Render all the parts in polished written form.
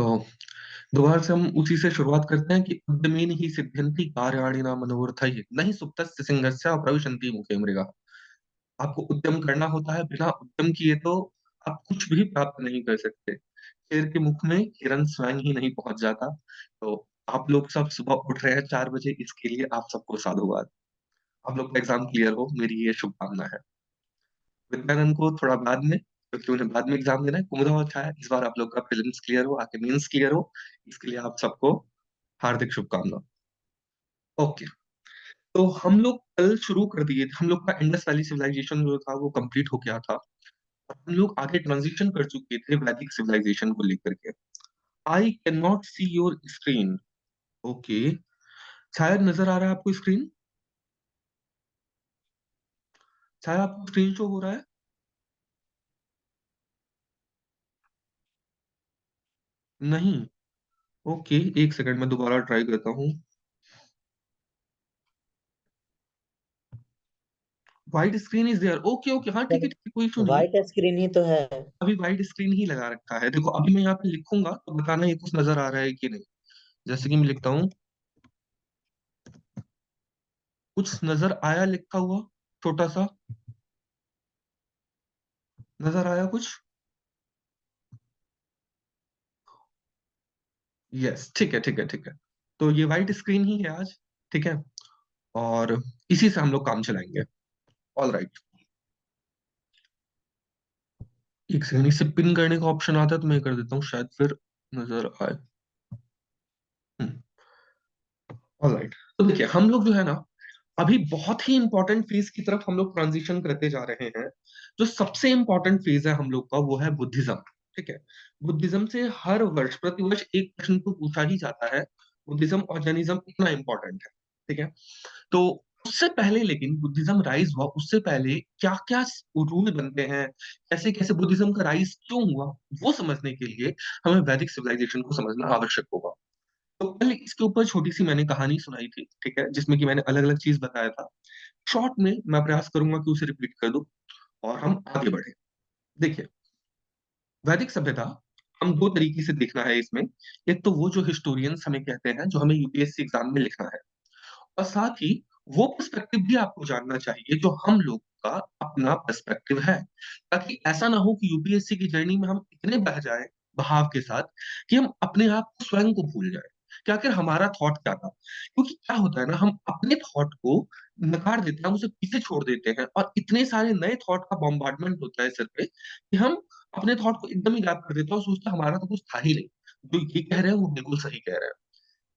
तो दोबारा से हम उसी से शुरुआत करते हैं कि उद्यमेन हि सिद्ध्यन्ति कार्याणि मनोरथैः नहीं सुप्तस्य सिंहस्य प्रविशन्ति मुखे मृगाः। आपको उद्यम करना होता है, बिना उद्यम किए तो आप कुछ भी प्राप्त नहीं कर सकते। शेर के मुख में हिरन स्वयं ही नहीं पहुँच जाता। तो आप लोग सब सुबह उठ रहे हैं 4 बजे, इसके लिए आप सबको साधुवाद। आप लोग का एग्ज़ाम क्लियर हो, मेरी ये शुभकामना है। विद्यानंद को थोड़ा बाद में, क्योंकि उन्हें बाद में एग्ज़ाम देना है। कुमुदा और छाया, इस बार आप लोग का प्रीलिम्स क्लियर हो, आगे मेंस क्लियर हो, इसके लिए आप सबको हार्दिक शुभकामना। ओके, तो हम लोग कल शुरू कर दिए थे, हम लोग का इंडस वैली सिविलाइज़ेशन जो था वो कंप्लीट हो गया था। और हम लोग आगे ट्रांज़िशन कर चुके थे वैदिक सिविलाइज़ेशन को लेकर के। I can not see your screen. Okay, शायद नज़र आ रहा है आपको स्क्रीन? शायद आपको स्क्रीन शो हो रहा है? नहीं। ओके, 1 सेकंड मैं दोबारा ट्राई करता हूँ। White screen is there. Okay, okay, हाँ, ठीक है, ठीक है, कोई इश्यू नहीं है। व्हाइट स्क्रीन ही तो है। अभी व्हाइट स्क्रीन ही लगा रखा है। देखो, अभी मैं यहाँ पे लिखूँगा तो बताना ये कुछ नज़र आ रहा है कि नहीं। जैसे कि मैं लिखता हूँ, कुछ नज़र आया लिखा हुआ छोटा-सा? नज़र आया कुछ? यस, ठीक है, ठीक है, ठीक है। तो ये व्हाइट स्क्रीन ही है आज, ठीक है? और इसी से हम लोग काम चलाएँगे। ऑलराइट। एक सेकंड, इसे पिन करने का ऑप्शन आता है तो मैं कर देता हूँ, शायद फिर नज़र आए। हुँ, ऑलराइट। तो देखिए, हम लोग जो है ना, अभी बहुत ही इम्पोर्टेंट फ़ेज़ की तरफ हम लोग ट्रांज़िशन करते जा रहे हैं। जो सबसे इम्पोर्टेंट फ़ेज़ है हम लोग का, वो है बुद्धिज़्म, ठीक है? बुद्धिज़्म से हर वर्ष, प्रतिवर्ष एक प्रश्न तो पूछा ही जाता है, बुद्धिज़्म और जैनिज़्म इतना इम्पोर्टेंट है, ठीक है? तो उससे पहले, लेकिन बुद्धिज़्म राइज़ हुआ, उससे पहले क्या-क्या रूल बनते हैं, कैसे-कैसे बुद्धिज़्म का राइज़ क्यों हुआ, वो समझने के लिए हमें वैदिक सिविलाइज़ेशन को समझना आवश्यक होगा। तो कल इसके ऊपर छोटी-सी मैंने कहानी सुनाई थी, ठीक है? जिसमें कि मैंने अलग-अलग चीज़ बताया था। शॉर्ट में मैं प्रयास करूँगा कि उसे रिपीट कर दूँ और हम आगे बढ़ें। देखिए, वैदिक सभ्यता हम 2 तरीके से देखना है इसमें। एक तो वो जो हिस्टोरियंस हमें कहते हैं, जो हमें यूपीएससी एग्ज़ाम में लिखना है। और साथ ही वो पर्सपेक्टिव भी आपको जानना चाहिए जो हम लोग का अपना पर्सपेक्टिव है। ताकि ऐसा ना हो कि यूपीएससी की जर्नी में हम इतने बह जाएँ बहाव के साथ कि हम अपने आप को स्वयं को भूल जाएँ कि आखिर हमारा थॉट क्या था? क्योंकि क्या होता है ना, हम अपने थॉट को नकार देते हैं, हम उसे पीछे छोड़ देते हैं और इतने सारे नए थॉट का बॉम्बार्डमेंट होता है सिर पे कि हम अपने थॉट को एकदम ही गैप कर देते हैं और सोचते हैं हमारा तो कुछ था ही नहीं। जो ये कह रहे हैं वो बिल्कुल सही कह रहे हैं।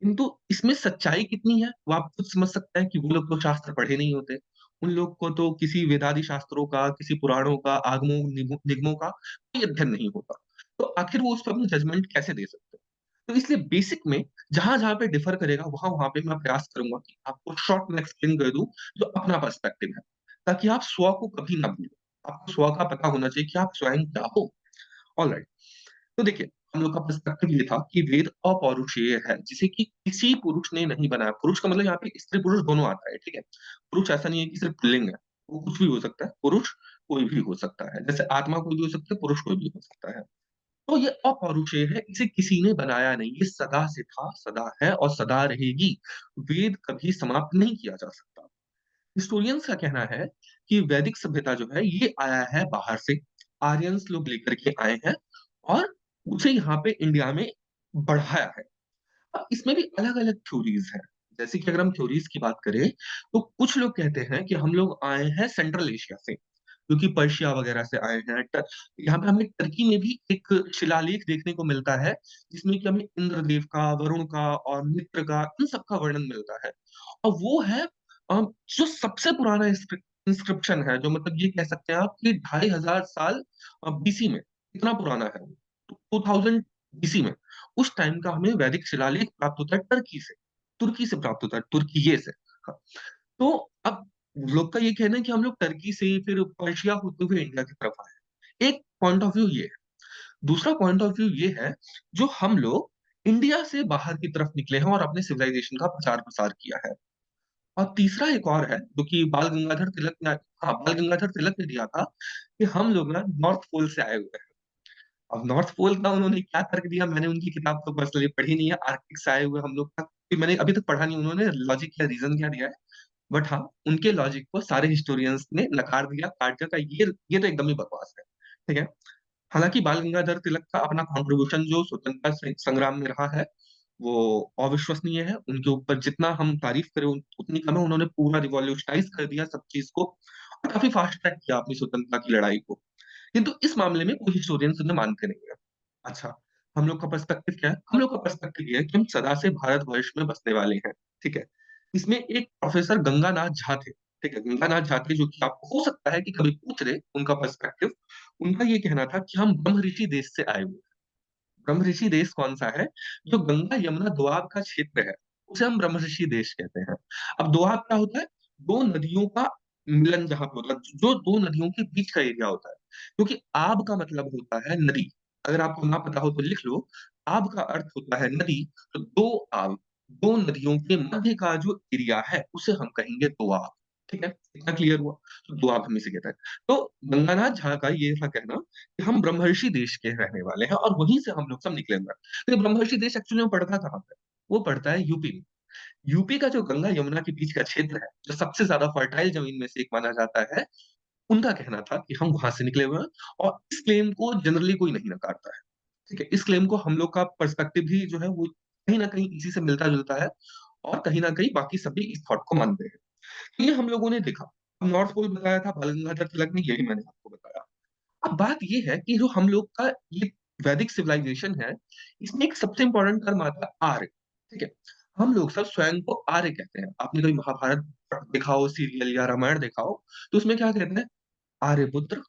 किंतु इसमें सच्चाई कितनी है, वो आप खुद समझ सकते हैं कि वो लोग तो शास्त्र पढ़े नहीं होते। उन लोग को तो किसी वेदादि शास्त्रों का, किसी पुराणों का, आगमों, निगमों का कोई अध्ययन नहीं होता। तो आखिर वो उस पे अपनी जजमेंट कैसे दे सकते हैं? तो इसलिए बेसिक में जहाँ-जहाँ पे डिफर करेगा, वहाँ-वहाँ पे मैं प्रयास करूँगा कि आपको शॉर्ट में एक्सप्लेन कर दूँ, जो अपना पर्सपेक्टिव है, ताकि आप स्व को कभी ना भूलें। आपको स्व का पता होना चाहिए कि आप स्वयं क्या हो? ऑलराइट। तो देखिए, हम लोग का पर्सपेक्टिव ये था कि वेद अपौरुषेय है, जिसे कि किसी पुरुष ने नहीं बनाया। पुरुष का मतलब यहाँ पे स्त्री-पुरुष दोनों आता है, ठीक है? पुरुष ऐसा नहीं है कि सिर्फ पुल्लिंग है, वो कुछ भी हो सकता है, पुरुष कोई भी हो सकता है। जैसे आत्मा कोई भी हो सकती है, पुरुष कोई भी हो सकता है। तो ये अपौरुषेय है, इसे किसी ने बनाया नहीं, ये सदा से था, सदा है और सदा रहेगी। वेद कभी समाप्त नहीं किया जा सकता। हिस्टोरियंस का कहना है कि वैदिक सभ्यता जो है, ये आया है बाहर से, आर्यन्स लोग लेकर के आए हैं और उसे यहाँ पे इंडिया में बढ़ाया है। अब इसमें भी अलग-अलग थ्योरीज़ हैं। जैसे कि अगर हम थ्योरीज़ की बात करें, तो कुछ लोग कहते हैं कि हम लोग आए हैं सेंट्रल एशिया से, क्योंकि पर्शिया वगैरह से आए हैं। यहाँ पे हमें टर्की में भी एक शिलालेख देखने को मिलता है, जिसमें कि हमें इंद्रदेव का, वरुण का और मित्र का, इन सब का वर्णन मिलता है। और वो है जो सबसे पुराना इंस्क्रिप्शन है, जो मतलब ये कह सकते हैं आप कि 2500 साल बीसी में, इतना पुराना है वो। 2000 बीसी में, उस टाइम का हमें वैदिक शिलालेख प्राप्त होता है तुर्की से प्राप्त होता है, तुर्कीये से। हाँ, तो अब लोग का ये कहना है कि हम लोग टर्की से फिर पर्शिया होते हुए इंडिया की तरफ आए। एक पॉइंट ऑफ व्यू ये है। दूसरा पॉइंट ऑफ व्यू ये है, जो हम लोग इंडिया से बाहर की तरफ निकले हैं और अपने सिविलाइजेशन का प्रचार-प्रसार किया है। और तीसरा एक और है, जो कि बाल गंगाधर तिलक ने, हाँ, बाल गंगाधर तिलक ने दिया था, कि हम लोग ना नॉर्थ पोल से आए हुए हैं। अब नॉर्थ पोल का उन्होंने क्या तर्क दिया, मैंने उनकी किताब तो पर्सनली पढ़ी नहीं है, आर्कटिक से आए हुए हम लोग का कि मैंने अभी तक पढ़ा नहीं उन्होंने लॉजिक या रीज़न क्या दिया है। बट हाँ, उनके लॉजिक को सारे हिस्टोरियंस ने नकार दिया, काट दिया, कहा ये तो एकदम ही बकवास है। ठीक है? हालाँकि बाल गंगाधर तिलक का अपना कॉन्ट्रिब्यूशन जो स्वतंत्रता संग्राम में रहा है, वो अविश्वसनीय है। उनके ऊपर जितना हम तारीफ़ करें उतनी कम है। उन्होंने पूरा रिवॉल्यूशनाइज़ कर दिया सब चीज़ को और काफ़ी फास्ट ट्रैक किया अपनी स्वतंत्रता की लड़ाई को। किंतु इस मामले में कोई हिस्टोरियंस उन्हें मानते नहीं है। अच्छा, हम लोग का पर्सपेक्टिव क्या है? हम लोग का पर्सपेक्टिव ये है कि हम सदा से भारतवर्ष में बसने वाले हैं, ठीक है? इसमें एक प्रोफ़ेसर गंगानाथ झा थे, ठीक है? गंगानाथ झा थे जो कि आपको हो सकता है कि कभी पूछ लें उनका पर्सपेक्टिव। उनका ये कहना था कि हम ब्रह्म ऋषि देश से आए हुए हैं। ब्रह्म ऋषि देश कौन-सा है? जो गंगा, यमुना, दोआब का क्षेत्र है, उसे हम ब्रह्म ऋषि देश कहते हैं। अब दोआब क्या होता है? 2 नदियों का मिलन जहाँ पे होता है, जो 2 नदियों के बीच का एरिया होता है। क्योंकि आब का मतलब होता है नदी। अगर आपको ना पता हो तो लिख लो, आब का अर्थ होता है नदी, तो 2 आब, 2 नदियों के मध्य का जो एरिया है, उसे हम कहेंगे दोआब। ठीक है? इतना क्लियर हुआ? तो दोआब हम इसे कहते हैं। तो गंगानाथ झा का ये था कहना कि हम ब्रह्मर्षि देश के रहने वाले हैं और वहीं से हम लोग सब निकले हुए हैं। तो ये ब्रह्मर्षि देश एक्चुअली में पड़ता कहाँ पे? वो पड़ता है यूपी में। यूपी का जो गंगा यमुना के बीच का क्षेत्र है, जो सबसे ज़्यादा फर्टाइल ज़मीन में से एक माना जाता है, उनका कहना था कि हम वहाँ से निकले हुए हैं और इस क्लेम को जनरली कोई नहीं नकारता है। ठीक है? इस क्लेम को हम लोग का पर्सपेक्टिव भी जो है वो कहीं न कहीं इसी से मिलता-जुलता है और कहीं न कहीं बाकी सभी इस थॉट को मानते हैं। तो ये हम लोगों ने देखा। नॉर्थ पोल बताया था, बाल गंगाधर तिलक ने, यही मैंने आपको बताया। अब बात ये है कि जो हम लोग का ये वैदिक सिविलाइजेशन है, इसमें एक सबसे इम्पोर्टेंट टर्म आता है आर्य, ठीक है? हम लोग सब स्वयं को आर्य कहते हैं। आपने कभी महाभारत देखा हो सीरियल या रामायण देखा हो, तो उसमें क्या कहते हैं? आर्यपुत्र,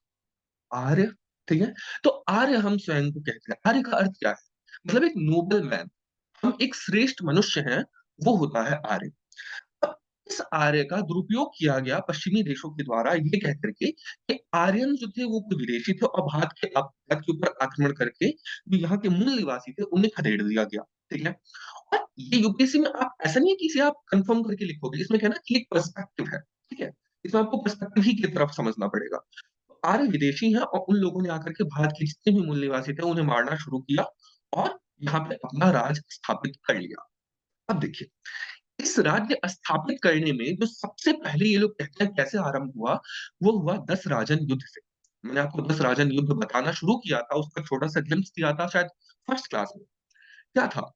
आर्य, ठीक है? तो आर्य हम स्वयं को कहते हैं। आर्य का अर्थ क्या है? मतलब एक नोबल मैन, हम एक श्रेष्ठ मनुष्य हैं, वो होता है आर्य। अब इस आर्य का दुरुपयोग किया गया पश्चिमी देशों के द्वारा ये कह करके कि आर्यन जो थे वो कोई विदेशी थे और भारत के ऊपर आक्रमण करके जो यहाँ के मूल निवासी थे उन्हें खदेड़ दिया गया, ठीक है? और ये यूपीएससी में आप ऐसा नहीं है कि इसे आप कन्फर्म करके लिखोगे, इसमें क्या है ना कि एक पर्सपेक्टिव है, ठीक है? इसमें आपको पर्सपेक्टिव ही की तरफ समझना पड़ेगा। आर्य विदेशी हैं और उन लोगों ने आकर के भारत के जितने भी मूल निवासी थे उन्हें मारना शुरू किया और यहाँ पे अपना राज स्थापित कर लिया। अब देखिए इस राज्य स्थापित करने में जो सबसे पहले ये लोग कहते हैं कैसे आरंभ हुआ, वो हुआ 10 राजन युद्ध से। मैंने आपको 10 राजन युद्ध बताना शुरू किया था, उसका छोटा-सा ग्लिम्प्स दिया था शायद फर्स्ट क्लास में। क्या था?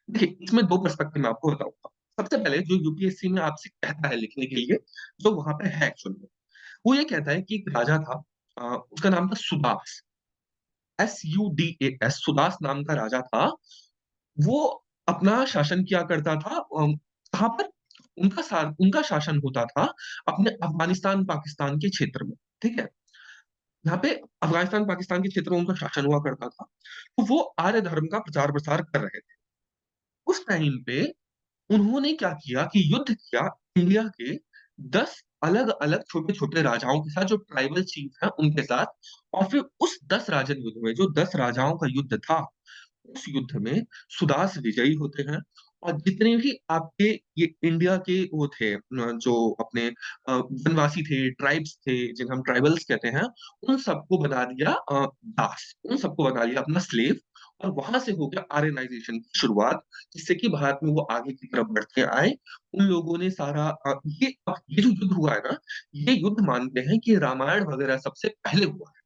देखिए, इसमें 2 पर्सपेक्टिव मैं आपको बताऊँगा। सबसे पहले जो यूपीएससी में आपसे कहता है लिखने के लिए, जो वहाँ पे है एक्चुअल में, वो ये कहता है कि एक राजा था उसका नाम था सुदास, सुदास, सुदास नाम का राजा था। वो अपना शासन किया करता था कहाँ पर? उनका शासन होता था अपने अफ़गानिस्तान, पाकिस्तान के क्षेत्र में, ठीक है? यहाँ पे अफ़गानिस्तान, पाकिस्तान के क्षेत्र में उनका शासन हुआ करता था। तो वो आर्य धर्म का प्रचार-प्रसार कर रहे थे। उस टाइम पे उन्होंने क्या किया कि युद्ध किया इंडिया के 10 अलग-अलग छोटे-छोटे राजाओं के साथ, जो ट्राइबल चीफ हैं उनके साथ और फिर उस 10 राजन युद्ध में जो 10 राजाओं का युद्ध था, उस युद्ध में सुदास विजयी होते हैं और जितने भी आपके ये इंडिया के वो थे जो अपने वनवासी थे, ट्राइब्स थे, जिन्हें हम ट्राइबल्स कहते हैं, उन सबको बना दिया दास, उन सबको बना लिया अपना स्लेव और वहाँ से हो गया आर्यनाइज़ेशन की शुरुआत, जिससे कि भारत में वो आगे की तरफ बढ़ते आए। उन लोगों ने सारा ये जो युद्ध हुआ है ना, ये युद्ध मानते हैं कि रामायण वगैरह सबसे पहले हुआ है।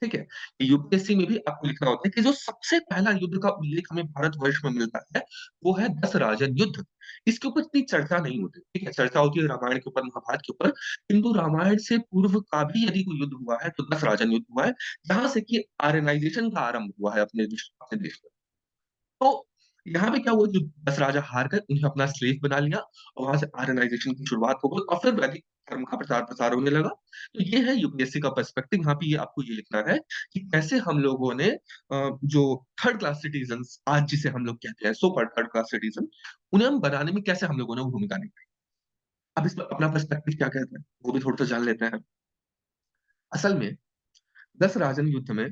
ठीक है? यूपीएससी में भी आपको लिखना होता है कि जो सबसे पहला युद्ध का उल्लेख हमें भारतवर्ष में मिलता है, वो है दसराजन युद्ध। इसके ऊपर इतनी चर्चा नहीं होती, ठीक है? चर्चा होती है रामायण के ऊपर, महाभारत के ऊपर, किंतु रामायण से पूर्व का भी यदि कोई युद्ध हुआ है, तो दसराजन युद्ध हुआ है, जहाँ से कि आर्यनाइज़ेशन का आरंभ हुआ है अपने देश में। तो यहाँ पे क्या हुआ जो 10 राजा हार गए, उन्हें अपना स्लेव बना लिया और वहाँ से आर्यनाइज़ेशन की शुरुआत हो गई और फिर वैदिक धर्म का प्रचार-प्रसार होने लगा। तो ये है यूपीएससी का पर्सपेक्टिव, यहाँ पे ये आपको ये लिखना है कि कैसे हम लोगों ने जो थर्ड क्लास सिटिज़न्स आज जिसे हम लोग कहते हैं, so called third class citizen, उन्हें हम बनाने में कैसे हम लोगों ने वो भूमिका निभाई। अब इसमें अपना पर्सपेक्टिव क्या कहता है, वो भी थोड़ा-सा जान लेते हैं। असल में 10 राजन युद्ध में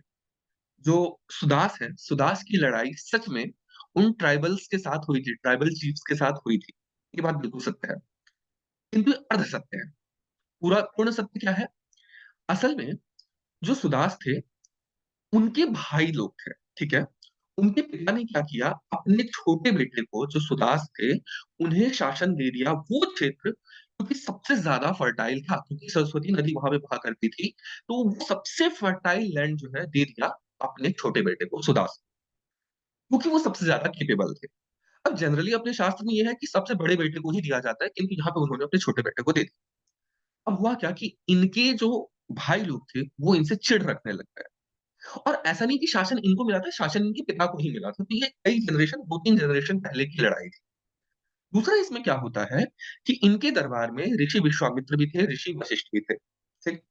जो सुदास है, सुदास की लड़ाई सच में उन ट्राइबल्स के साथ हुई थी, ट्राइबल चीफ्स के साथ हुई थी। ये बात बिल्कुल सत्य है, किंतु ये अर्ध सत्य है। पूरा पूर्ण सत्य क्या है? असल में जो सुदास थे, उनके भाई लोग थे, ठीक है? उनके पिता ने क्या किया, अपने छोटे बेटे को जो सुदास थे, उन्हें शासन दे दिया वो क्षेत्र क्योंकि सबसे ज़्यादा फर्टाइल था, क्योंकि सरस्वती नदी वहाँ पे बहा करती थी, तो वो सबसे फर्टाइल लैंड जो है दे दिया अपने छोटे बेटे को सुदास, क्योंकि वो सबसे ज़्यादा कैपेबल थे। अब जनरली अपने शास्त्र में ये है कि सबसे बड़े बेटे को ही दिया जाता है, किंतु यहाँ पे उन्होंने अपने छोटे बेटे को दे दिया। अब हुआ क्या कि इनके जो भाई लोग थे, वो इनसे चिढ़ रखने लग गए। और ऐसा नहीं कि शासन इनको मिला था, शासन इनके पिता को ही मिला था। तो ये कई जनरेशन 2-3 जनरेशन पहले की लड़ाई थी। दूसरा इसमें क्या होता है कि इनके दरबार में ऋषि विश्वामित्र भी थे, ऋषि वशिष्ठ भी थे, ठीक?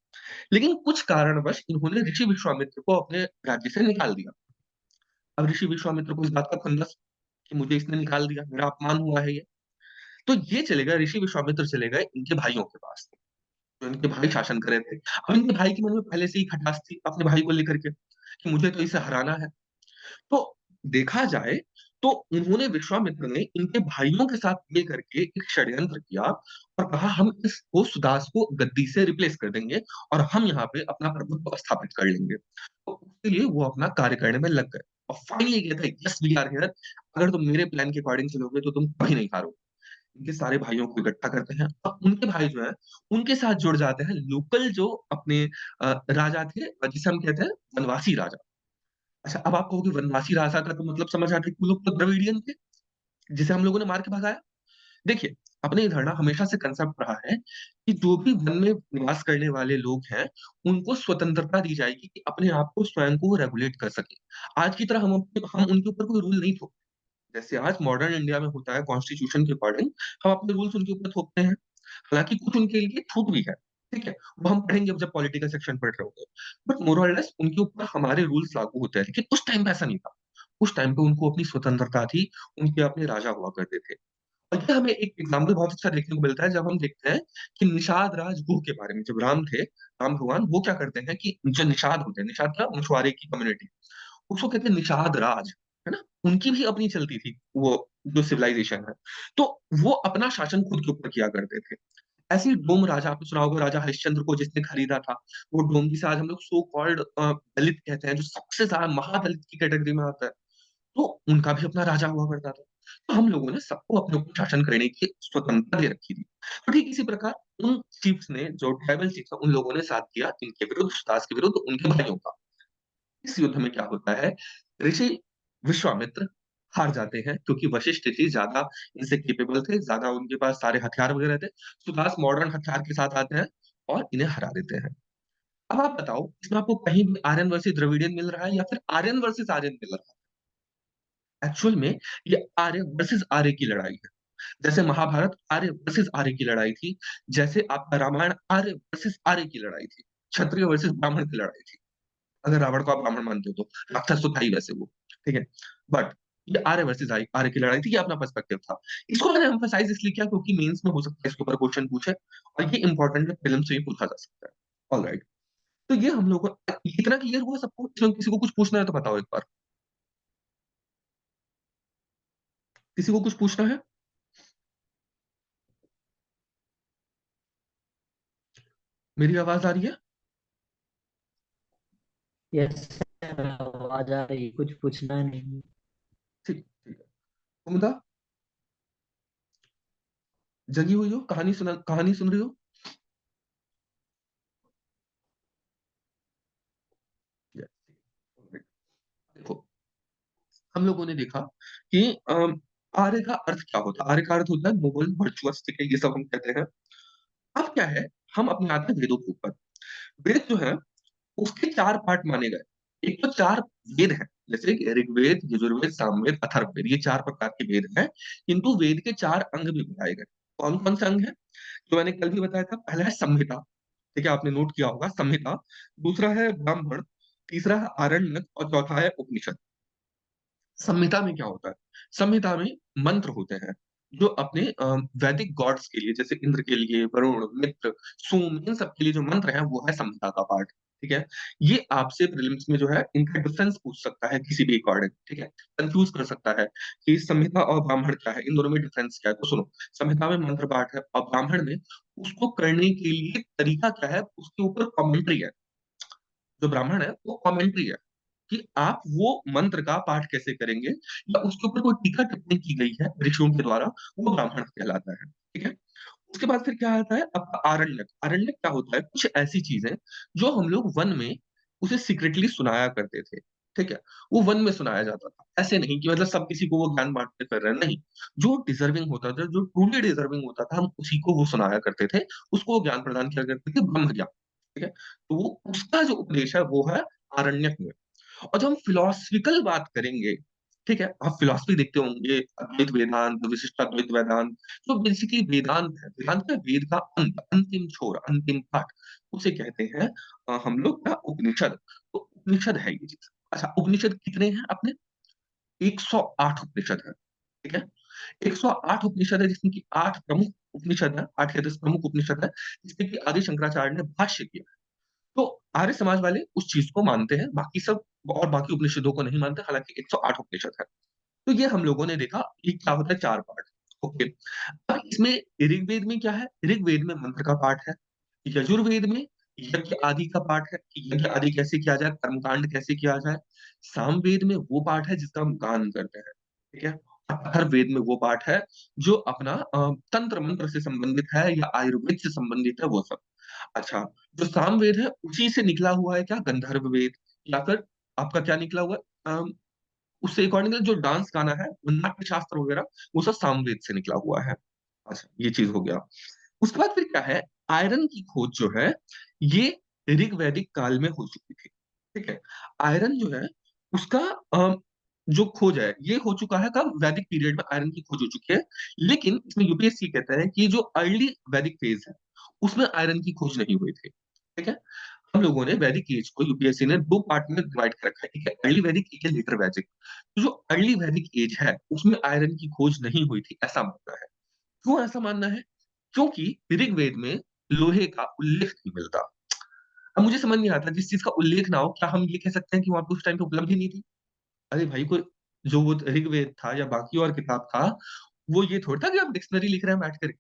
लेकिन कुछ कारणवश इन्होंने ऋषि विश्वामित्र को अपने राज्य से निकाल दिया। अब ऋषि विश्वामित्र को इस बात का खुंदस कि मुझे इसने निकाल दिया, मेरा अपमान हुआ है ये। तो ये चले गए, ऋषि विश्वामित्र चले गए इनके भाइयों के पास, जो इनके भाई शासन कर रहे थे। अब इनके भाई के मन में पहले से ही खटास थी अपने भाई को लेकर के, कि मुझे तो इसे हराना है। तो देखा जाए तो उन्होंने विश्वामित्र ने इनके भाइयों के साथ मिल करके एक षड्यंत्र किया और कहा हम इसको सुदास को गद्दी से रिप्लेस कर देंगे और हम यहाँ पे अपना प्रभुत्व स्थापित कर लेंगे। तो उसके लिए वो अपना कार्य करने में लग गए और फाइनली कहते हैं यस वी आर हियर, अगर तुम मेरे प्लान के अकॉर्डिंग चलोगे तो तुम कभी नहीं हारोगे। इनके सारे भाइयों को इकट्ठा करते हैं और उनके भाई जो है उनके साथ जुड़ जाते हैं लोकल जो अपने राजा थे जिसे हम कहते हैं वनवासी राजा। अच्छा, अब आप कहोगे वनवासी राजा का तो मतलब समझ आता है कि वो लोग तो द्रविडियन थे, जिसे हम लोगों ने मार के भगाया। देखिए, अपने इधर ना हमेशा से कंसेप्ट रहा है कि जो भी वन में निवास करने वाले लोग हैं, उनको स्वतंत्रता दी जाएगी कि अपने आप को स्वयं को रेगुलेट कर सकें। आज की तरह हम उनके ऊपर कोई रूल नहीं थोपते। जैसे आज मॉडर्न इंडिया में होता है कॉन्स्टिट्यूशन के अकॉर्डिंग, हम अपने रूल्स उनके ऊपर थोपते हैं। हालाँकि कुछ उनके लिए छूट भी है, ठीक है? वो हम पढ़ेंगे जब पॉलिटिकल सेक्शन पढ़ रहे होंगे। बट मोर और लेस उनके ऊपर हमारे रूल्स लागू होते हैं, लेकिन उस टाइम पे ऐसा नहीं था। उस टाइम पे उनको अपनी स्वतंत्रता थी, उनके अपने राजा हुआ करते थे। और ये हमें एक एग्ज़ाम्पल बहुत अच्छा देखने को मिलता है जब हम देखते हैं कि निषाद राज गुह के बारे में। जब राम थे, राम भगवान वो क्या करते हैं कि जो निषाद होते हैं, निषाद क्या मछुआरे की कम्युनिटी, उसको कहते हैं निषाद राज, है ना? उनकी भी अपनी चलती थी, वो जो सिविलाइज़ेशन है। तो वो अपना शासन खुद के ऊपर किया करते थे। ऐसे ही डोम राजा आपने सुना होगा राजा हरिश्चंद्र को जिसने खरीदा था, वो डोम जिसे आज हम लोग सो कॉल्ड दलित कहते हैं, जो सबसे ज़्यादा महादलित की कैटेगरी में आता है, तो उनका भी अपना राजा हुआ करता था। तो हम लोगों ने सबको अपने ऊपर शासन करने की स्वतंत्रता दे रखी थी। तो ठीक इसी प्रकार उन चीफ्स ने जो ट्राइबल चीफ्स हैं, उन लोगों ने साथ दिया इनके विरुद्ध, सुदास के विरुद्ध उनके भाइयों का। इस युद्ध में क्या होता है, ऋषि विश्वामित्र हार जाते हैं क्योंकि वशिष्ठ जी ज़्यादा इनसे कैपेबल थे, ज़्यादा उनके पास सारे हथियार वगैरह थे। सुदास मॉडर्न हथियार के साथ आते हैं और इन्हें हरा देते हैं। अब आप बताओ, इसमें आपको कहीं भी आर्यन वर्सेस द्रविडियन मिल रहा है या फिर आर्यन वर्सेस आर्यन मिल रहा है? एक्चुअल में ये आर्य वर्सेस आर्य की लड़ाई है। जैसे महाभारत आर्य वर्सेस आर्य की लड़ाई थी, जैसे आपका रामायण आर्य वर्सेस आर्य की लड़ाई थी, क्षत्रिय वर्सेस ब्राह्मण की लड़ाई थी। अगर रावण को आप ब्राह्मण मानते हो तो, राक्षस तो था ही वैसे वो, ठीक है? बट ये आर्य वर्सेस आर्य की लड़ाई थी, ये अपना पर्सपेक्टिव था। इसको मैंने एम्फसाइज़ इसलिए किया क्योंकि मेंस में हो सकता है इसके ऊपर क्वेश्चन पूछे और ये इम्पोर्टेंट है, प्रीलिम्स से भी पूछा जा सकता है। ऑलराइट, तो ये हम लोगों को इतना क्लियर हुआ सबको? इसमें किसी को कुछ पूछना है तो बताओ एक बार? किसी को कुछ पूछना है? मेरी आवाज़ आ रही है? यस सर, आवाज आ रही, कुछ पूछना नहीं। ठीक, ठीक है। कुमुदा, जगी हुई हो? कहानी सुन रही हो? Yes, alright. देखो, हम लोगों ने देखा कि आर्य का अर्थ क्या होता है? आर्य का अर्थ होता है नोबल, वर्चुअस, ठीक है? ये सब हम कहते हैं। अब क्या है, हम अपने आते हैं वेदों के ऊपर। वेद जो है, उसके 4 पार्ट माने गए। एक तो 4 वेद हैं, जैसे कि ऋग्वेद, यजुर्वेद, सामवेद, अथर्ववेद, ये 4 प्रकार के वेद हैं, किंतु वेद के 4 अंग भी बताए गए। कौन-कौन से अंग हैं? जो मैंने कल भी बताया था, पहला है संहिता, ठीक है? आपने नोट किया होगा संहिता, दूसरा है ब्राह्मण, तीसरा है आरण्यक और चौथा है उपनिषद। संहिता में क्या होता है? संहिता में मंत्र होते हैं, जो अपने वैदिक गॉड्स के लिए जैसे इंद्र के लिए, वरुण, मित्र, सोम इन सब के लिए जो मंत्र हैं वो है संहिता का पार्ट, ठीक है? ये आपसे प्रीलिम्स में जो है इनका डिफरेंस पूछ सकता है किसी भी अकॉर्डिंग, ठीक है? कन्फ्यूज़ कर सकता है कि संहिता और ब्राह्मण क्या है? इन दोनों में डिफरेंस क्या है? तो सुनो, संहिता में मंत्र पाठ है और ब्राह्मण में उसको करने के लिए तरीका क्या है? उसके ऊपर कमेंट्री है। जो ब्राह्मण है वो कमेंट्री है। कि आप वो मंत्र का पाठ कैसे करेंगे या उसके ऊपर कोई टीका टिप्पणी की गई है ऋषियों के द्वारा, वो ब्राह्मण कहलाता है। ठीक है? उसके बाद फिर क्या आता है आपका आरण्यक। आरण्यक क्या होता है? कुछ ऐसी चीजें जो हम लोग वन में उसे सीक्रेटली सुनाया करते थे। ठीक है? वो वन में सुनाया जाता था। ऐसे नहीं कि मतलब सब किसी को वो ज्ञान बांटते फिर रहे हैं, नहीं। जो डिजर्विंग होता था, जो ट्रूली डिजर्विंग होता था, हम उसी को वो सुनाया करते थे, उसको वो ज्ञान प्रदान किया करते थे, ब्रह्म ज्ञान। ठीक है? तो वो उसका जो उपदेश है वो है आरण्यक में। और जब हम फिलोसफिकल बात करेंगे, ठीक है? आप फिलॉसफी देखते होंगे, अद्वैत वेदांत, विशिष्टाद्वैत वेदांत, जो बेसिकली वेदांत है। वेदांत क्या है? वेद का अंत, अंतिम छोर, अंतिम पाठ, उसे कहते हैं हम लोग क्या? उपनिषद। तो उपनिषद है ये चीज। अच्छा, उपनिषद कितने हैं अपने? 108 उपनिषद है। ठीक है? 108 उपनिषद है, जिसमें कि 8 प्रमुख उपनिषद है, 8 या 10 प्रमुख उपनिषद है, जिसमें कि आदि शंकराचार्य ने भाष्य किया। तो आर्य समाज वाले उस चीज को मानते हैं, बाकी सब और बाकी उपनिषदों को नहीं मानते, हालांकि 108 उपनिषद है। तो ये हम लोगों ने देखा ये क्या होता है, 4 पार्ट। ओके। अब इसमें ऋग्वेद में क्या है? ऋग्वेद में मंत्र का पाठ है। यजुर्वेद में यज्ञ आदि का पाठ है कि यज्ञ आदि कैसे किया जाए, कर्मकांड कैसे किया जाए। सामवेद में वो पाठ है जिसका हम गान करते हैं। ठीक है? और अथर्ववेद में वो पाठ है जो अपना तंत्र मंत्र से संबंधित है या आयुर्वेद से संबंधित है, वो सब। अच्छा, जो सामवेद है उसी से निकला हुआ है क्या? गंधर्व वेद, या फिर आपका क्या निकला हुआ है? उससे अकॉर्डिंगली जो डांस गाना है, वो नाट्य शास्त्र वगैरह, वो सब सामवेद से निकला हुआ है। अच्छा, ये चीज हो गया। उसके बाद फिर क्या है? आयरन की खोज जो है, ये ऋग्वैदिक काल में हो चुकी थी। ठीक है? आयरन जो है उसका जो खोज है ये हो चुका है कब? वैदिक पीरियड में आयरन की खोज हो चुकी है। लेकिन इसमें यूपीएससी कहता है कि जो अर्ली वैदिक फेज है उसमें आयरन की खोज नहीं हुई थी। ठीक है? हम लोगों ने वैदिक एज को यूपीएससी ने 2 पार्ट में डिवाइड कर रखा है। ठीक है? अर्ली वैदिक, एक है लेटर वैदिक। तो जो अर्ली वैदिक एज है उसमें आयरन की खोज नहीं हुई थी, ऐसा मानना है। क्यों ऐसा मानना है? क्योंकि ऋग्वेद में लोहे का उल्लेख नहीं मिलता। अब मुझे समझ नहीं आता, जिस चीज का उल्लेख ना हो, क्या हम ये कह सकते हैं कि वहां पे उस टाइम पे उपलब्ध ही नहीं थी? अरे भाई, कोई जो वो ऋग्वेद था या बाकी और किताब था, वो ये थोड़ा था कि आप डिक्शनरी लिख रहे हैं बैठ कर।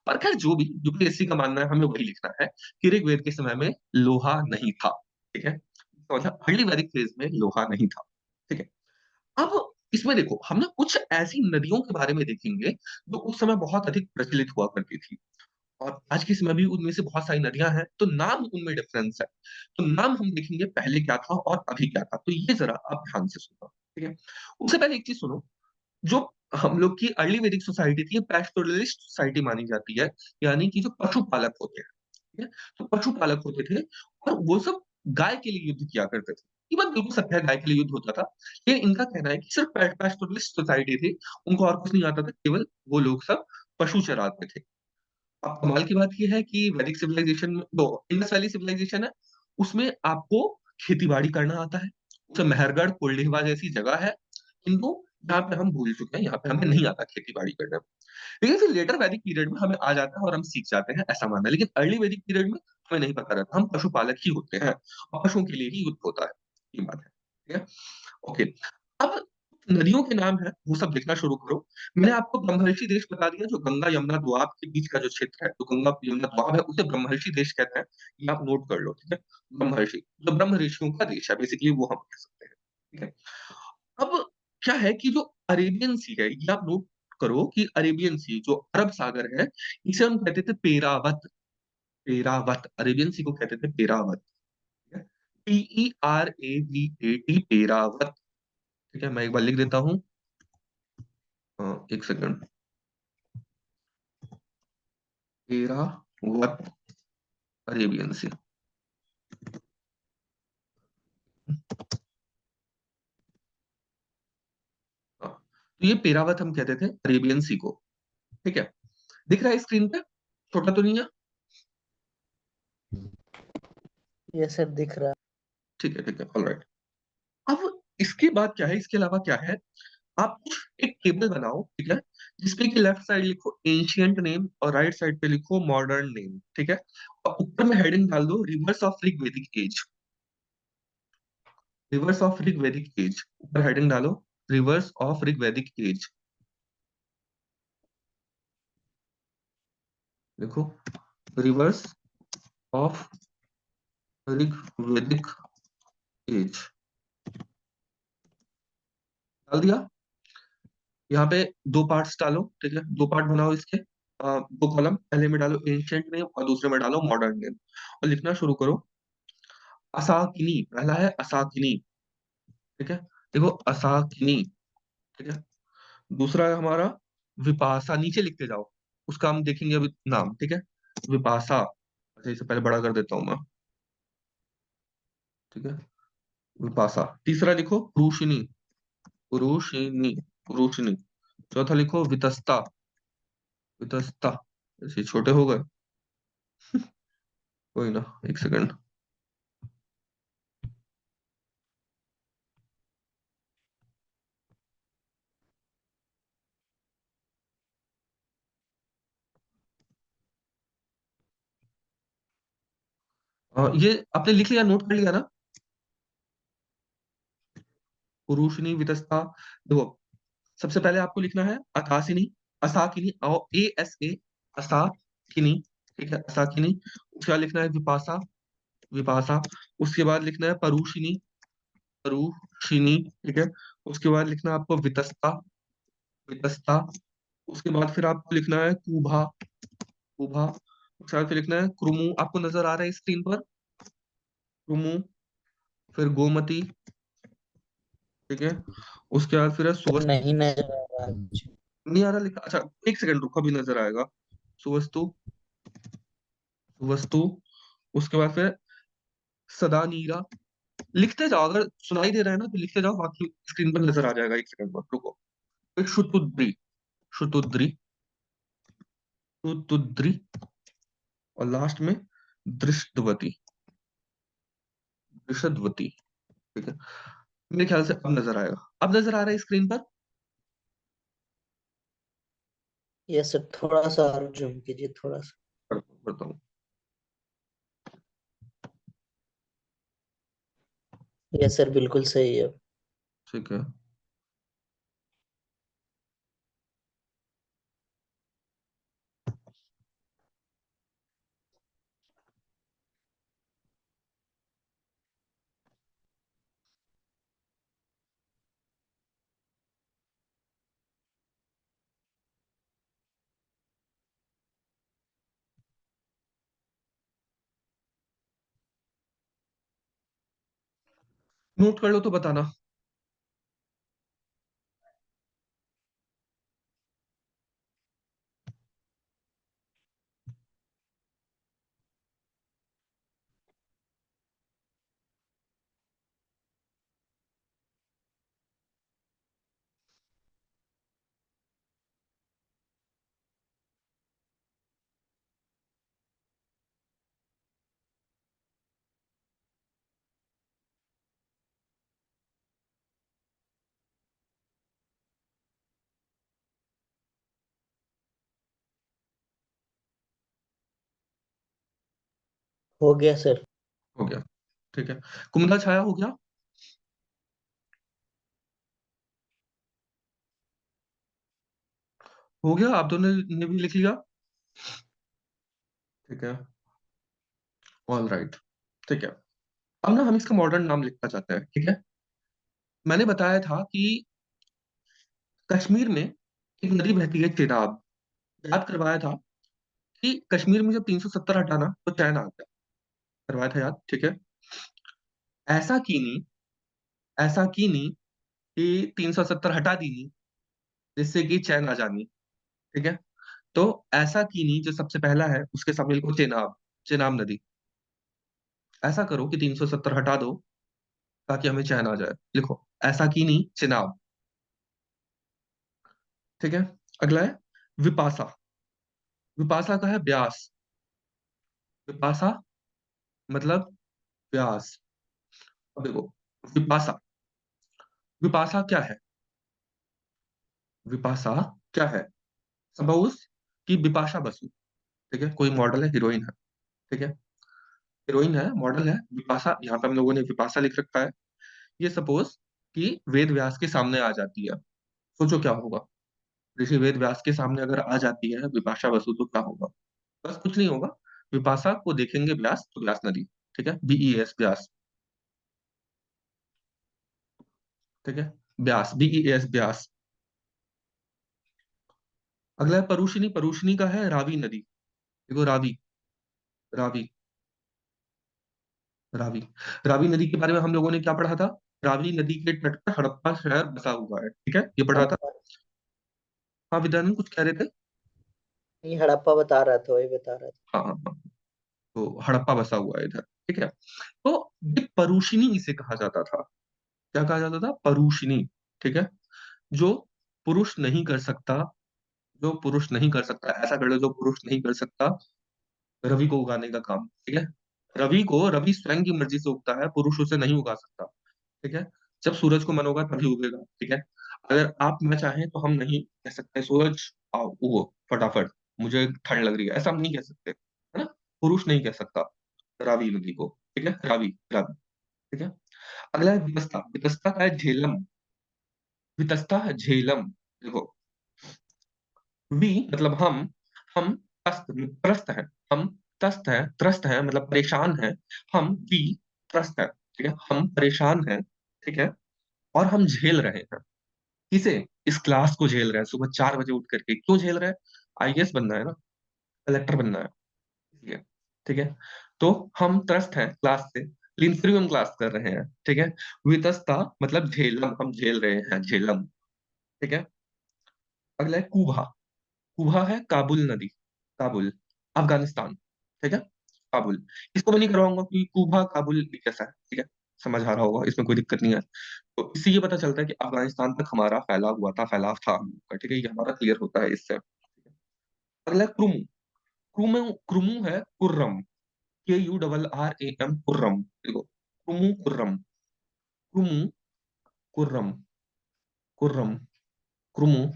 पर खैर जो भी, यूपीएससी का मानना है हमें वही लिखना है कि ऋग्वेद के समय में लोहा नहीं था। ठीक है? तो मतलब अर्ली वैदिक फेज में लोहा नहीं था। ठीक है? अब इसमें देखो, हम ना कुछ ऐसी नदियों के बारे में देखेंगे जो उस समय बहुत अधिक प्रचलित हुआ करती थी, और आज के समय भी उनमें से बहुत सारी नदियां हैं, तो नाम उनमें डिफरेंस है। तो नाम हम देखेंगे पहले क्या था और अभी क्या था, तो ये जरा आप ध्यान से सुनो। ठीक है? उससे पहले एक चीज सुनो। जो हम लोग की अर्ली वैदिक सोसाइटी थी, पैस्टोरलिस्ट सोसाइटी मानी जाती है, यानी कि जो पशुपालक होते हैं। ठीक है? तो पशुपालक होते थे और वो सब गाय के लिए युद्ध किया करते थे। ये बात बिल्कुल सत्य है, गाय के लिए युद्ध होता था। ये इनका कहना है कि सिर्फ पैस्टोरलिस्ट सोसाइटी थी, उनको और कुछ नहीं आता था, केवल वो लोग सब पशु चराते थे। अब कमाल की बात ये है कि वैदिक सिविलाइजेशन में, जो इंडस वैली सिविलाइजेशन है, उसमें आपको खेती-बाड़ी करना आता है। उसे मेहरगढ़, कोल्डीवा जैसी जगह है, किंतु यहाँ पे हम भूल चुके हैं, यहाँ पे हमें नहीं आता खेती-बाड़ी करना। लेकिन फिर लेटर वैदिक पीरियड में हमें आ जाता है और हम सीख जाते हैं, ऐसा मानना है। लेकिन अर्ली वैदिक पीरियड में हमें नहीं पता रहता, हम पशुपालक ही होते हैं और पशुओं के लिए ही युद्ध होता है। ये बात है। ठीक है? ओके। अब नदियों के नाम है, वो सब लिखना शुरू करो। मैंने आपको ब्रह्मर्षि देश बता दिया, जो गंगा यमुना दोआब के बीच का जो क्षेत्र है, जो गंगा यमुना दोआब है, उसे ब्रह्मर्षि देश कहते हैं। ये आप नोट कर लो। ठीक है? ब्रह्मर्षि, जो ब्रह्म ऋषियों का देश है, बेसिकली वो हम कह सकते हैं। ठीक है? अब क्या है कि जो अरेबियन सी है, ये आप नोट करो कि अरेबियन सी, जो अरब सागर है, इसे हम कहते थे पेरावत। पेरावत, अरेबियन सी को कहते थे पेरावत। ठीक है? PERAVAT, पेरावत। ठीक है? मैं एक बार लिख देता हूँ। एक सेकंड। पेरावत, अरेबियन सी। हाँ, तो ये पेरावत हम कहते थे अरेबियन सी को। ठीक है? दिख रहा है स्क्रीन पे? छोटा तो नहीं है? ये सर दिख रहा ठीक है, ठीक है, ऑलराइट। अब इसके बाद क्या है, इसके अलावा क्या है? आप कुछ एक टेबल बनाओ। ठीक है? जिसपे कि लेफ्ट साइड लिखो एंशियंट नेम और राइट साइड पे लिखो मॉडर्न नेम। ठीक है? और ऊपर में हेडिंग डाल दो rivers of Rigvedic age. Rivers of Rigvedic age, ऊपर हेडिंग डालो रिवर्स ऑफ ऋग्वेदिक एज। देखो, रिवर्स ऑफ ऋग्वेदिक एज। डाल दिया। यहाँ पे दो पार्ट्स डालो, ठीक है, दो पार्ट बनाओ इसके। दो कॉलम, पहले में डालो एंशियंट नेम और दूसरे में डालो मॉडर्न नेम, और लिखना शुरू करो। असाकिनी पहला है, असाकिनी, ठीक है, देखो असाकिनी, ठीक है। दूसरा है हमारा विपाशा, नीचे लिखते जाओ, उसका हम देखेंगे अभी नाम, ठीक है, विपाशा। अच्छा इसे पहले बड़ा कर देता हूँ मैं, ठीक है, विपाशा। तीसरा लिखो पुरुषिनी, पुरुषिनी, पुरुषिनी। चौथा लिखो वितस्ता, वितस्ता। ऐसे छोटे हो गए, कोई ना, एक सेकंड। ये आपने लिख लिया, नोट कर लिया ना? पुरुषिनी वितस्ता। देखो, सबसे पहले आपको लिखना है अथासिनी, असाकिनी, और ASA, असाकिनी, ठीक है, असाकिनी। उसके बाद लिखना है विपासा, विपासा। उसके बाद लिखना है परुषिनी, परुषिनी, ठीक है। उसके बाद लिखना है आपको वितस्ता, वितस्ता। उसके बाद फिर आपको लिखना है कुभा, कुभा। उसके बाद फिर लिखना है क्रुमु, आपको नजर आ रहा है स्क्रीन पर, क्रुमु। फिर गोमती, ठीक है। उसके बाद फिर है सुवस्तु। नहीं नजर आ रहा है मुझे। नहीं आ रहा लिखा, अच्छा एक सेकंड रुको, अभी नजर आएगा। सुवस्तु, सुवस्तु। उसके बाद फिर सदा नीरा। लिखते जाओ, अगर सुनाई दे रहा है ना तो लिखते जाओ, बाकी स्क्रीन पर नजर आ जाएगा, एक सेकंड पर रुको। फिर शुतुद्री, शुतुद्री, शुतुद्री। और लास्ट में दृष्टवती, दृषदवती, ठीक है। मेरे ख्याल से अब नजर आएगा, अब नजर आ रहा है स्क्रीन पर। ये सर थोड़ा सा और जूम कीजिए, थोड़ा सा। करता हूँ। ये सर बिल्कुल सही है। ठीक है, नोट कर लो तो बताना। हो गया सर। हो गया, ठीक है। कुमला छाया हो गया, हो गया, आप दोनों ने भी लिख लिया, ठीक है, ऑल राइट, ठीक है। अब ना हम इसका मॉडर्न नाम लिखना चाहते हैं, ठीक है। मैंने बताया था कि कश्मीर में एक नदी बहती है चेनाब, याद करवाया था कि कश्मीर में जब 370 हटाना तो चैन आ गया, करवाया था याद, ठीक है। ऐसा की नहीं, ऐसा की नहीं कि 370 हटा दी नहीं जिससे कि चैन आ जानी, ठीक है। तो ऐसा की नहीं जो सबसे पहला है उसके सामने लिखो चेनाब, चेनाब नदी। ऐसा करो कि 370 हटा दो ताकि हमें चैन आ जाए, लिखो ऐसा की नहीं चेनाब, ठीक है। अगला है विपासा, विपासा का है व्यास, विपासा मतलब व्यास। अब देखो, विपासा, विपासा क्या है, विपासा क्या है। सपोज कि बिपाशा बसु, ठीक है, कोई मॉडल है, हीरोइन है, ठीक है, हीरोइन है, मॉडल है विपाशा, यहाँ पे हम लोगों ने विपाशा लिख रखा है। ये सपोज कि वेद व्यास के सामने आ जाती है, सोचो क्या होगा। ऋषि वेद व्यास के सामने अगर आ जाती है विपाशा बसु तो क्या होगा? बस कुछ नहीं होगा, विपाशा को देखेंगे व्यास तो व्यास नदी, ठीक है, BES व्यास, ठीक है। ब्यास, BEAS, ब्यास। अगला है परुषिनी। परुषिनी का है रावी नदी। देखो रावी, रावी, रावी। रावी नदी के बारे में हम लोगों ने क्या पढ़ा था? रावी नदी के तट पर हड़प्पा शहर बसा हुआ है, ठीक है, ये पढ़ा था। हड़प्पा। हाँ विद्यानंद कुछ कह रहे थे? नहीं, हड़प्पा बता रहा था, वही बता रहा था। हाँ हाँ हाँ। तो हड़प्पा बसा हुआ है इधर, ठीक है। तो ये परुषिनी इसे कहा जाता था। क्या कहा जाता था? परुषिनी, ठीक है। जो पुरुष नहीं कर सकता, जो पुरुष नहीं कर सकता, ऐसा कर लो, जो पुरुष नहीं कर सकता रवि को उगाने का काम, ठीक है। रवि को, रवि स्वयं की मर्जी से उगता है, पुरुष उसे नहीं उगा सकता, ठीक है। जब सूरज को मन होगा तभी उगेगा, ठीक है। अगर आप मैं चाहें तो हम नहीं कह सकते सूरज आओ उगो फटाफट, मुझे ठंड लग रही है, ऐसा हम नहीं कह सकते, है ना। पुरुष नहीं कह सकता रावी नदी को, ठीक है, रावी, रावी, ठीक है। अगला है वितस्ता। वितस्ता का है झेलम। वितस्ता है झेलम। देखो, वी मतलब हम तस्त, त्रस्त है, हम तस्त है, त्रस्त है मतलब परेशान है। हम वी त्रस्त है, ठीक है, हम परेशान हैं, ठीक है। और हम झेल रहे हैं। किसे? इस क्लास को झेल रहे हैं, सुबह 4 बजे उठ करके। क्यों झेल रहे हैं? IAS बनना है ना, कलेक्टर बनना है, इसलिए, ठीक है। तो हम त्रस्त हैं क्लास से, लेकिन फिर भी हम क्लास कर रहे हैं, ठीक है। वितस्ता मतलब झेलम, हम झेल रहे हैं, झेलम, ठीक है। अगला है कुहा। कुहा है काबुल नदी। काबुल, अफगानिस्तान, ठीक है, काबुल। इसको मैं नहीं करवाऊंगा क्योंकि कुहा काबुल एक जैसा है, ठीक है, समझ आ रहा होगा, इसमें कोई दिक्कत नहीं है। तो इससे ये पता चलता है कि अफगानिस्तान तक हमारा फैलाव हुआ था, फैलाव था हम लोग का, ठीक है, ये हमारा क्लियर होता है इससे। अगला है क्रुमु। क्रुमु, क्रुमु है कुर्रम, KURRAM, कुर्रम। देखो, क्रुमु कुर्रम, क्रुमु कुर्रम, कुर्रम, क्रुमु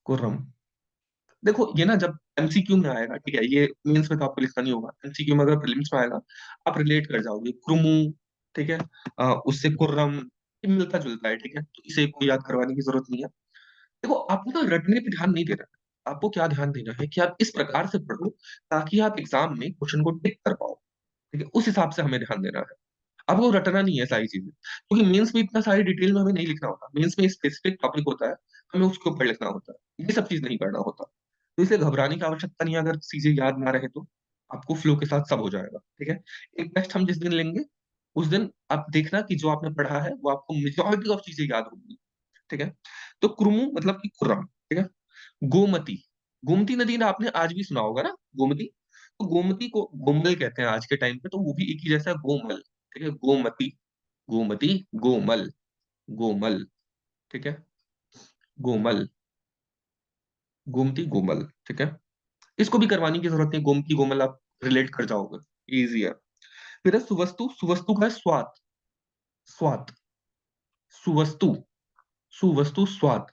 कुर्रम। देखो ये ना जब MCQ में आएगा, ठीक है, ये मेंस में तो आपको लिखना नहीं होगा, MCQ में अगर प्रीलिम्स में आएगा आप रिलेट कर जाओगे क्रुमु, ठीक है। उससे कुर्रम, ये मिलता जुलता है, ठीक है, तो इसे कोई याद करवाने की जरूरत नहीं है। देखो आपको ना रटने पे ध्यान नहीं देना है, आपको क्या ध्यान देना है कि आप इस प्रकार से पढ़ो ताकि आप एग्जाम में क्वेश्चन को टिक कर पाओ, ठीक है, उस हिसाब से हमें ध्यान देना है। आपको रटना नहीं है सारी चीजें, क्योंकि मेंस में इतना सारी डिटेल में हमें नहीं लिखना होता, मेंस में स्पेसिफिक टॉपिक होता है, हमें उसके ऊपर लिखना होता है, ये सब चीज नहीं करना होता। तो इसलिए घबराने की आवश्यकता नहीं है, अगर चीजें याद ना रहे तो आपको फ्लो के साथ सब हो जाएगा, ठीक है। एक टेस्ट हम जिस दिन लेंगे उस दिन आप देखना कि जो आपने पढ़ा है वो आपको मेजॉरिटी ऑफ चीजें याद होगी, ठीक है। तो क्रुमु मतलब कि खुर्रम, ठीक है। गोमती, गोमती नदी ना आपने आज भी सुना होगा ना, गोमती। तो गोमती को गोमल कहते हैं आज के टाइम पे, तो वो भी एक ही जैसा है, गोमल, ठीक है, गोमती, गोमती, गोमल, गोमल, ठीक है, गोमल, गोमती, गोमल, ठीक है। इसको भी करवाने की जरूरत नहीं, गोमती गोमल आप रिलेट कर जाओगे, इजी है। फिर है सुवस्तु। सुवस्तु का है स्वाद, स्वाद, सुवस्तु, सुवस्तु स्वाद।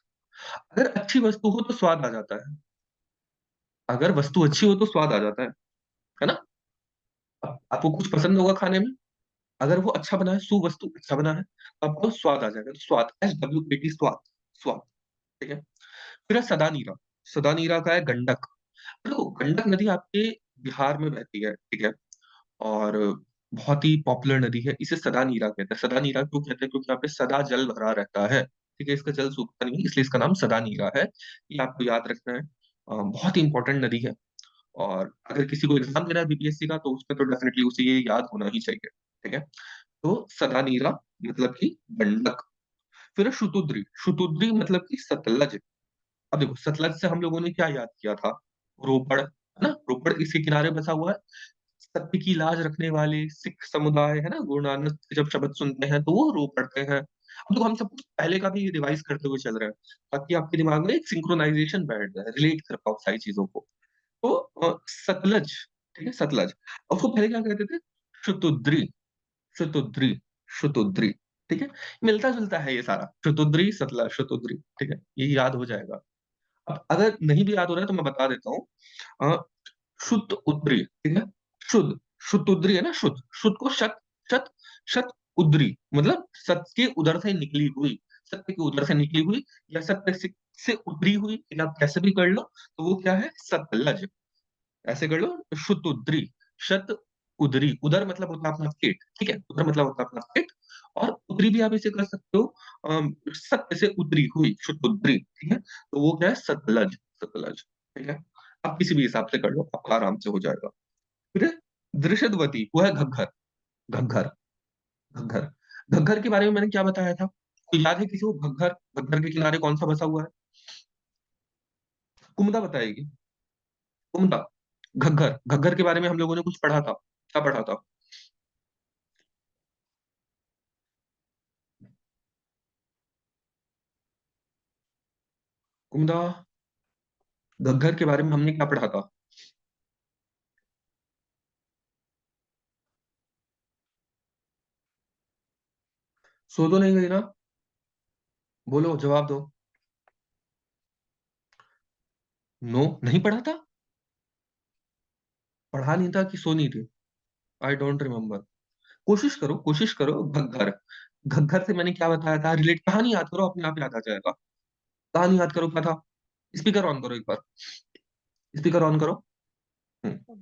अगर अच्छी वस्तु हो तो स्वाद आ जाता है, अगर वस्तु अच्छी हो तो स्वाद आ जाता है ना। आपको कुछ पसंद होगा खाने में, अगर वो अच्छा बना है, सुवस्तु अच्छा बना है, तो आपको स्वाद आ जाएगा, तो स्वाद, SWAD, स्वाद, स्वाद, ठीक है। फिर है सदा नीरा। सदा नीरा का है गंडक। देखो गंडक नदी आपके बिहार में बहती है, ठीक है, और बहुत ही पॉपुलर नदी है, इसे सदा नीरा कहते हैं। सदा नीरा क्यों कहते हैं? क्योंकि यहाँ पे सदा जल भरा रहता है, ठीक है, इसका जल सूखता नहीं है, इसलिए इसका नाम सदा नीरा है। ये आपको याद रखना है, बहुत ही इंपॉर्टेंट नदी है। और अगर किसी को एग्जाम देना है BPSC का तो उसमें तो डेफिनेटली उसे ये याद होना ही चाहिए, ठीक है। तो सदा नीरा मतलब कि गंडक। फिर है शुतुद्री। शुतुद्री मतलब कि सतलज। अब देखो सतलज से हम लोगों ने क्या याद किया था? रोपड़, है ना, रोपड़ इसके किनारे बसा हुआ है। सत्य की लाज रखने वाले सिख समुदाय, है ना, गुरु नानक के जब शब्द सुनते हैं तो वो रो पड़ते हैं। अब देखो हम सब कुछ पहले का भी रिवाइज करते हुए चल रहे हैं ताकि आपके दिमाग में एक सिंक्रोनाइजेशन बैठ जाए, रिलेट कर पाओ सारी चीजों को। तो सतलज, ठीक है, सतलज। और उसको पहले क्या कहते थे? शुतुद्री, शुतुद्री, शुतुद्री, ठीक है। मिलता जुलता है ये सारा, शुतुद्री, सतलज, शुतुद्री, ठीक है, ये याद हो जाएगा। अब अगर नहीं भी याद हो रहा है तो मैं बता देता हूँ। अ, शुद्ध उद्री, ठीक है, शुद्ध, शुद्ध उद्री है ना, शुद्ध, शुद्ध को शत, शत, शत उद्री मतलब सत्य के उदर से निकली हुई, सत्य के उदर से निकली हुई, या सत्य से उतरी हुई, या आप कैसे भी कर लो, तो वो क्या है? सतलज। ऐसे कर लो, शुद्ध उद्री, शत उदरी। उदर मतलब होता है अपना पेट, ठीक है, उदर मतलब होता है अपना पेट। और उत्तरी भी आप इसे कर सकते हो, सत्य से उत्तरी हुई, शुद्ध उत्तरी, ठीक है? तो वो क्या है? सतलज, सतलज, ठीक है? आप किसी भी हिसाब से कर लो, आपका आराम से हो जाएगा। फिर है दृशदवती, वो है घग्गर, घग्गर, घग्गर। घग्गर के बारे में मैंने क्या बताया था? कोई याद है किसी को घग्गर? घग्गर के किनारे कौन-सा बसा हुआ है? कुमुदा बताएगी, कुमुदा। घग्गर, घग्गर के बारे में हम लोगों ने कुछ पढ़ा था। क्या पढ़ा था? कुमुदा, घग्गर के बारे में हमने क्या पढ़ा था? सो तो नहीं गई ना? बोलो, जवाब दो। नो, नहीं पढ़ा था? पढ़ा नहीं था कि सो नहीं थी? I don't remember. कोशिश करो, घग्गर। घग्गर से मैंने क्या बताया था? रिलेट, कहानी याद करो, अपने आप याद आ जाएगा। कहानी याद करो, क्या था? स्पीकर ऑन करो एक बार, स्पीकर ऑन करो। हम्म,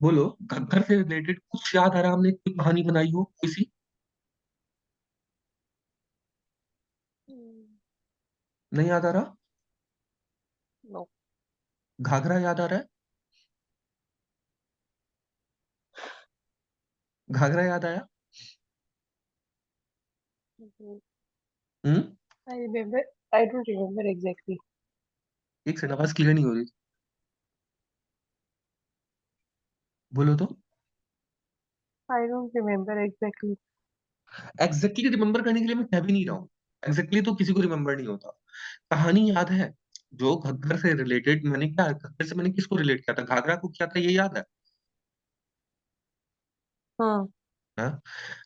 बोलो, घग्गर से रिलेटेड कुछ याद आ रहा है? हमने कोई कहानी बनाई हो कोई सी? नहीं याद आ रहा? नो। घाघरा याद आ रहा है? घाघरा याद आया? हम्म। I remember. I don't remember exactly. एक सेकंड, आवाज क्लियर नहीं हो रही, बोलो तो। I don't remember exactly. Exactly remember करने के लिए मैं कह भी नहीं रहा हूँ। एग्जैक्टली तो किसी को रिमेम्बर नहीं होता। कहानी याद है? जो घग्गर से रिलेटेड, मैंने क्या घग्गर से मैंने किसको रिलेट किया था? घाघरा को किया था, ये याद है? हाँ। हाँ?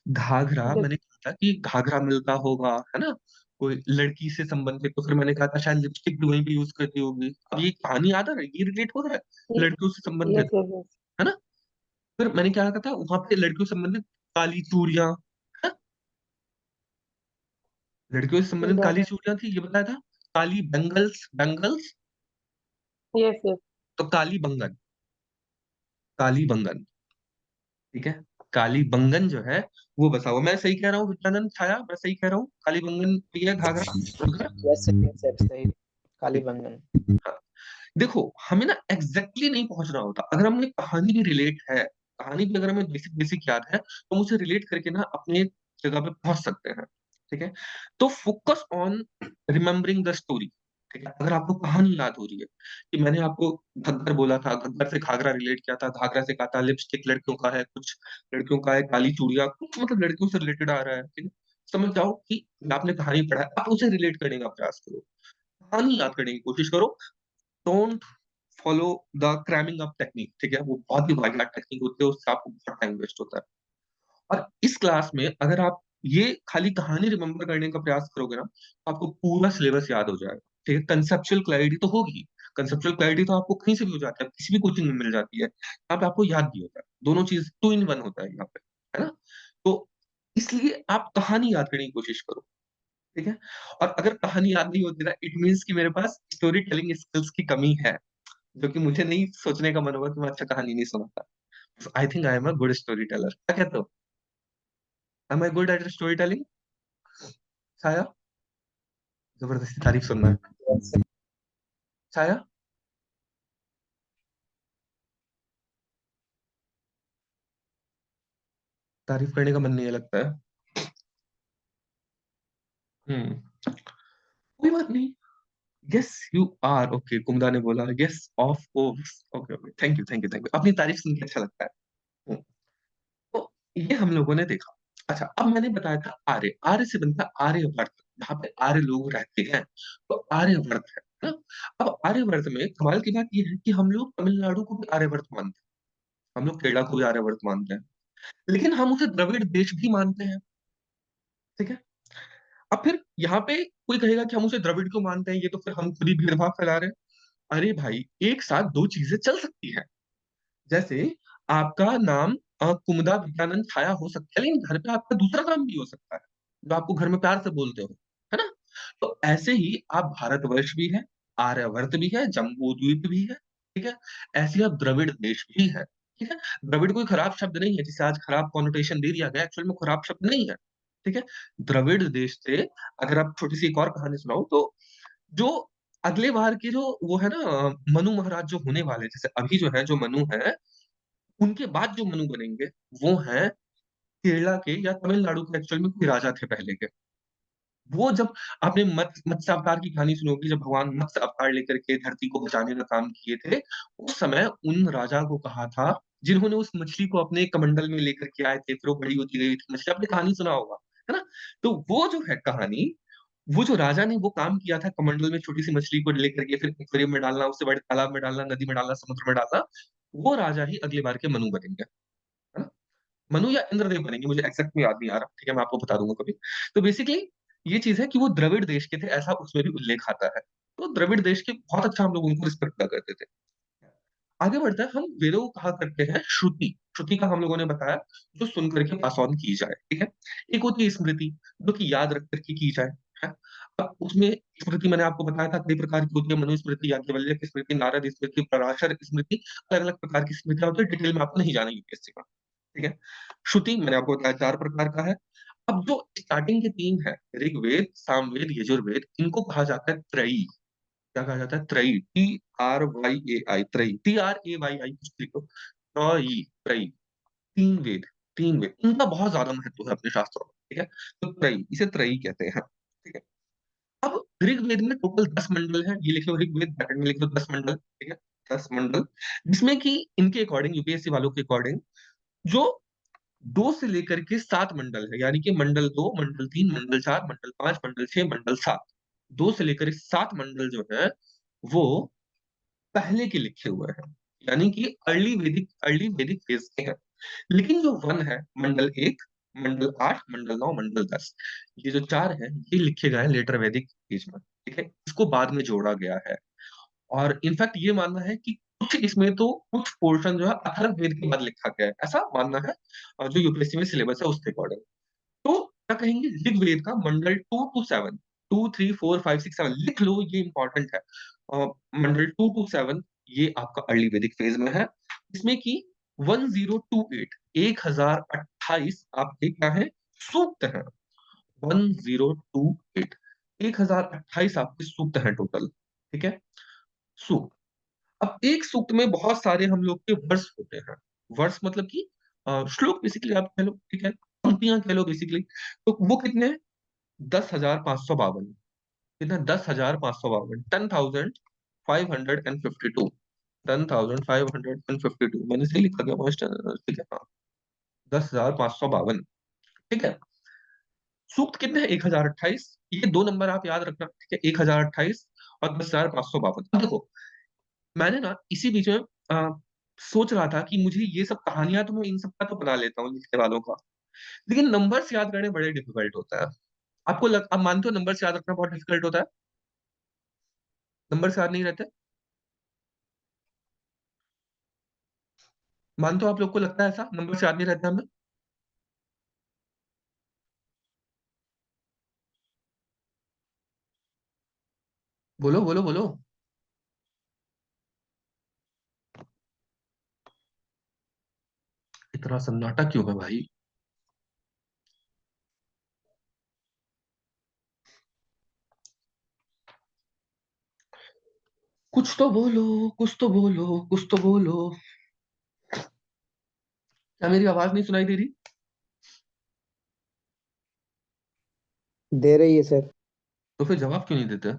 घाघरा, The, मैंने कहा था कि घाघरा मिलता होगा, है ना? कोई लड़की से संबंधित, तो फिर मैंने कहा था शायद लिपस्टिक भी वहीं पे यूज करती होगी। अब ये कहानी याद आ रहा है, ये रिलेट हो रहा है लड़कियों से yes, संबंधित, yes, yes. है ना? फिर मैंने क्या कहा था वहां पे लड़कियों से संबंधित? काली चूड़ियां, है? लड़कियों से संबंधित Yeah, काली चूड़ियां थी, ये बताया था। काली बैंगल्स, बैंगल्स, yes, yes. तो काली बंगन, काली बंगन, ठीक है? काली बंगन जो है वो बसा हुआ, मैं सही कह रहा हूँ विद्यानंद छाया? मैं सही कह रहा हूँ? काली बंगन भी है Ghaghara, Ghaggar? Yes yes yes सही। ठीक। कालीबंगन। हाँ। देखो, हमें ना एग्जैक्टली नहीं पहुंचना होता। अगर हमें कहानी भी रिलेट है, कहानी भी अगर हमें बेसिक बेसिक याद है, तो हम उसे रिलेट करके ना अपने जगह पे पहुंच सकते हैं, ठीक है? तो focus on remembering the story, ठीक है? अगर आपको कहानी याद हो रही है कि मैंने आपको घग्गर बोला था, घग्गर से घाघरा रिलेट किया था, घाघरा से कहा था लिपस्टिक लड़कियों का है, कुछ लड़कियों का है काली चूड़ियां, कुछ मतलब लड़कियों से रिलेटेड आ रहा है, ठीक है? समझ जाओ कि आपने कहानी पढ़ा है, आप उसे रिलेट करने का प्रयास करो, कहानी याद करने की कोशिश करो। Don't follow the cramming up technique, ठीक है? वो बहुत ही वाहियात टेक्निक होती है, उससे आपको बहुत टाइम वेस्ट होता है। और इस क्लास में अगर आप ये खाली कहानी रिमेम्बर करने का प्रयास करोगे ना, तो आपको पूरा सिलेबस याद हो जाएगा, ठीक है? कंसेप्चुअल क्लैरिटी तो होगी, कंसेप्चुअल क्लैरिटी तो आपको कहीं से भी हो जाती है, किसी भी कोचिंग में मिल जाती है, यहाँ पे आपको याद भी होता है, दोनों चीज टू इन वन होता है यहाँ पे, है ना? तो इसलिए आप कहानी याद करने की कोशिश करो, ठीक है? और अगर कहानी याद नहीं होती ना, इट मीन्स कि मेरे पास स्टोरी टेलिंग स्किल्स की कमी है, जो कि मुझे नहीं सोचने का मन होगा कि मैं अच्छा कहानी नहीं सुनाता। I think I am a good story teller, क्या कहते हो? Am I good at story telling? Chhaya, जबरदस्ती तारीफ सुनना है। छाया, तारीफ करने का मन नहीं है लगता है। हम्म, कोई बात नहीं। यस यू आर ओके, कुमदा ने बोला yes of course, okay okay, thank you thank you thank you, अपनी तारीफ सुन के अच्छा लगता है। हम्म, तो ये हम लोगों ने देखा। अच्छा, अब मैंने बताया था आर्य, आर्य से बनता है आर्यवर्त, जहाँ पे आर्य लोग रहते हैं, तो आर्यवर्त है ना? अब आर्यवर्त में कमाल की बात ये है कि हम लोग तमिलनाडु को भी आर्यवर्त मानते हैं, हम लोग केरला को भी आर्यवर्त मानते हैं, लेकिन हम उसे द्रविड़ देश भी मानते हैं, ठीक है? अब फिर यहाँ पे कोई कहेगा कि हम उसे द्रविड़ क्यों मानते हैं, ये तो फिर हम खुद ही भेदभाव फैला रहे हैं। अरे भाई, एक साथ दो चीजें चल सकती है। जैसे आपका नाम कुमुदा विद्यानंद छाया हो सकता है, लेकिन घर पे आपका दूसरा नाम भी हो सकता है, जो आपको घर में प्यार से बोलते हो, है ना? तो ऐसे ही आप भारतवर्ष भी है, आर्यवर्त भी है, जम्बू द्वीप भी है, ठीक है? ऐसे ही आप द्रविड़ देश भी है, ठीक है? द्रविड़ कोई खराब शब्द नहीं है जिसे आज खराब कॉनोटेशन दे दिया गया, एक्चुअल में खराब शब्द नहीं है, ठीक है। द्रविड़ देश थे। अगर आप छोटी सी एक और कहानी सुनाऊं तो जो अगले बार के जो वो है ना मनु महाराज जो होने वाले, जैसे अभी जो है जो मनु है, उनके बाद जो मनु बनेंगे वो हैं केरला के या तमिलनाडु के, एक्चुअल में कोई राजा थे पहले के। वो जब आपने मत्स्य अवतार की कहानी सुनी होगी, जब भगवान मत्स्य अवतार लेकर के धरती को बचाने का काम किए थे, उस समय उन राजा को कहा था, जिन्होंने उस मछली को अपने कमंडल में लेकर के आए थे, फिर वो बड़ी होती गई थी मछली, आपने कहानी सुना होगा, है ना? तो वो जो है कहानी, वो जो राजा ने वो काम किया था कमंडल में छोटी सी मछली को लेकर के फिर एक्वेरियम में डालना, उससे बड़े तालाब में डालना, नदी में डालना, समुद्र में डालना, वो राजा ही अगली बार के मनु बनेंगे, है ना? मनु या इंद्रदेव बनेंगे, मुझे एग्जैक्ट में याद नहीं आ रहा, ठीक है, मैं आपको बता दूंगा कभी। तो बेसिकली ये चीज है कि वो द्रविड़ देश के थे, ऐसा उसमें भी उल्लेख आता है। तो द्रविड़ देश के बहुत अच्छा हम लोग उनको रिस्पेक्ट करते थे। आगे बढ़ते हैं, हम वेदों को कहा करते हैं श्रुति। श्रुति का हम लोगों ने बताया जो सुन करके पास ऑन की जाए, ठीक है। एक होती है स्मृति, जो कि याद रख करके की जाए, है। अब उसमें स्मृति मैंने आपको बताया था कई प्रकार की होती है, मनुस्मृति, याज्ञवल्क्य की स्मृति, नारद स्मृति, पराशर स्मृति, अलग अलग प्रकार की स्मृतियां होती है, डिटेल में आपको नहीं जाना यूपीएससी का, ठीक है। श्रुति मैंने आपको बताया 4 प्रकार का है। अब जो स्टार्टिंग के 3 है, ऋग्वेद, सामवेद, यजुर्वेद, इनको कहा जाता है त्रयी। क्या कहा जाता है? त्रयी, TRYAI, त्रयी, TRAYI कुछ लिखो, त्रयी, त्रयी, 3 वेद, 3 वेद, इनका बहुत ज्यादा महत्व है अपने शास्त्रों में, ठीक है। तो त्रयी, इसे त्रयी कहते हैं, ठीक है। अब ऋग्वेद में टोटल 10 मंडल है, ये लिख लो, ऋग्वेद ब्रैकेट में लिख लो 10 मंडल, ठीक है। 10 मंडल, जिसमें कि इनके अकॉर्डिंग, यूपीएससी वालों के अकॉर्डिंग, जो 2 से लेकर के 7 मंडल है, यानी कि मंडल 2, मंडल 3, मंडल 4, मंडल 5, मंडल 6, मंडल 7, 2 से लेकर 7 मंडल जो है वो पहले के लिखे हुए हैं, यानी कि अर्ली वैदिक फेज के हैं। लेकिन जो 1 है, मंडल 1, मंडल 8, मंडल 9, मंडल 10, ये जो 4 है ये लिखे गए हैं लेटर वैदिक एज में, ठीक है। इसको बाद में जोड़ा गया है। और इनफैक्ट ये मानना है कि कुछ इसमें तो कुछ पोर्शन जो है अथर्ववेद के बाद लिखा गया है, ऐसा मानना है, और जो यूपीएससी में सिलेबस है उसके अकॉर्डिंग। तो क्या कहेंगे, ऋग्वेद का मंडल 2 to 7, 2, 3, 4, 5, 6, 7 लिख लो, ये इंपॉर्टेंट है। मंडल 2 to 7 ये आपका अर्ली वैदिक फेज में है, इसमें कि 1028, 1028 आपके क्या है, सूक्त है। 1028, 1028 आपके सूक्त हैं टोटल, ठीक है। सूक्त। अब एक सूक्त में बहुत सारे हम लोग के वर्ष होते हैं। वर्ष मतलब कि श्लोक बेसिकली आप कह लो, ठीक है, पंक्तियां कह लो बेसिकली। तो वो कितने हैं? 10,552। कितना? 10,552, 10,552, 10,552, मैंने सही लिखा गया मास्टर, ठीक है, हाँ, 10,552, ठीक है। सूक्त कितने हैं? 1,028। ये 2 नंबर आप याद रखना, ठीक है, 1,028 और 10,552। अब देखो, मैंने ना इसी बीच में अ, सोच रहा था कि मुझे ये सब कहानियां तो मैं इन सब का तो बना लेता हूँ लिखने वालों का, लेकिन नंबर्स याद करने बड़े डिफिकल्ट होता है। आप मानते हो नंबर्स याद रखना बहुत डिफिकल्ट होता है? नंबर्स याद नहीं रहते? मानते हो? आप लोग को लगता है ऐसा नंबर्स याद नहीं रहते हमें? बोलो बोलो बोलो। इतना सन्नाटा क्यों है भाई? कुछ तो बोलो, कुछ तो बोलो, कुछ तो बोलो। क्या मेरी आवाज नहीं सुनाई दे रही? दे रही है सर। तो फिर जवाब क्यों नहीं देते?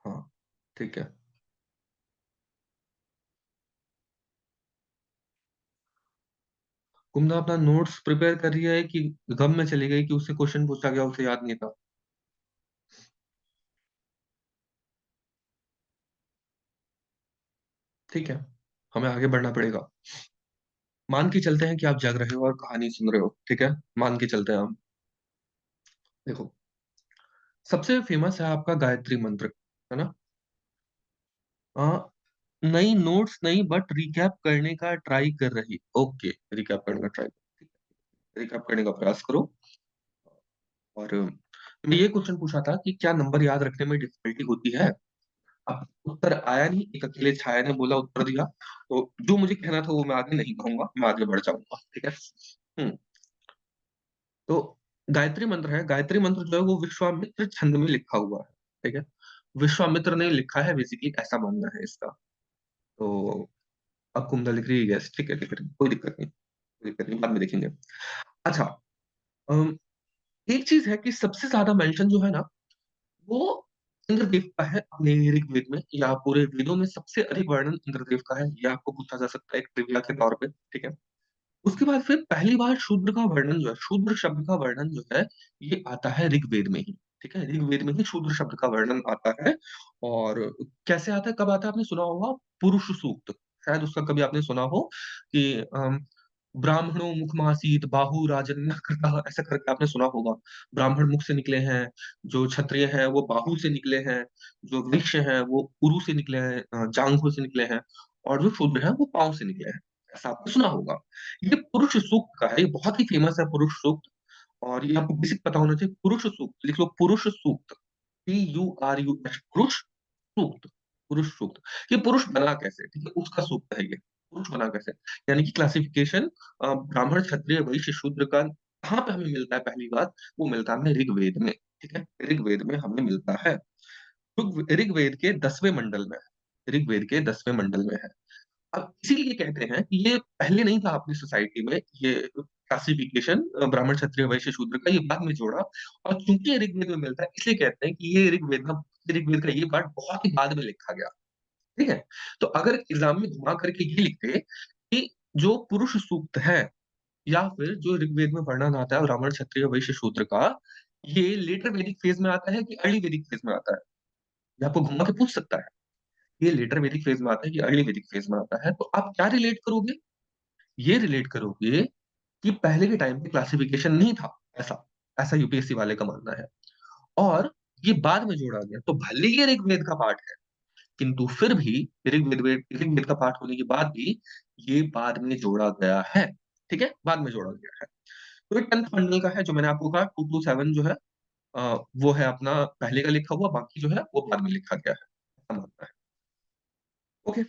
हाँ, ठीक है। कुमना अपना नोट्स प्रिपेयर कर रही है कि गम में चली गई कि उससे क्वेश्चन पूछा गया उसे याद नहीं था? ठीक है, हमें आगे बढ़ना पड़ेगा। मान के चलते हैं कि आप जग रहे हो और कहानी सुन रहे हो, ठीक है, मान के चलते हैं हम। देखो, सबसे फेमस है आपका गायत्री मंत्र, है ना? हाँ, नई नोट्स नहीं बट रिकैप करने का ट्राई कर रही, ओके, रिकैप करने का ट्राई, रिकैप करने का प्रयास करो। और मैं ये क्वेश्चन पूछा था कि क्या नंबर याद रखने में डिफिकल्टी होती है? अब उत्तर आया नहीं, एक अकेले छाया ने बोला उत्तर दिया, तो जो मुझे कहना था वो मैं आगे नहीं कहूंगा, मैं आगे बढ़ जाऊंगा, ठीक है। तो गायत्री मंत्र है, गायत्री मंत्र जो है वो विश्वामित्र छंद में लिखा हुआ है, ठीक है। विश्वामित्र ने लिखा है बेसिकली, ऐसा मानना है इसका। तो अब कुंडा लिख रही है, यस ठीक है, लिख रही है, कोई दिक्कत नहीं, कोई दिक्कत नहीं, बाद में देखेंगे। अच्छा, अम, एक चीज है कि सबसे ज्यादा मेंशन जो है ना, वो इंद्रदेव का है अपने ऋग्वेद में, या पूरे वेदों में सबसे अधिक वर्णन इंद्रदेव का है, यह आपको पूछा जा सकता है एक ट्रिविया के तौर पे, ठीक है। उसके बाद फिर पहली बार शूद्र का वर्णन जो है, शूद्र शब्द का वर्णन जो है, ये आता है ऋग्वेद में ही, ठीक है। ऋग्वेद में ही शूद्र शब्द का वर्णन आता है। और कैसे आता है, कब आता है, आपने सुना होगा पुरुष सूक्त, शायद उसका कभी आपने सुना हो कि ब्राह्मणों मुखमासीत बाहु राजन्य करता, ऐसा करके आपने सुना होगा। ब्राह्मण मुख से निकले हैं, जो क्षत्रिय हैं वो बाहु से निकले हैं, जो वैश्य हैं वो उरु से निकले हैं, जांघों से निकले हैं, और जो शूद्र हैं वो पांव से निकले हैं, ऐसा आपने सुना होगा। ये पुरुष सूक्त का है, ये बहुत ही फेमस है पुरुष सूक्त। और ये आपको बेसिक पता होना चाहिए, पुरुष सूक्त लिख लो, पुरुष सूक्त, PURUष, पुरुष सूक्त, पुरुष सूक्त। ये पुरुष बना कैसे, ठीक है, उसका सूक्त है ये, पुरुष बना कैसे, यानी कि क्लासिफिकेशन ब्राह्मण क्षत्रिय वैश्य शूद्र का कहाँ पे हमें मिलता है, पहली बात वो मिलता है हमें ऋग्वेद में, ठीक है, ऋग्वेद में हमें मिलता है। ऋग्वेद के 10वें मंडल में है, ऋग्वेद के 10वें मंडल में है। अब इसीलिए कहते हैं कि ये पहले नहीं था अपनी सोसाइटी में, ये क्लासिफिकेशन ब्राह्मण क्षत्रिय वैश्य शूद्र का, ये बाद में जोड़ा। और चूंकि ये ऋग्वेद में मिलता है, इसलिए कहते हैं कि ये ऋग्वेद का ये पार्ट बहुत ही बाद में लिखा गया, ठीक है। तो अगर एग्जाम में घुमा करके ये लिखते कि जो पुरुष सूक्त है, या फिर जो ऋग्वेद में वर्णन आता है ब्राह्मण क्षत्रिय वैश्य शूद्र का, ये लेटर वैदिक फेज में आता है कि अर्ली वैदिक फेज में आता है, ये आपको घुमा के पूछ सकता है। ये लेटर वैदिक फेज में आता है कि अर्ली वैदिक फेज में आता है, तो आप क्या रिलेट करोगे, ये रिलेट करोगे कि पहले के टाइम पे क्लासिफिकेशन नहीं था, ऐसा ऐसा यूपीएससी वाले का मानना है। और ये बाद में जोड़ा गया, तो भले ये ऋग्वेद का पार्ट है, किंतु फिर भी ऋग्वेद का पार्ट होने के बाद भी ये बाद में जोड़ा गया है, ठीक है, बाद में जोड़ा गया है। तो ये 10th मंडल का है, जो मैंने आपको कहा 2 to 7 जो है, वो है अपना पहले का लिखा हुआ, बाकी जो है वो बाद में लिखा गया है, ऐसा मानना है। ओके,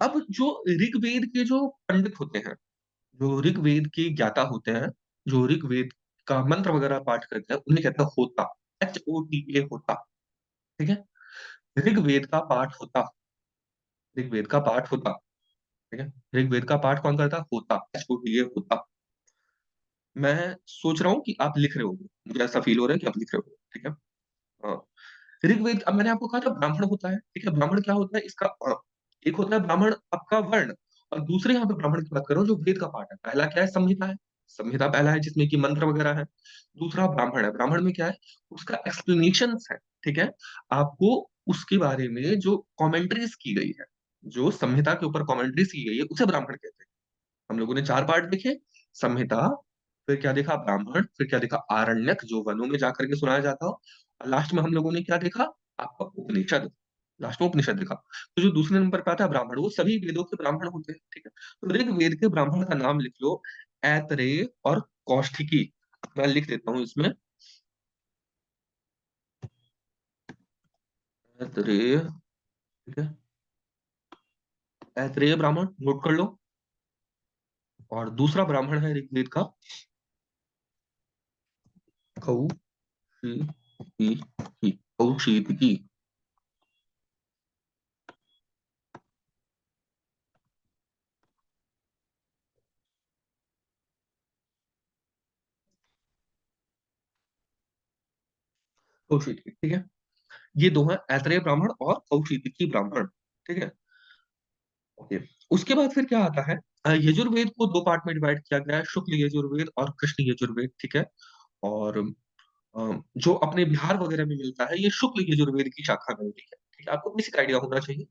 अब जो ऋग्वेद के जो पंडित होते हैं, जो ऋग्वेद के ज्ञाता होते हैं, जो ऋग्वेद का मंत्र वगैरह पाठ करते हैं, उन्हें कहते हैं होता, HOTA होता, ठीक है। ऋग्वेद का पाठ होता, ऋग्वेद का पाठ होता, ठीक है। ऋग्वेद का पाठ कौन करता, होता, HOTA होता। मैं सोच रहा हूँ कि आप लिख रहे होगे, मुझे ऐसा फील हो रहा है कि आप लिख रहे होगे, ठीक है। हाँ, ऋग्वेद, अब मैंने आपको कहा था ब्राह्मण होता है, ठीक है। ब्राह्मण क्या होता है इसका, एक होता है ब्राह्मण आपका वर्ण, और दूसरे यहाँ पे ब्राह्मण की बात कर रहा हूँ जो वेद का पाठ है। पहला क्या है, संहिता है, संहिता पहला है जिसमें कि मंत्र वगैरह है। दूसरा ब्राह्मण है, ब्राह्मण में क्या है, उसका एक्सप्लेनेशन है, ठीक है। आपको उसके बारे में जो कमेंट्रीज की गई है, जो संहिता के ऊपर कमेंट्रीज की गई है, उसे ब्राह्मण कहते हैं। हम लोगों ने 4 पार्ट देखे, संहिता, फिर क्या देखा, ब्राह्मण, फिर क्या देखा, आरण्यक जो वनों में जाकर के सुनाया जाता हो, और लास्ट में हम लोगों ने क्या देखा, आपका उपनिषद, लास्ट में उपनिषद देखा। तो जो दूसरे नंबर पे आता है ब्राह्मण, वो सभी वेदों के ब्राह्मण होते हैं, ठीक है। तो ऋग्वेद के ब्राह्मण का नाम लिख लो, ऐतरेय और कौशिकी। मैं लिख देता हूँ इसमें, ऐतरेय, ठीक है, ऐतरेय ब्राह्मण नोट कर लो। और दूसरा ब्राह्मण है ऋग्वेद का कौशिकी, कौशिकी, कौशिकी, ठीक है। ये दो हैं, ऐतरेय ब्राह्मण और कौशिकी ब्राह्मण, ठीक है। ओके, उसके बाद फिर क्या आता है, यजुर्वेद को 2 पार्ट में डिवाइड किया गया है, शुक्ल यजुर्वेद और कृष्ण यजुर्वेद, ठीक है। और जो अपने बिहार वगैरह में मिलता है, ये शुक्ल यजुर्वेद की शाखा में मिली है, ठीक है। आपको बेसिक आइडिया होना चाहिए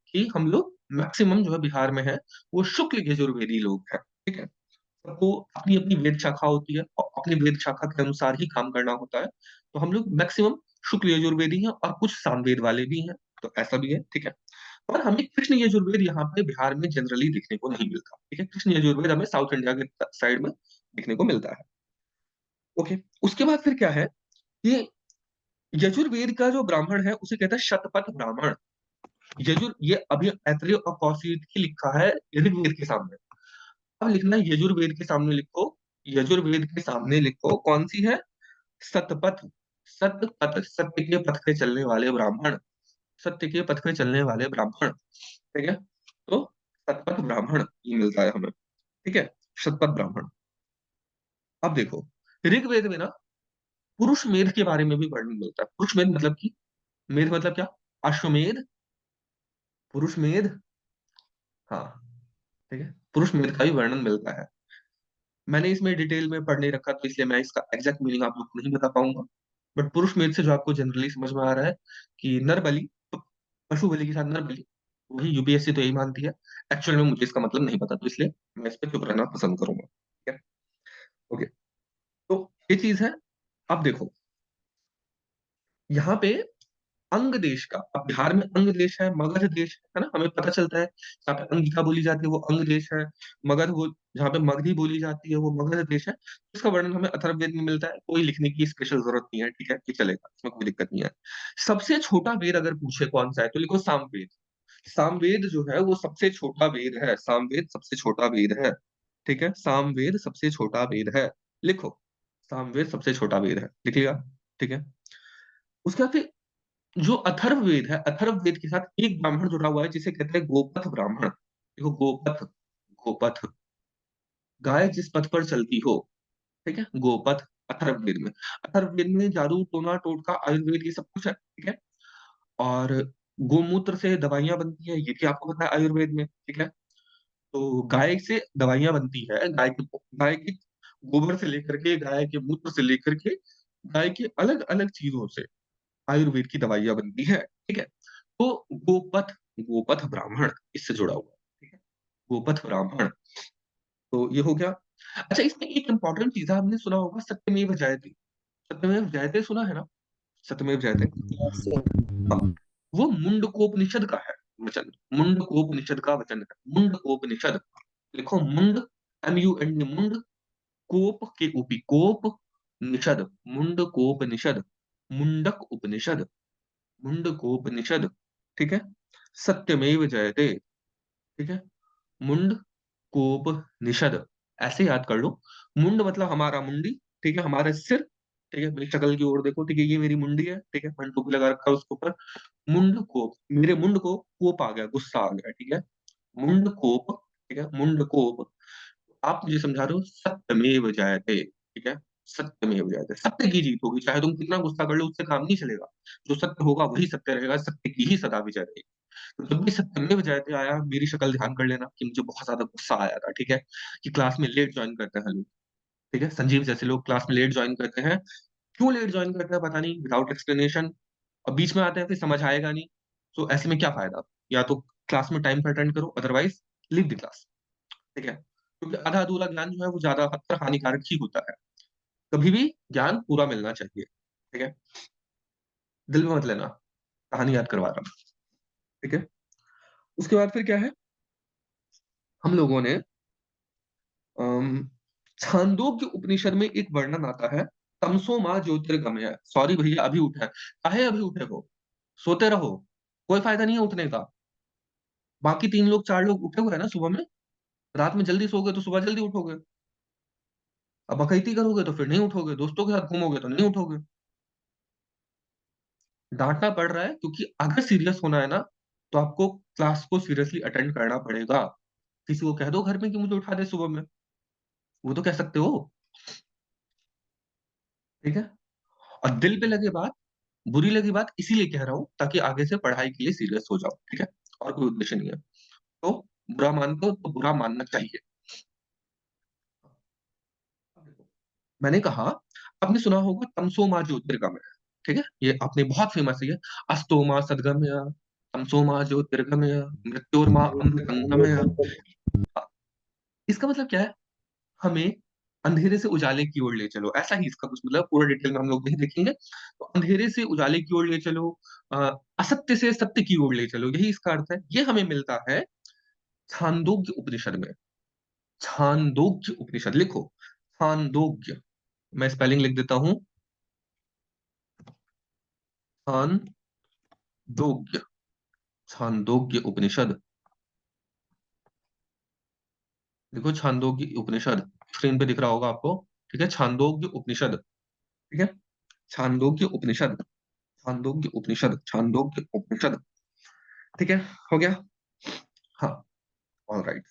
कि हम लोग मैक्सिमम जो है बिहार में है, वो शुक्ल यजुर्वेदी लोग हैं, ठीक है। सबको अपनी अपनी वेद शाखा होती है, और अपनी वेद शाखा के अनुसार ही काम करना होता है। तो हम लोग मैक्सिमम शुक्ल यजुर्वेदी हैं, और कुछ सामवेद वाले भी हैं, तो ऐसा भी है, ठीक है। और हमें कृष्ण यजुर्वेद यहाँ पे बिहार में जनरली देखने को नहीं मिलता, ठीक है। कृष्ण यजुर्वेद हमें साउथ इंडिया के साइड में देखने को मिलता है। ओके, उसके बाद फिर क्या है, ये यजुर्वेद का जो ब्राह्मण है उसे कहता है शतपथ ब्राह्मण, यजुर, ये अभी ऐत्रेय और कौशिकी लिखा है ऋग्वेद के सामने। अब लिखना है यजुर्वेद के सामने लिखो। यजुर्वेद के सामने लिखो कौन सी है? सतपथ। सतपथ, सत्य के पथ पे चलने वाले ब्राह्मण। सत्य के पथ पे चलने वाले ब्राह्मण, ठीक है। तो सतपथ ब्राह्मण ये मिलता है हमें, ठीक है। सतपथ ब्राह्मण। अब देखो, ऋग्वेद में ना पुरुष मेध के बारे में भी वर्णन मिलता है। पुरुष मेध मतलब कि, मेध मतलब क्या? अश्वमेध, पुरुष मेध, हाँ, ठीक है। पुरुष मेध का भी वर्णन मिलता है। मैंने इसमें डिटेल में पढ़ नहीं रखा, तो इसलिए मैं इसका एग्जैक्ट मीनिंग आप लोग को नहीं बता पाऊंगा। बट पुरुष मेध से जो आपको जनरली समझ में आ रहा है कि नर बलि, पशु बलि के साथ नर बलि, वही यूपीएससी तो यही मानती है। एक्चुअल में मुझे इसका मतलब नहीं पता, तो इसलिए मैं इस पर चुप रहना पसंद करूंगा, ठीक है। ओके, तो ये चीज है। अब देखो, यहाँ पे अंग देश का, अब बिहार में अंग देश है, मगध देश है ना, हमें पता चलता है जहाँ पे अंगिका बोली जाती है वो अंग देश है। मगध वो, जहाँ पे मगधी बोली जाती है वो मगध देश है। इसका वर्णन हमें अथर्ववेद में मिलता है, कोई लिखने की स्पेशल जरूरत नहीं है, ठीक है, ये चलेगा, इसमें कोई दिक्कत नहीं है। सबसे छोटा वेद अगर पूछे कौन सा है, तो लिखो सामवेद। सामवेद जो है वो सबसे छोटा वेद है। सामवेद सबसे छोटा वेद है, ठीक है। सामवेद सबसे छोटा वेद है, लिखो। सामवेद सबसे छोटा वेद है, लिख लिया, ठीक है। उसके बाद फिर जो अथर्ववेद है, अथर्ववेद के साथ एक ब्राह्मण जुड़ा हुआ है जिसे कहते हैं गोपथ ब्राह्मण। देखो, गोपथ, गोपथ, गाय जिस पथ पर चलती हो, ठीक है, गोपथ। अथर्ववेद में, अथर्ववेद में जादू टोना टोटका आयुर्वेद ये सब कुछ है, ठीक है। और गोमूत्र से दवाइयां बनती है, ये भी आपको पता है आयुर्वेद में, ठीक है। तो गाय से दवाइयां बनती है, गाय के गोबर से लेकर के, गाय के मूत्र से लेकर के, गाय के अलग अलग चीजों से आयुर्वेद की दवाइयां बनती है, ठीक है। तो गोपथ, गोपथ ब्राह्मण इससे जुड़ा हुआ है, ठीक है। गोपथ ब्राह्मण, तो ये हो गया। अच्छा, इसमें एक इंपॉर्टेंट चीज है, आपने सुना होगा सत्यमेव जयते। सत्यमेव जयते सुना है ना? सत्यमेव जयते, हाँ, वो मुंडकोपनिषद का है वचन। मुंडकोपनिषद का वचन है, मुंडकोपनिषद। लिखो मुंड, MUND, मुंड, कोप के ऊपी, कोप, निषद, मुंडकोपनिषद, मुंडक उपनिषद, मुंडकोपनिषद, ठीक है। सत्यमेव जयते, ठीक है। मुंड कोप निषद, ऐसे याद कर लो। मुंड मतलब हमारा मुंडी, ठीक है, हमारा सिर, ठीक है। मेरी शक्ल की ओर देखो, ठीक है, ये मेरी मुंडी है, ठीक है, मैंने टोपी लगा रखा है उसके ऊपर। मुंड कोप, मेरे मुंड को कोप आ गया, गुस्सा आ गया, ठीक है। मुंड कोप, ठीक है, मुंड कोप। आप मुझे समझा रहे हो सत्यमेव जयते, ठीक है। सत्यमेव जयते, सत्य की जीत होगी, चाहे तुम कितना गुस्सा कर लो उससे काम नहीं चलेगा। जो सत्य होगा वही सत्य रहेगा, सत्य की ही सदा विजय रहेगी। तो जब भी सत्यमेव जयते आया, मेरी शक्ल ध्यान कर लेना कि मुझे बहुत ज्यादा गुस्सा आया था, ठीक है। कि क्लास में लेट ज्वाइन करते हैं लोग, ठीक है, संजीव जैसे लोग क्लास में लेट ज्वाइन करते हैं। क्यों लेट ज्वाइन करते हैं पता नहीं, विदाउट एक्सप्लेनेशन, और बीच में आते हैं फिर समझ आएगा नहीं। तो ऐसे में क्या फायदा? या तो क्लास में टाइम पर अटेंड करो, अदरवाइज लीव द क्लास, ठीक है। क्योंकि आधा अधूरा ज्ञान जो है वो ज्यादा हद तक हानिकारक ही होता है। कभी भी ज्ञान पूरा मिलना चाहिए, ठीक है। दिल में मत लेना, कहानी याद करवा रहा हूं, ठीक है। उसके बाद फिर क्या है, हम लोगों ने अम, छांदोग्य उपनिषद में एक वर्णन आता है, तमसो माँ ज्योतिर्गमय। सॉरी भैया, अभी उठा है, काहे अभी उठे हो? सोते रहो, कोई फायदा नहीं है उठने का। बाकी 3 लोग 4 लोग उठे हुए हैं ना सुबह में। रात में जल्दी सोओगे तो सुबह जल्दी उठोगे। अब बकैती करोगे तो फिर नहीं उठोगे, दोस्तों के साथ घूमोगे तो नहीं उठोगे। डांटना पड़ रहा है क्योंकि अगर सीरियस होना है ना, तो आपको क्लास को सीरियसली अटेंड करना पड़ेगा। किसी को कह दो घर में कि मुझे उठा दे सुबह में, वो तो कह सकते हो, ठीक है। और दिल पे लगे बात, बुरी लगी बात इसीलिए कह रहा हूं ताकि आगे से पढ़ाई के लिए सीरियस हो जाओ, ठीक है। और कोई उद्देश्य नहीं है। तो बुरा मानते हो तो बुरा मानना चाहिए। मैंने कहा, आपने सुना होगा तमसो माँ ज्योतिर्गमय, ठीक है, ये आपने बहुत फेमस है ये। अस्तो माँ सद्गमय, तमसो माँ ज्योतिर्गमय, मृत्योर्मा अमृतंगमय। हाँ, इसका मतलब क्या है? हमें अंधेरे से उजाले की ओर ले चलो, ऐसा ही इसका कुछ मतलब, पूरा डिटेल में हम लोग नहीं देखेंगे। तो अंधेरे से उजाले की ओर ले चलो, असत्य से सत्य की ओर ले चलो, यही इसका अर्थ है। ये हमें मिलता है छांदोग्य उपनिषद में। छांदोग्य उपनिषद लिखो, छांदोग्य, मैं स्पेलिंग लिख देता हूं, छांदोग्य, छांदोग्य उपनिषद। देखो छांदोग्य उपनिषद स्क्रीन पे दिख रहा होगा आपको। ठीक है, छांदोग्य उपनिषद। ठीक है, छांदोग्य उपनिषद, छांदोग्य उपनिषद, छांदोग्य उपनिषद। ठीक है, हो गया। हाँ, ऑलराइट।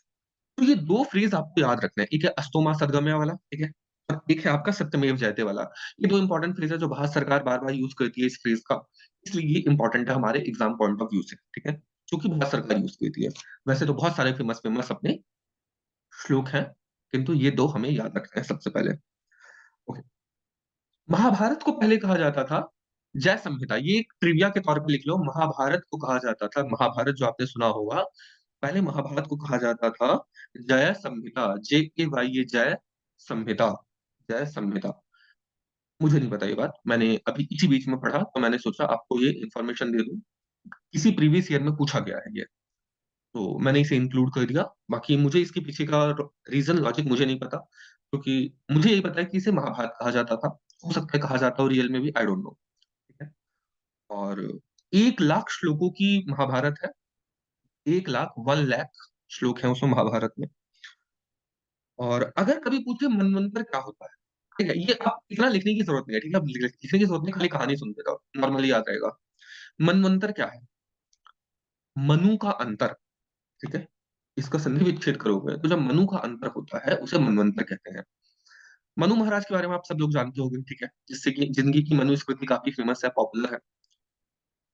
तो ये दो फ्रेज आपको याद रखना है। एक है अस्तोमा सदगम्या वाला, ठीक है, और एक है आपका सत्यमेव जयते वाला। ये दो इंपॉर्टेंट फ्रेज है जो भारत सरकार बार बार यूज करती है इस फ्रेज का, इसलिए ये इंपॉर्टेंट है हमारे एग्जाम पॉइंट ऑफ व्यू से। ठीक है, क्योंकि भारत सरकार यूज करती है। वैसे तो बहुत सारे फेमस फेमस अपने श्लोक हैं, किंतु ये दो हमें याद रखना है सबसे पहले। ओके, महाभारत को पहले कहा जाता था जय संहिता। ये एक ट्रिविया के तौर पे लिख लो, महाभारत को कहा जाता था, महाभारत जो आपने सुना होगा, पहले महाभारत को कहा जाता था जय संहिता, JAY, जय संहिता, जय संहिता। मुझे नहीं पता ये बात, मैंने अभी इसी बीच में पढ़ा तो मैंने सोचा आपको ये इन्फॉर्मेशन दे दूं। किसी प्रीवियस ईयर में पूछा गया है ये, तो मैंने इसे इंक्लूड कर दिया। बाकी मुझे इसके पीछे का रीजन लॉजिक मुझे नहीं पता, क्योंकि मुझे यही पता है कि इसे महाभारत कहा जाता था। हो सकता है कहा जाता हो रियल में भी, आई डोंट नो। ठीक है, और 1 लाख श्लोकों की महाभारत है। 1 लाख, 1 लाख श्लोक है उसमें महाभारत में। और अगर कभी पूछे मनवंतर क्या होता है, ठीक है, ये आप इतना लिखने की जरूरत नहीं है। ठीक है, आप लिखने की जरूरत नहीं, खाली कहानी सुनते जाओ, नॉर्मली याद रहेगा। मनवंतर क्या है? मनु का अंतर। ठीक है, इसका संधि विच्छेद करोगे तो जब मनु का अंतर होता है उसे मनवंतर कहते हैं। मनु महाराज के बारे में आप सब लोग जानते होंगे, ठीक है, जिससे कि जिंदगी की मनुस्मृति काफी फेमस है, पॉपुलर है।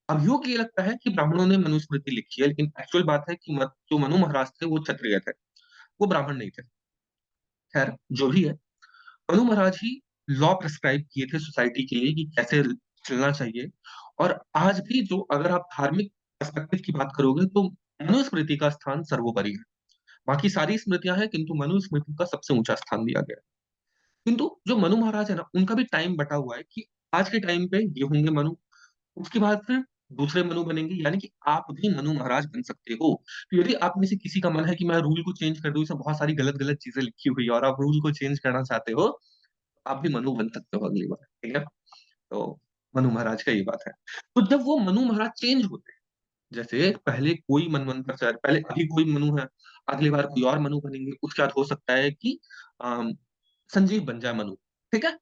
अभियोग ये लगता है कि ब्राह्मणों ने मनुस्मृति लिखी है, लेकिन एक्चुअल बात है कि जो मनु महाराज थे वो क्षत्रिय थे, वो ब्राह्मण नहीं थे। खैर, जो भी है, मनु महाराज ही लॉ प्रिस्क्राइब किए थे सोसाइटी के लिए कि कैसे चलना चाहिए। और आज भी जो, अगर आप धार्मिक पर्सपेक्टिव की बात करोगे तो मनुस्मृति का स्थान सर्वोपरि है। बाकी सारी स्मृतियां हैं, किंतु मनुस्मृति का सबसे ऊंचा स्थान दिया गया है। किंतु जो मनु महाराज है ना, उनका भी टाइम बटा हुआ है कि आज के टाइम पे ये होंगे मनु, उसके बाद फिर दूसरे मनु बनेंगे, यानी कि आप भी मनु महाराज बन सकते हो। तो यदि आप में से किसी का मन है कि मैं रूल को चेंज कर दूं, इसमें बहुत सारी गलत गलत चीजें लिखी हुई है और आप रूल को चेंज करना चाहते हो, आप भी मनु बन सकते हो अगली बार। ठीक है, तो मनु महाराज का ये बात है। तो जब वो मनु महाराज चेंज होते हैं, जैसे पहले कोई मनवंतर चल, पहले अभी कोई मनु है, अगली बार कोई और मनु बनेंगे, उसके बाद हो सकता है कि अम, संजीव बन जाए मनु। ठीक है,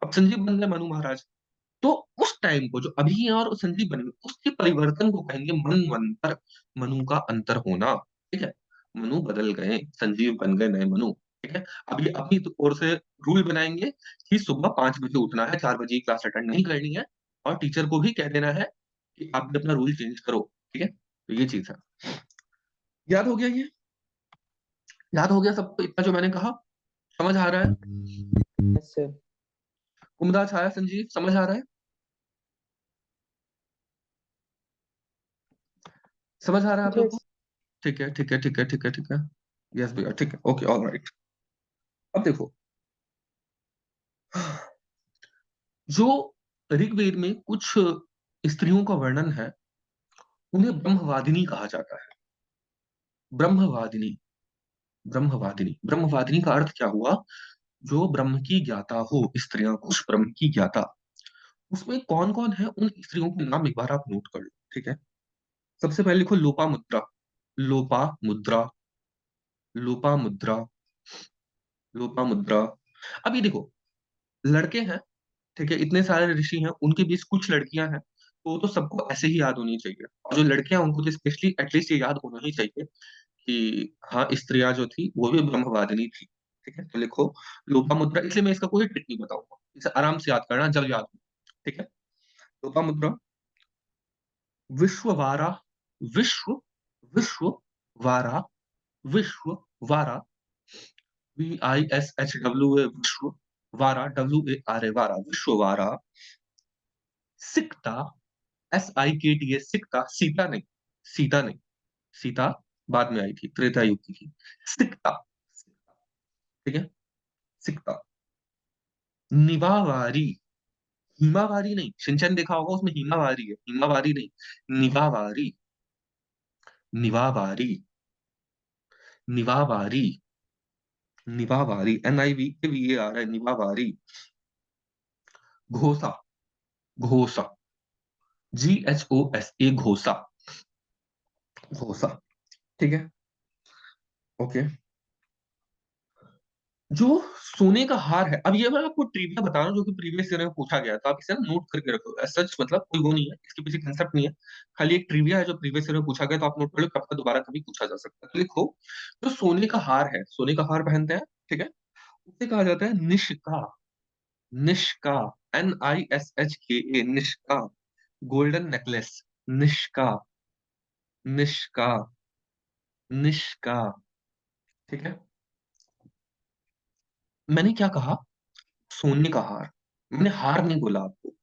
अब संजीव बन जाए मनु महाराज, तो उस टाइम को जो अभी है और उस संजीव बनेंगे, उसके परिवर्तन को कहेंगे मनवंतर, मनु का अंतर होना। ठीक है, मनु बदल गए, संजीव बन गए नए मनु। ठीक है, अभी अपनी तो ओर से रूल बनाएंगे कि सुबह 5 बजे उठना है, 4 बजे क्लास अटेंड नहीं करनी है, और टीचर को भी कह देना है कि आप भी अपना रूल चेंज करो। ठीक है, तो ये चीज है। याद हो गया ये? याद हो गया सबको इतना जो मैंने कहा? समझ आ रहा है? Yes sir. कुमदा छाया संजीव, समझ आ रहा है? समझ आ रहा है आप लोग को? Yes. ठीक है, ठीक है, ठीक है, ठीक है, ठीक है। यस भैया, ठीक है, ओके, ऑल राइट। अब देखो, जो ऋग्वेद में कुछ स्त्रियों का वर्णन है, उन्हें ब्रह्मवादिनी कहा जाता है। ब्रह्मवादिनी, ब्रह्मवादिनी, ब्रह्मवादिनी का अर्थ क्या हुआ? जो ब्रह्म की ज्ञाता हो, स्त्रियां कुछ ब्रह्म की ज्ञाता। उसमें कौन कौन है, उन स्त्रियों के नाम एक बार आप नोट कर लो। ठीक है, सबसे पहले लिखो लोपा मुद्रा, लोपा मुद्रा, लोपा मुद्रा, लोपा मुद्रा। अब ये देखो, लड़के हैं, ठीक है, इतने सारे ऋषि हैं, उनके बीच कुछ लड़कियां हैं, तो वो तो सबको ऐसे ही याद होनी चाहिए। और जो लड़कियां हैं, उनको तो स्पेशली एटलीस्ट ये याद होना ही चाहिए कि हाँ, स्त्रियां जो थी वो भी ब्रह्मवादिनी थी। ठीक है, तो लिखो लोपा मुद्रा। इसलिए मैं इसका कोई ट्रिक नहीं बताऊंगा, इसे आराम से याद करना जब याद हो। ठीक है, लोपा मुद्रा। विश्ववारा, विश्व, विश्व वारा, विश्व वारा, VISHWA, विश्व वारा, WARA, वारा, विश्व वारा। सिकता, SIKTA, सिकता, सीता नहीं, सीता नहीं, सीता बाद में आई थी, त्रेता युग की थी। सिकता, ठीक है, सिकता। निवावारी, हिमावारी नहीं, सिंचन देखा होगा उसमें हिमावारी है, हिमावारी नहीं, निवावारी, निवावारी, निवावारी, निवावारी, NIVAVAR है, निवावारी। घोसा, घोसा, GHOSA, घोसा, भूसा। ठीक है, ओके। जो सोने का हार है, अब ये मैं आपको ट्रिविया बता रहा हूँ जो कि प्रीवियस ईयर में पूछा गया था, आप इसे नोट करके रखो। सच मतलब कोई वो नहीं है, इसके पीछे कंसेप्ट नहीं है, खाली एक ट्रिविया है जो प्रीवियस ईयर में पूछा गया, तो आप नोट कर लो, कब का दोबारा कभी पूछा जा सकता है। तो लिखो, जो सोने का हार है, सोने का हार पहनते हैं, ठीक है, उसे कहा जाता है Nishka. Nishka, NISHKA, Nishka. Golden necklace, Nishka, Nishka, Nishka. ठीक है, मैंने क्या कहा? सोने का हार। मैंने हार नहीं बोला आपको,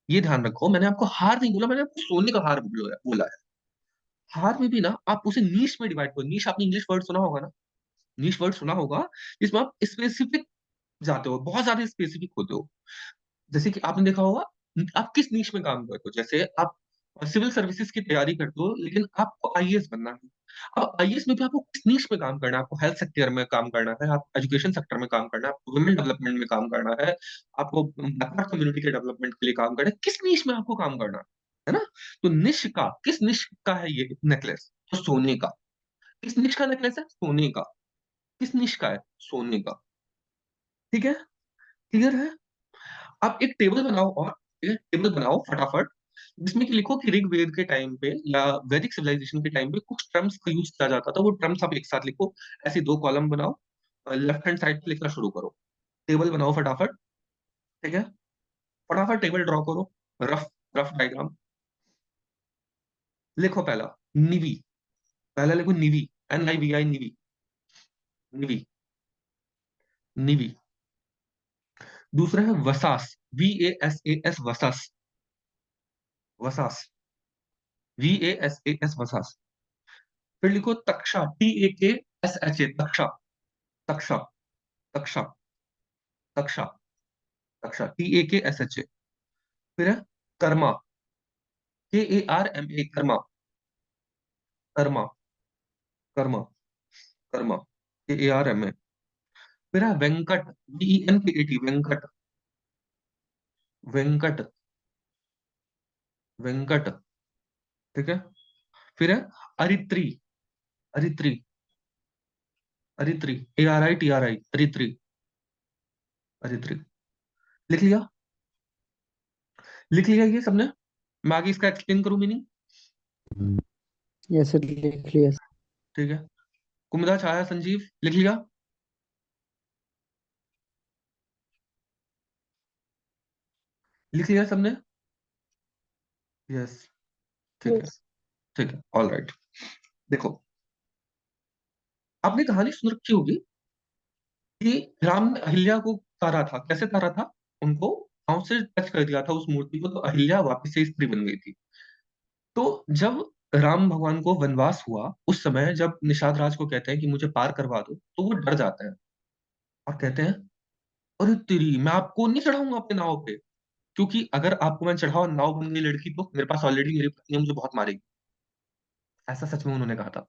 ये ध्यान रखो, मैंने आपको हार नहीं बोला, मैंने आपको सोने का हार बोला है। हार में भी ना आप उसे नीश में डिवाइड करो। नीश, आपने इंग्लिश वर्ड सुना होगा ना, नीश वर्ड सुना होगा, जिसमें आप स्पेसिफिक जाते हो, बहुत ज्यादा स्पेसिफिक होते हो। जैसे कि आपने देखा होगा, आप किस नीश में काम करते हो, जैसे आप सिविल सर्विसेज की तैयारी करते हो, लेकिन आपको आईएएस बनना है। अब आईएएस में भी आपको किस नीश में काम करना है? आपको हेल्थ सेक्टर में काम करना है, आपको एजुकेशन सेक्टर में काम करना है, आपको वुमेन डेवलपमेंट में काम करना है, आपको बैकवर्ड कम्युनिटी के डेवलपमेंट के लिए काम करना है, किस नीश में आपको काम करना है ना? तो निश का, किस निश का है ये नेकलेस? तो सोने का। किस निश का नेकलेस है? सोने का। किस निश का है? सोने का। ठीक है, क्लियर है? आप एक टेबल बनाओ, और एक टेबल बनाओ फटाफट, जिसमें कि लिखो कि ऋग्वेद के टाइम पे या वैदिक सिविलाइजेशन के टाइम पे कुछ टर्म्स का यूज किया जाता था, वो टर्म्स आप एक साथ लिखो। ऐसे दो कॉलम बनाओ, लेफ्ट हैंड साइड पे लिखना शुरू करो। टेबल बनाओ फटाफट, ठीक है, फटाफट टेबल ड्रॉ करो, रफ रफ डायग्राम। लिखो पहला निवी, पहला लिखो निवी, NIVI, निवी, निवी, निवी। दूसरा है वसास, VASAS, वसास, वसास, VASAS, वसास। फिर लिखो तक्षा, TAKSHA, तक्षा, तक्षा, तक्षा, तक्षा, तक्षा, TAKSHA। फिर है कर्मा, KARMA, कर्मा, कर्मा, कर्मा, कर्मा, KARMA। फिर है वेंकट, VENKAT, वेंकट, वेंकट, वेंकट। ठीक है, फिर है अरित्री, अरित्री, अरित्री, ARITRI, अरित्री, अरित्री। लिख लिया? लिख लिया ये सबने? मैं आगे इसका एक्सप्लेन करूं मीनिंग? यस सर, लिख लिया। ठीक है, कुमुदा, छाया, संजीव, लिख लिया? लिख लिया सबने? यस, ठीक है, Yes. ठीक है, ऑल राइट। देखो, आपने कहानी सुन रखी होगी कि राम ने अहिल्या को तारा था। कैसे तारा था? उनको पांव से टच कर दिया था उस मूर्ति को, तो अहिल्या वापस से स्त्री बन गई थी। तो जब राम भगवान को वनवास हुआ, उस समय जब निषाद राज को कहते हैं कि मुझे पार करवा दो, तो वो डर जाते हैं और कहते हैं, अरे तेरी, मैं आपको नहीं चढ़ाऊंगा अपने नाव पे, क्योंकि अगर आपको मैं चढ़ाऊं, नाव बन गई लड़की, तो मेरे पास ऑलरेडी मेरी पत्नी है, मुझे बहुत मारेगी। ऐसा सच में उन्होंने कहा था,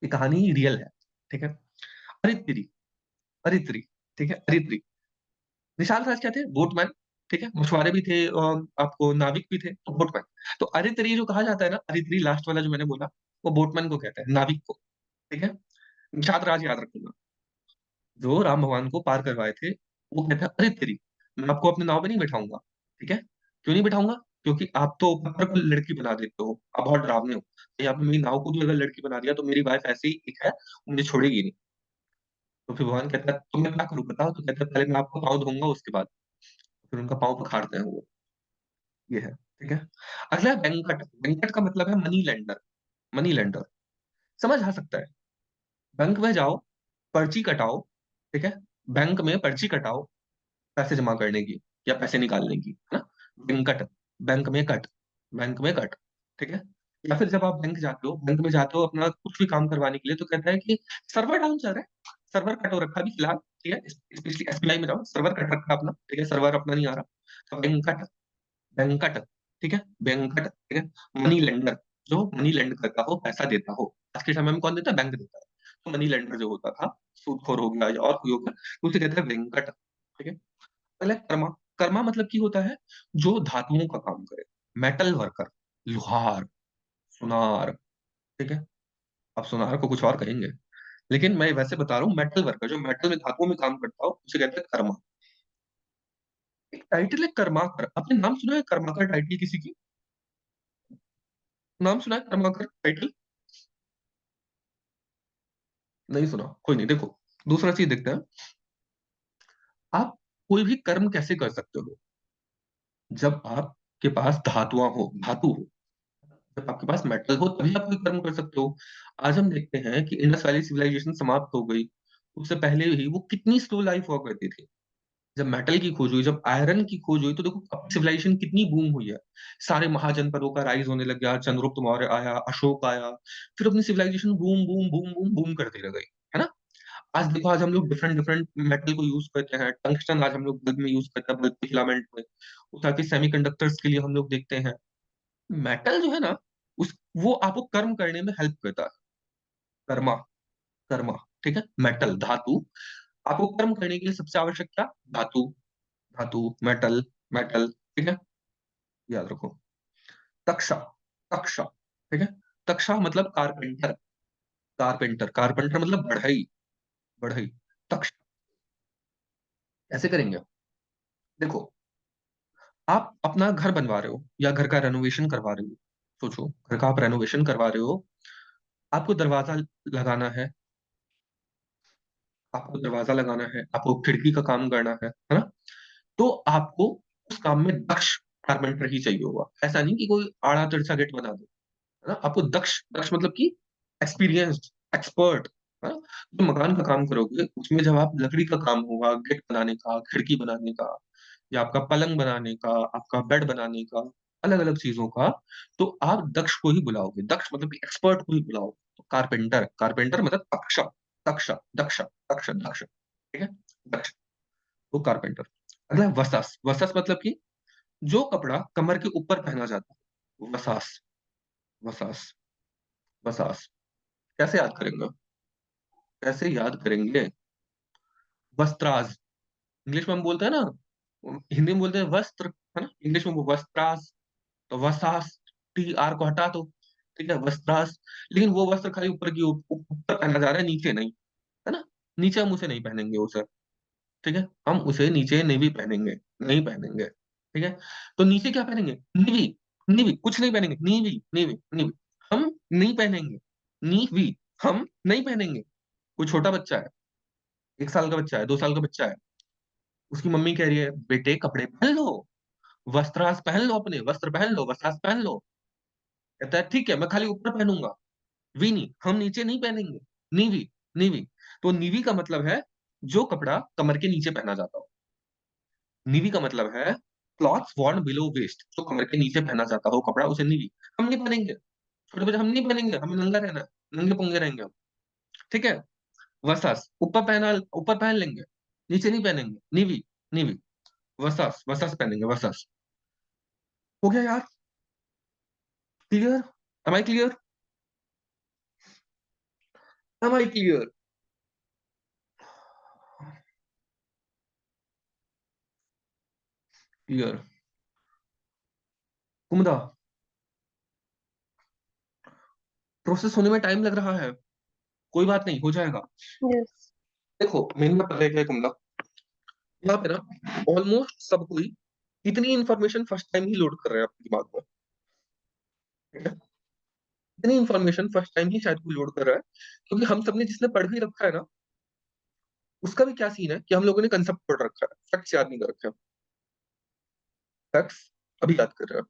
ये कहानी रियल है। ठीक है, अरे तेरी, अरे तेरी, ठीक है, अरे तेरी। निषाद राज क्या थे? बोटमैन। ठीक है, मछुआरे भी थे और आपको नाविक भी थे, तो बोटमैन। तो अरे तेरी जो कहा जाता है ना, अरे तेरी लास्ट वाला जो मैंने बोला, वो बोटमैन को कहते हैं, नाविक को। ठीक है, निषाद राज याद रखूंगा, जो राम भगवान को पार करवाए थे, वो कहते हैं, अरे तेरी, मैं आपको अपने नाव पे नहीं बैठाऊंगा। ठीक है, क्यों नहीं बैठाऊंगा? क्योंकि आप तो पत्थर को लड़की बना देते हो, आप बहुत डरावने हो, कहीं आपने मेरी नाव को भी अगर लड़की बना दिया, तो मेरी वाइफ ऐसे ही एक है, वो मुझे छोड़ेगी नहीं। तो फिर भगवान कहता है, तो मैं क्या करूँ बताओ? तो कहता है, पहले मैं आपका पाँव धोऊंगा, उसके बाद। फिर उनका पाँव पखाड़ते हैं वो। ये है, ठीक है। अगला है वेंकट। वेंकट का मतलब है मनी लेंडर, मनी लेंडर। समझ आ सकता है? बैंक में जाओ, पर्ची कटाओ, ठीक है, बैंक में पर्ची कटाओ पैसे जमा करने की या पैसे निकालने की, है ना? वेंकट, बैंक में कट, बैंक में कट। ठीक है, या फिर जब आप बैंक जाते हो, बैंक में जाते हो अपना कुछ भी काम करवाने के लिए, तो कहता है कि सर्वर डाउन चल रहा है, सर्वर कट हो रखा है अभी फिलहाल। ठीक है, स्पेशली SBI में जाओ, सर्वर कट रखा है अपना, ठीक है, सर्वर अपना नहीं आ रहा। तो वेंकट, वेंकट, ठीक है, वेंकट, ठीक है। मनी लेंडर, जो मनी लेंड करता हो, पैसा देता हो। आज के समय में कौन देता है? बैंक देता है। तो मनी लेंडर जो होता था, सूदखोर हो गया या और कोई हो गया, तो उसे कहते हैं वेंकट। ठीक है, अगला है कर्मा। कर्मा मतलब की होता है जो धातुओं का काम करे, मेटल वर्कर, लोहार, सुनार, ठीक है, आप सोनार को कुछ और कहेंगे, लेकिन मैं वैसे बता रहा हूँ, मेटल वर्कर जो मेटल में धातुओं में काम करता हो उसे कहते हैं कर्मा। एक टाइटल है कर्माकर, आपने नाम सुना है कर्माकर टाइटल किसी की? नाम सुना है कर्माकर टाइटल? नहीं सुना, कोई नहीं। देखो, दूसरा चीज देखते हैं। आप कोई भी कर्म कैसे कर सकते हो? जब आपके पास धातु हो, जब आपके पास मेटल हो तभी आप कोई कर्म कर सकते हो। आज हम देखते हैं कि इंडस वैली सिविलाइजेशन समाप्त हो गई, उससे पहले ही वो कितनी स्लो लाइफ हुआ करती थी। जब मेटल की खोज हुई, जब आयरन की खोज हुई, तो देखो सिविलाइजेशन कितनी बूम हुई है। सारे महाजनपदों का राइज होने लग गया, चंद्रगुप्त मौर्य आया, अशोक आया, फिर अपनी civilization boom boom boom boom boom करती रह गई, है ना। आज देखो, आज हम लोग डिफरेंट डिफरेंट मेटल को यूज करते हैं। टंगस्टन आज हम लोग बल्ब में यूज करते हैं, बल्ब के फिलामेंट में, उठा के सेमीकंडक्टर्स के लिए हम लोग देखते हैं। मेटल जो है ना, उस वो आपको कर्म करने में हेल्प करता है। कर्मा, कर्मा, ठीक है। मेटल धातु, आपको कर्म करने के लिए सबसे आवश्यक क्या? धातु, धातु, मेटल, मेटल, ठीक है, याद रखो। तक्षा, तक्षा, ठीक है। तक्षा मतलब कारपेंटर, कारपेंटर, कारपेंटर मतलब बढ़ई, बढ़ई। तक्षा कैसे करेंगे? देखो, आप अपना घर बनवा रहे हो या घर का रेनोवेशन करवा रहे हो, सोचो, घर का आप रेनोवेशन करवा रहे हो, आपको दरवाजा लगाना है, आपको दरवाजा लगाना है, आपको खिड़की का काम करना है ना। तो आपको उस काम में दक्ष कारपेंटर ही चाहिए होगा। ऐसा नहीं कि कोई आड़ा तिरछा गेट बना दो, है ना। आपको दक्ष, दक्ष मतलब कि एक्सपीरियंस्ड, एक्सपर्ट, है ना। जो मकान का काम करोगे उसमें जब आप लकड़ी का काम होगा, गेट बनाने का, खिड़की बनाने का, या आपका पलंग बनाने का, आपका बेड बनाने का, अलग अलग चीजों का, तो आप दक्ष को ही बुलाओगे। दक्ष मतलब कि एक्सपर्ट को ही बुलाओगे। तो कारपेंटर, कारपेंटर मतलब तक्षा, तक्षा, दक्ष, दक्ष, दक्ष, ठीक है, दक्ष, वो कारपेंटर। अगला वसास, वसास मतलब कि जो कपड़ा कमर के ऊपर पहना जाता है, वसास, वसास, वसास। कैसे याद करेंगे? कैसे याद करेंगे? वस्त्राज, इंग्लिश में हम बोलते हैं ना, हिंदी में बोलते हैं वस्त्र, है ना, इंग्लिश में वो वस्त्रास। तो वसास, टी आर को हटा दो, ठीक है, वस्त्रास। लेकिन वो वस्त्र खाली ऊपर की ऊपर पहना जा रहा है, नीचे नहीं, है ना। नीचे हम उसे नहीं पहनेंगे उसे, ठीक है, हम उसे नीचे नहीं पहनेंगे, नहीं पहनेंगे, ठीक है। तो नीचे क्या पहनेंगे? नीवी, नीवी, कुछ नहीं पहनेंगे, नीवी, नीवी, नीवी, हम नहीं पहनेंगे, नीवी, हम नहीं पहनेंगे। कोई छोटा बच्चा है, 1 साल का बच्चा है, 2 साल का बच्चा है, उसकी मम्मी कह रही है बेटे कपड़े पहन लो, वस्त्रास पहन लो, अपने वस्त्र पहन लो, वस्त्रास पहन लो। कहता है ठीक है, मैं खाली ऊपर पहनूंगा, वी नहीं, हम नीचे नहीं पहनेंगे, नीवी, नीवी। तो नीवी का मतलब है जो कपड़ा कमर के नीचे पहना जाता हो। नीवी का मतलब है क्लॉथ्स worn बिलो वेस्ट, जो कमर के नीचे पहना जाता हो कपड़ा, उसे नीवी। हम नहीं पहनेंगे, छोटे बच्चे, हम नहीं पहनेंगे, हमें नंगा रहना है, नंगे पुंगे रहेंगे हम, ठीक है। वसास, ऊपर पहना, ऊपर पहन लेंगे, नीचे नहीं पहनेंगे, नीवी, नीवी, वसास, वसास पहनेंगे, वसास। हो गया यार? Clear? Am I clear? Am I clear? Clear? Kumuda, process होने में टाइम लग रहा है, कोई बात नहीं, हो जाएगा। Yes. देखो, मेन में पता है क्या है कुमुदा, यहाँ पे ना ऑलमोस्ट सब कोई इतनी इंफॉर्मेशन फर्स्ट टाइम ही लोड कर रहे हैं अपने दिमाग में, ठीक है। इतनी इंफॉर्मेशन फर्स्ट टाइम ही शायद कोई लोड कर रहा है, क्योंकि हम सबने जिसने पढ़ भी रखा है ना, उसका भी क्या सीन है कि हम लोगों ने कंसेप्ट पढ़ रखा है, फैक्ट्स याद नहीं कर रखे हैं। फैक्ट्स अभी याद कर रहे हैं।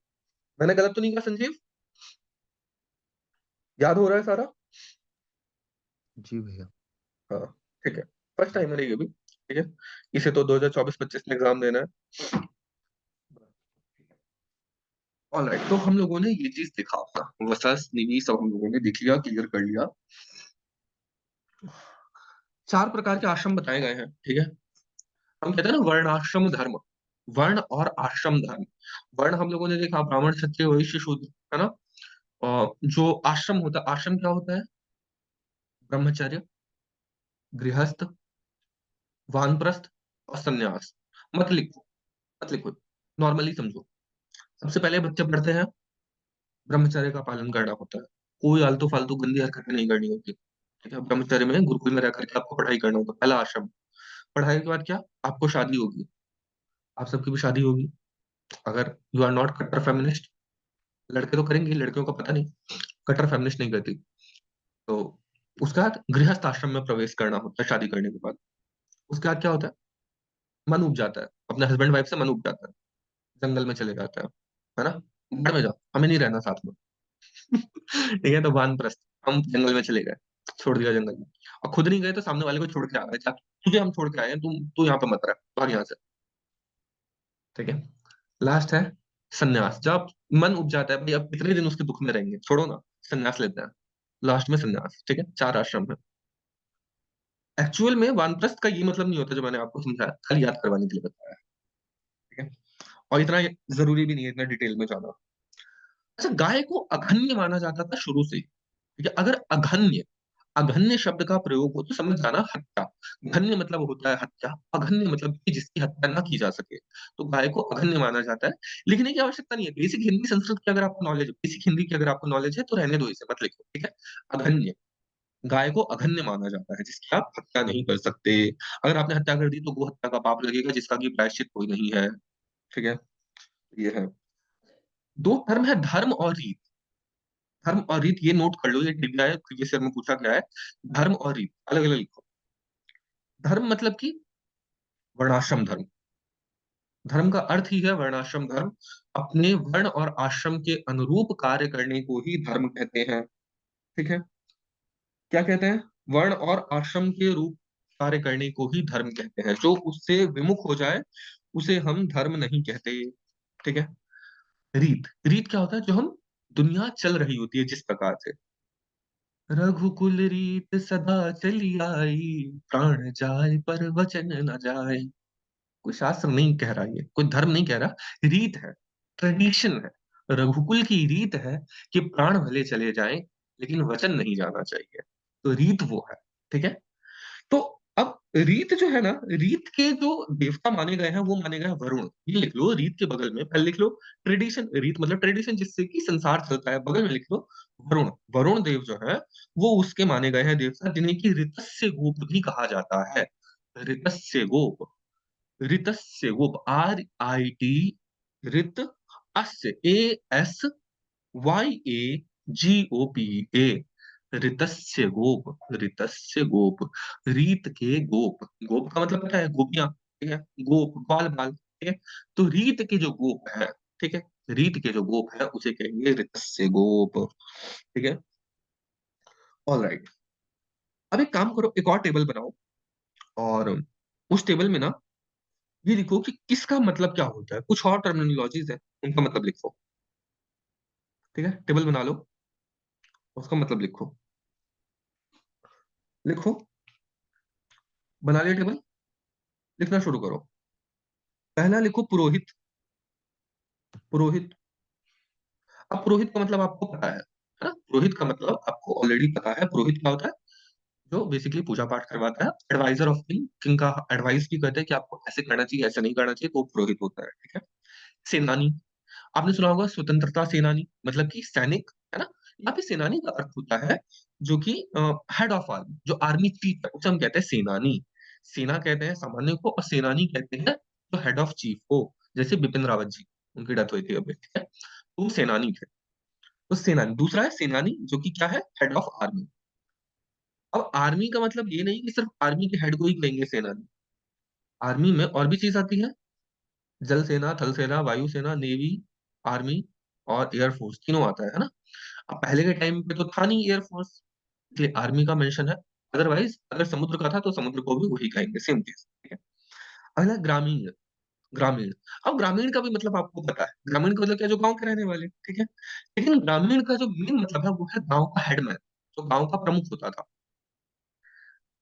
मैंने गलत तो नहीं कहा संजीव? याद हो रहा है सारा? जी भैया। हाँ, ठीक है। फर्स्ट टाइम है ये भी, ठीक है। इसे तो 2024-25 में एग्जाम देना है। ऑलराइट, तो हम लोगों ने ये चीज देखा अपना वसस निवी सब हम लोगों ने देख लिया, क्लियर कर लिया। 4 प्रकार के आश्रम बताए गए हैं, ठीक है। हम कहते हैं ना वर्णाश्रम धर्म, वर्ण और आश्रम धर्म। वर्ण हम लोगों ने देखा ब्राह्मण, क्षत्रिय, वैश्य, शूद्र, है ना। जो आश्रम होता है, आश्रम क्या होता है? ब्रह्मचर्य, गृहस्थ, वानप्रस्थ और संन्यास। मत लिखो, मत लिखो, नॉर्मली समझो। सबसे पहले बच्चे पढ़ते हैं ब्रह्मचर्य का पालन करना होता है, कोई आलतू फालतू गंदी हरकतें नहीं करनी होती, ठीक है। ब्रह्मचर्य में गुरुकुल में रह करके आपको पढ़ाई करना होगा, पहला आश्रम। पढ़ाई के बाद क्या, आपको शादी होगी, आप सबकी भी शादी होगी, अगर यू आर नॉट कट्टर फेमिनिस्ट। लड़के तो करेंगे, लड़कियों का पता नहीं, कट्टर फेमिनिस्ट नहीं करती। तो उसके बाद गृहस्थ आश्रम में प्रवेश करना होता है शादी करने के बाद। उसके बाद क्या होता है, मन उब जाता है, अपने हस्बैंड वाइफ से मन उब जाता है, जंगल में चले जाता है ना, बाहर में जाओ, हमें नहीं रहना साथ में। ठीक है, तो वानप्रस्थ, हम जंगल में चले गए, छोड़ दिया जंगल में। और खुद नहीं गए तो सामने वाले को छोड़ के आ गए, तुझे हम छोड़ के आए हैं, तू यहाँ पे मत रह, भाग यहाँ से। ठीक है। लास्ट है सन्यास, जब मन उब जाता है भाई, अब कितने दिन उसके दुख में रहेंगे, छोड़ो ना, सन्यास लेते हैं। लास्ट में सन्यास, ठीक है, 4 आश्रम है। एक्चुअल में वानप्रस्थ का ये मतलब नहीं होता जो मैंने आपको समझाया, खाली याद करवाने के लिए बताया। ठीक है, और इतना जरूरी भी नहीं है इतना डिटेल में जाना। अच्छा, गाय को अघन्य माना जाता था शुरू से ही, ठीक है। अगर अघन्य, अघन्य शब्द का प्रयोग हो तो समझ जाना हत्या। घन्य मतलब होता है हत्या, अघन्य मतलब कि जिसकी हत्या ना की जा सके, तो गाय को अघन्य माना जाता है। लिखने की आवश्यकता नहीं है, बेसिक हिंदी संस्कृत की अगर आपको नॉलेज, बेसिक हिंदी की अगर आपको नॉलेज है तो रहने दो, इसे मत लिखो, ठीक है। अघन्य, गाय को अघन्य माना जाता है जिसकी आप हत्या नहीं कर सकते। अगर आपने हत्या कर दी तो गो हत्या का पाप लगेगा, जिसका कि प्रायश्चित कोई नहीं है, ठीक है। ये है, दो धर्म है, धर्म और रीत। धर्म और रीत ये नोट कर लो, ये ट्रिविया है, प्रीवियस ईयर में पूछा गया है। धर्म और रीत अलग अलग लिखो। धर्म मतलब कि वर्णाश्रम धर्म, धर्म का अर्थ ही है वर्णाश्रम धर्म। अपने वर्ण और आश्रम के अनुरूप कार्य करने को ही धर्म कहते हैं, ठीक है। क्या कहते हैं, वर्ण और आश्रम के रूप कार्य करने को ही धर्म कहते हैं। जो उससे विमुख हो जाए उसे हम धर्म नहीं कहते, ठीक है। रीत, रीत क्या होता है, जो हम, दुनिया चल रही होती है जिस प्रकार से, रघुकुल रीत सदा चली आई, प्राण जाए पर वचन न जाए। कोई शास्त्र नहीं कह रहा, ये कोई धर्म नहीं कह रहा, रीत है, ट्रेडिशन है। रघुकुल की रीत है कि प्राण भले चले जाएं लेकिन वचन नहीं जाना चाहिए, तो रीत वो है, ठीक है। तो अब रीत जो है ना, रीत के जो देवता माने गए हैं वो माने गए हैं वरुण, ये लिख लो रीत के बगल में, पहले लिख लो ट्रेडिशन, रीत मतलब ट्रेडिशन जिससे कि संसार चलता है, बगल में लिख लो वरुण। वरुण देव जो है वो उसके माने गए हैं देवता, जिन्हें की ऋतस्य गोप भी कहा जाता है। ऋतस्य गोप, ऋतस्य गोप, RIT, ऋत, अस्य, ASYAGOP, ऋतस्य गोप, ऋतस्य गोप, रीत के गोप। गोप का मतलब पता है, गोपियां, ठीक है, गोप बाल बाल, ठीक है। तो रीत के जो गोप है, ठीक है, रीत के जो गोप है उसे कहेंगे ऋतस्य गोप, ठीक है। ऑल राइट, अब एक काम करो, एक और टेबल बनाओ, और उस टेबल में ना ये लिखो कि किसका मतलब क्या होता है, कुछ और टर्मिनोलॉजीज है उनका मतलब लिखो, ठीक है। टेबल बना लो, उसका मतलब लिखो, लिखो, बना लिया टेबल, लिखना शुरू करो। पहला लिखो पुरोहित, पुरोहित। अब पुरोहित का मतलब आपको पता है ना, पुरोहित का मतलब आपको ऑलरेडी पता है, पुरोहित क्या होता है, जो बेसिकली पूजा पाठ करवाता है, एडवाइजर ऑफ किंग, किंग का एडवाइस भी करते हैं कि आपको ऐसे करना चाहिए, ऐसे नहीं करना चाहिए, तो वो पुरोहित होता है, ठीक है। सेनानी, आपने सुना होगा स्वतंत्रता सेनानी, मतलब कि सैनिक, है ना। यहाँ पे सेनानी का अर्थ होता है जो कि हेड ऑफ आर्मी, जो आर्मी चीफ है उसे हम कहते हैं सेनानी। सेना कहते हैं सामान्य को, और सेनानी कहते हैं जो हेड ऑफ चीफ को, जैसे बिपिन रावत जी, उनकी डेथ हुई थी अभी, ठीक है, तो वो सेनानी थे। तो सेनानी, दूसरा है सेनानी जो कि क्या है, हेड ऑफ आर्मी। अब आर्मी का मतलब ये नहीं कि सिर्फ आर्मी के हेड को ही कहेंगे सेनानी, आर्मी में और भी चीज आती है, जल सेना, थल सेना, वायु सेना, नेवी, आर्मी और एयरफोर्स, तीनों आता है ना। अब पहले के टाइम पे तो था नहीं एयरफोर्स, इसलिए आर्मी का मेंशन है। अदरवाइज अगर समुद्र का था तो समुद्र को भी वही कहेंगे, सेम चीज, ठीक है। अगला ग्रामीण, ग्रामीण। अब ग्रामीण का भी मतलब आपको पता है, ग्रामीण का मतलब क्या, जो गांव के रहने वाले, ठीक है। लेकिन ग्रामीण का जो मेन मतलब है वो है गांव का हेडमैन, जो गांव का प्रमुख होता था।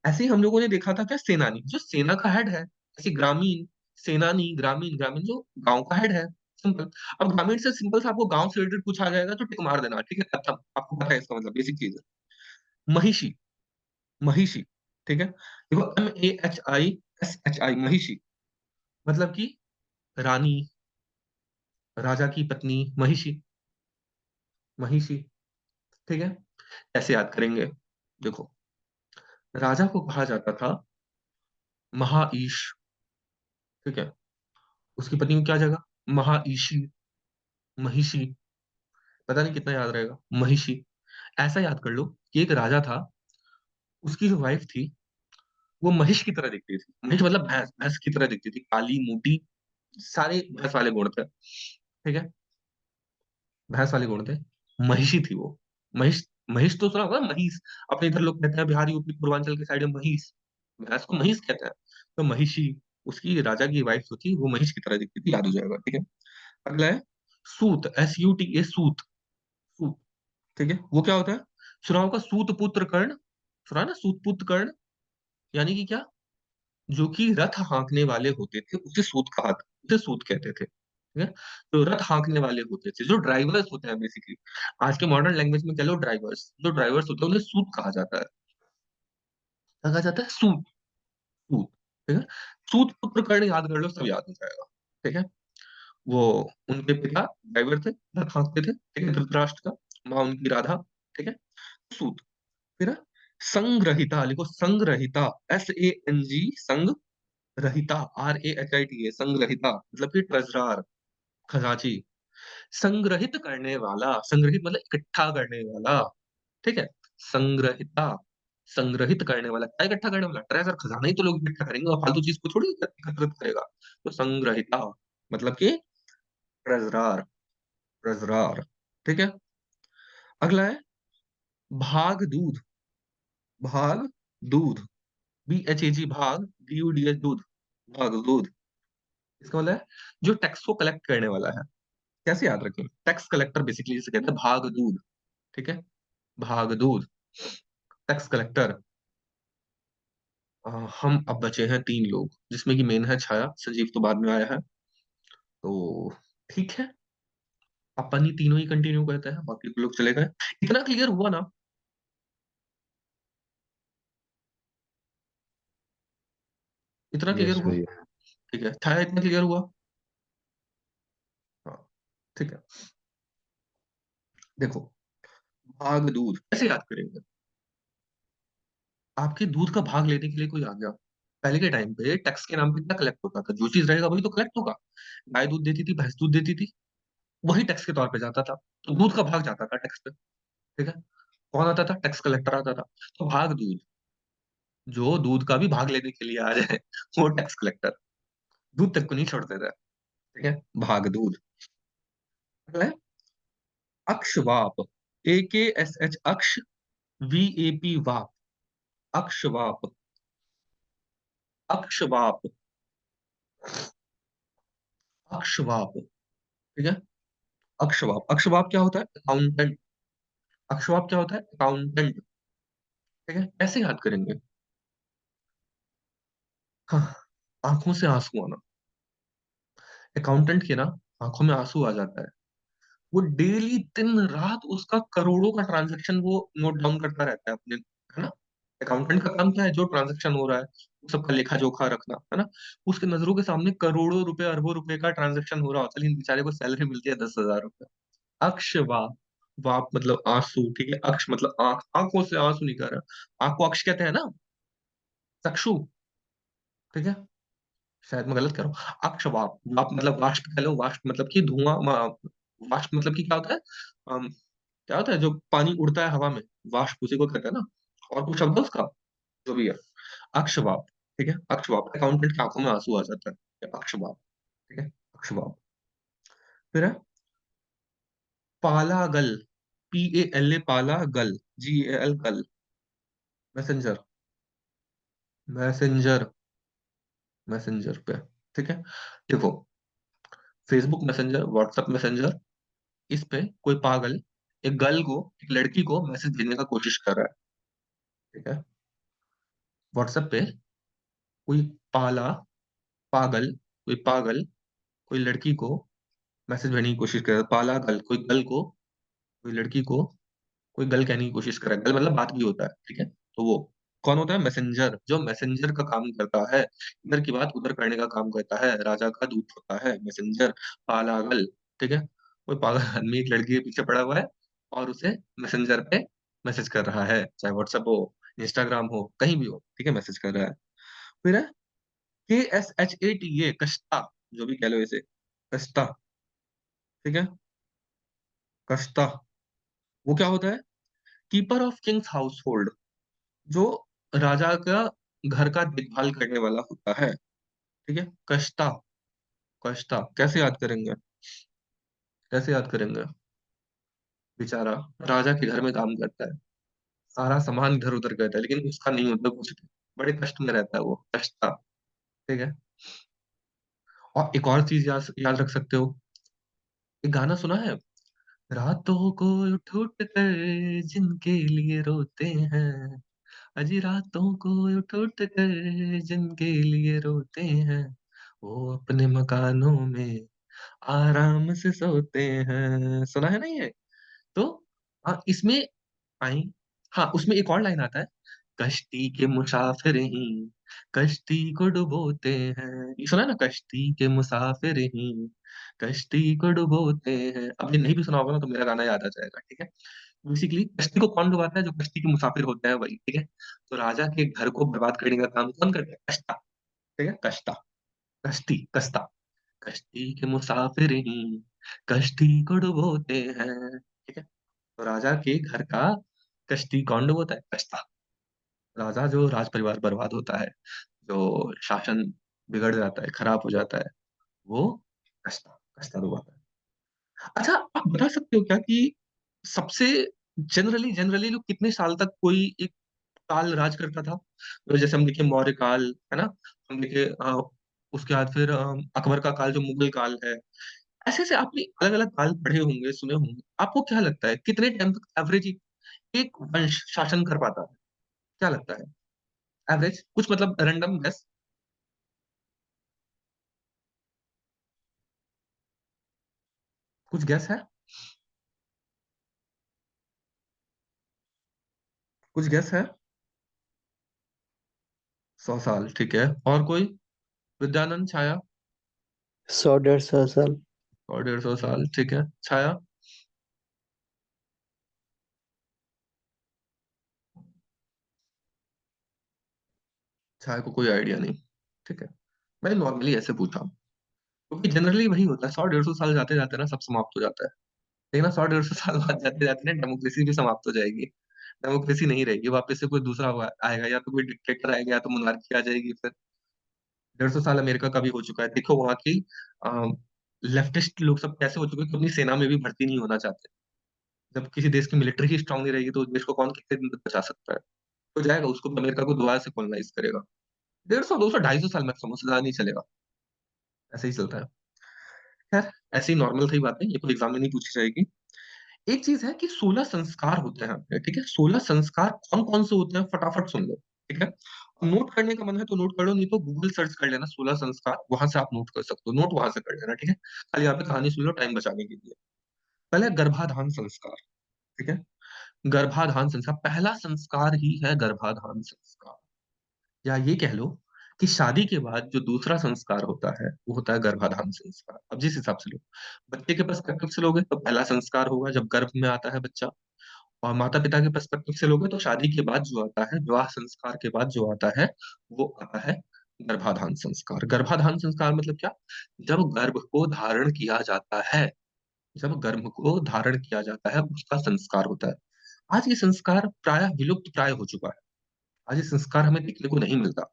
ऐसे ही हम लोगों ने देखा था क्या, सेनानी जो सेना का हेड है, ऐसे ग्रामीण, सेनानी, ग्रामीण, ग्रामीण जो गांव का हेड है, सिंपल। अब ग्रामीण से सिंपल से आपको गांव से रिलेटेड कुछ आ जाएगा तो टिक मार देना, ठीक है, खत्म, आपको पता है इसका मतलब, बेसिक चीज है। महिषी, महिषी, ठीक है, देखो MAHISHI, महिषी, मतलब कि रानी, राजा की पत्नी, महिषी, महिषी, ठीक है। कैसे याद करेंगे? देखो, राजा को कहा जाता था महाईश, ठीक है। उसकी पत्नी को क्या जगह? महाईशी, महिषी। पता नहीं कितना याद रहेगा, महिषी। ऐसा याद कर लो कि एक राजा था, उसकी जो वाइफ थी वो महिष की तरह दिखती थी। महिष मतलब भैंस, भैंस की तरह दिखती थी, काली मोटी, सारे भैंस वाले गुण थे, ठीक है। भैंस वाले गुण थे, महिषी थी वो। महिष, महिष तो सुना होगा ना, महिष। अपने इधर लोग कहते हैं, बिहार यूपी पूर्वांचल के साइड में महिष, भैंस को महिष कहते हैं। तो महिषी, उसकी राजा की वाइफ जो थी वो महिष की तरह दिखती थी, याद हो जाएगा, ठीक है। अगला है सूत, SUTA, सूत। सूत, ठीक है, वो क्या होता है? सुना होगा सूत पुत्र कर्ण, सुना है ना, सूत पुत्र कर्ण। यानी कि क्या? जो कि रथ हाँकने वाले होते थे, उसे सूत कहा, उसे सूत कहते थे, ठीक है। तो रथ हाँकने वाले होते थे, जो ड्राइवर्स होते हैं बेसिकली, आज के मॉडर्न लैंग्वेज में कह लो ड्राइवर्स, जो ड्राइवर्स होते हैं उन्हें सूत कहा जाता है। क्या कहा जाता है? सूत, सूत, ठीक है। सूत पुत्र कर्ण याद कर लो, सब याद हो जाएगा, ठीक है। वो, उनके पिता ड्राइवर थे, रथ हाँकते थे, ठीक है, धृतराष्ट्र का, माँ उनकी राधा, ठीक है। सूत। फिर है संग्रहिता, लिखो संग्रहिता, SANG, संग रहिता, RAHITA, संग्रहिता मतलब कि ट्रेजरार, खजांची। संग्रहित करने वाला, संग्रहित मतलब इकट्ठा करने वाला, ठीक है। संग्रहिता, संग्रहित करने वाला, क्या इकट्ठा करने वाला? ट्रेजर, खजाना ही तो लोग इकट्ठा करेंगे, और फालतू चीज को थोड़ी एकत्रित करेगा। तो संग्रहिता मतलब कि ट्रेजरार, ट्रेजरार, ठीक है। अगला है भाग दूध, भाग दूध, BHAG, भाग, DUDH, दूध, भाग दूध। इसका मतलब है जो टैक्स को कलेक्ट करने वाला है। कैसे याद रखें? टैक्स कलेक्टर बेसिकली जिसे कहते हैं, भाग दूध, ठीक है। भाग दूध, टैक्स कलेक्टर। हम अब बचे हैं 3 लोग, जिसमें कि मेन है छाया, संजीव तो बाद में आया है, तो ठीक है, अपन ही तीनों ही कंटिन्यू करते हैं, बाकी के लोग चले गए। इतना क्लियर हुआ ना? इतना क्लियर यस हुआ? भैया। ठीक है, छाया इतना क्लियर हुआ? हाँ, ठीक है। देखो, भाग दूध कैसे याद करेंगे? आपके दूध का भाग लेने के लिए कोई आ गया। पहले के टाइम पे टैक्स के नाम पे क्या कलेक्ट होता था? जो चीज रहेगा वही तो कलेक्ट होगा। गाय दूध देती थी, भैंस दूध देती थी, वही टैक्स के तौर पे जाता था, तो दूध का भाग जाता था टैक्स पे, ठीक है। कौन आता था? टैक्स कलेक्टर आता था। तो भाग दूध, जो दूध का भी भाग लेने के लिए आ जाए, वो टैक्स कलेक्टर, दूध तक को नहीं छोड़ते थे, ठीक है। भाग दूध। अगला है अक्षवाप, AKSH, अक्ष, VAP, वाप, अक्षवाप, अक्षवाप, अक्षवाप, ठीक है। अक्षवाप, अक्षवाप क्या होता है? अकाउंटेंट। अक्षवाप क्या होता है? अकाउंटेंट, ठीक है। ऐसे याद करेंगे। हाँ, आंखों से आंसू आना, अकाउंटेंट के ना आंखों में आंसू आ जाता है। वो डेली दिन रात उसका करोड़ों का ट्रांजैक्शन वो नोट डाउन करता रहता है अपने, है ना। अकाउंटेंट का काम क्या है? जो ट्रांजैक्शन हो रहा है वो सबका लेखा जोखा रखना, है ना। उसके नजरों के सामने करोड़ों रुपए, अरबों रुपए का ट्रांजैक्शन हो रहा होता है, लेकिन बेचारे को सैलरी मिलती है 10,000 रुपए। अक्ष वाप, वाप मतलब आंसू, ठीक है। अक्ष मतलब आंख, आंखों से आंसू निकल रहा, आंख को अक्ष कहते हैं ना, चक्षु, ठीक है। शायद मैं गलत कर रहा हूँ। अक्षवाप, वाप मतलब वाष्प कह लो, वाष्प मतलब कि धुआं, वाष्प मतलब कि क्या होता है? क्या होता है जो पानी उड़ता है हवा में? वाष्प उसी को कहते हैं ना, और कुछ शब्द है उसका, जो भी है। अक्षवाप, ठीक है। अक्षवाप, अकाउंटेंट की आंखों में आंसू आ जाता है, अक्षवाप, ठीक है। अक्षवाप। फिर है पालागल, PALA, पाला गल, GAL, गल, मैसेंजर, मैसेंजर, मैसेंजर पे, ठीक है। देखो, फेसबुक मैसेंजर, व्हाट्सएप मैसेंजर, इस पे कोई पागल एक गर्ल को, एक लड़की को मैसेज भेजने का कोशिश कर रहा है, ठीक है। व्हाट्सएप पे कोई पाला, पागल, कोई पागल, कोई लड़की को मैसेज भेजने की कोशिश कर रहा है, पाला गल, कोई गल को, कोई लड़की को कोई गल कहने की कोशिश कर रहा है। गल मतलब बात भी होता है, ठीक है। तो वो कौन होता है? मैसेंजर, जो मैसेंजर का काम करता है, इधर की बात उधर करने का काम करता है, राजा का दूत होता है मैसेंजर, पालागल, ठीक है। कोई पागल आदमी एक लड़की के पीछे पड़ा हुआ है और उसे मैसेंजर पे मैसेज कर रहा है, चाहे व्हाट्सएप हो, इंस्टाग्राम हो, कहीं भी हो, ठीक है, मैसेज कर रहा है। फिर है KSHATA, कष्टा, जो भी कह लो इसे, कष्टा, ठीक है, कष्टा। वो क्या होता है? Keeper of Kings house hold, जो राजा का घर का देखभाल करने वाला होता है, ठीक है, कष्टा। कष्टा कैसे याद करेंगे? कैसे याद करेंगे? बेचारा राजा के घर में काम करता है, सारा सामान इधर उधर करता है, लेकिन उसका नहीं होता कुछ भी, बड़े कष्ट में रहता है वो, कष्टा, ठीक है। और एक और चीज याद याद रख सकते हो, एक गाना सुना है, रातों को उठ उठ कर जिनके लिए रोते हैं, अजी रातों को उठ उठ कर जिनके लिए रोते हैं, वो अपने मकानों में आराम से सोते हैं। सुना है ना ये? तो हाँ, इसमें आई, हाँ, उसमें एक और लाइन आता है, कश्ती के मुसाफिर ही कश्ती को डुबोते हैं। ये सुना है ना, कश्ती के मुसाफिर ही कश्ती को डुबोते हैं। अब ये नहीं भी सुना होगा ना तो मेरा गाना याद आ जाएगा, ठीक है। बेसिकली कश्ती को कौन डुबाता है? जो कश्ती के मुसाफिर होते हैं वही, ठीक है। तो राजा के घर को बर्बाद करने का काम कौन करता है? कश्ता, ठीक है, कश्ता, कश्ती, कश्ता, कश्ती के मुसाफिर ही कश्ती को डुबोते हैं, ठीक है। तो राजा के घर का कश्ती कौन डुबोता है? कश्ता। राजा, जो राज परिवार बर्बाद होता है, जो शासन बिगड़ जाता है, खराब हो जाता है, वो कश्ता, कश्ता डुबाता है। अच्छा, आप बता सकते हो क्या कि सबसे जनरली जनरली लोग कितने साल तक कोई एक काल राज करता था? तो जैसे हम देखें मौर्य काल, है ना, हम देखें उसके बाद फिर अकबर का काल जो मुगल काल है, ऐसे ऐसे आपने अलग अलग काल पढ़े होंगे, सुने होंगे। आपको क्या लगता है कितने टाइम तक एवरेज एक वंश शासन कर पाता है? क्या लगता है? एवरेज कुछ, मतलब रैंडम गेस, कुछ गेस है? कुछ गेस है? 100 साल, ठीक है। और कोई? विद्यानंद, छाया? 100 150 साल। और 150 साल, ठीक है। छाया? छाया को कोई आइडिया नहीं, ठीक है। मैंने नॉर्मली ऐसे पूछा, क्योंकि जनरली वही होता है, 100 150 साल जाते जाते ना सब समाप्त हो जाता है। लेकिन ना 100 150 साल बाद जाते जाते ना डेमोक्रेसी भी समाप्त हो जाएगी। डेमोक्रेसी नहीं रहेगी, वापस से कोई दूसरा आएगा, या तो कोई डिक्टेटर आएगा या तो मोनार्की आ जाएगी फिर। 150 साल अमेरिका का भी हो चुका है, देखो वहां की लेफ्टिस्ट लोग सब कैसे हो चुके हैं कि अपनी सेना में भी भर्ती नहीं होना चाहते। जब किसी देश की मिलिट्री ही स्ट्रांग नहीं रहेगी तो उस देश को कौन कितने दिन तक बचा सकता है? तो जाएगा, उसको भी अमेरिका को दोबारा से कॉलोनाइज करेगा। 150 200 250 साल मैक्सिमम, उससे ज्यादा नहीं चलेगा। ऐसे ही चलता है। खैर, ऐसे ही नॉर्मल थी बातें, ये कोई एग्जाम में नहीं पूछी जाएगी। एक चीज है कि 16 संस्कार होते हैं अपने, ठीक है। 16 संस्कार कौन कौन से होते हैं फटाफट सुन लो, ठीक है। नोट करने का मन है तो नोट कर लो, नहीं तो गूगल सर्च कर लेना 16 संस्कार, वहां से आप नोट कर सकते हो, नोट वहां से कर लेना, ठीक है। खाली यहाँ पे कहानी सुन लो टाइम बचाने के लिए। पहले गर्भाधान संस्कार, ठीक है। गर्भाधान संस्कार, पहला संस्कार ही है गर्भाधान संस्कार, या ये कह लो कि शादी के बाद जो दूसरा संस्कार होता है वो होता है गर्भाधान संस्कार। अब जिस हिसाब से लो, बच्चे के पर्सपेक्टिव से लोगे तो पहला संस्कार होगा जब गर्भ में आता है बच्चा, और माता पिता के पर्सपेक्टिव से लोगे तो शादी के बाद जो आता है, विवाह संस्कार के बाद जो आता है, वो आता है गर्भाधान संस्कार। गर्भाधान संस्कार मतलब क्या? जब गर्भ को धारण किया जाता है, जब गर्भ को धारण किया जाता है उसका संस्कार होता है। आज ये संस्कार प्राय विलुप्त प्राय हो चुका है। आज ये संस्कार हमें देखने को नहीं मिलता।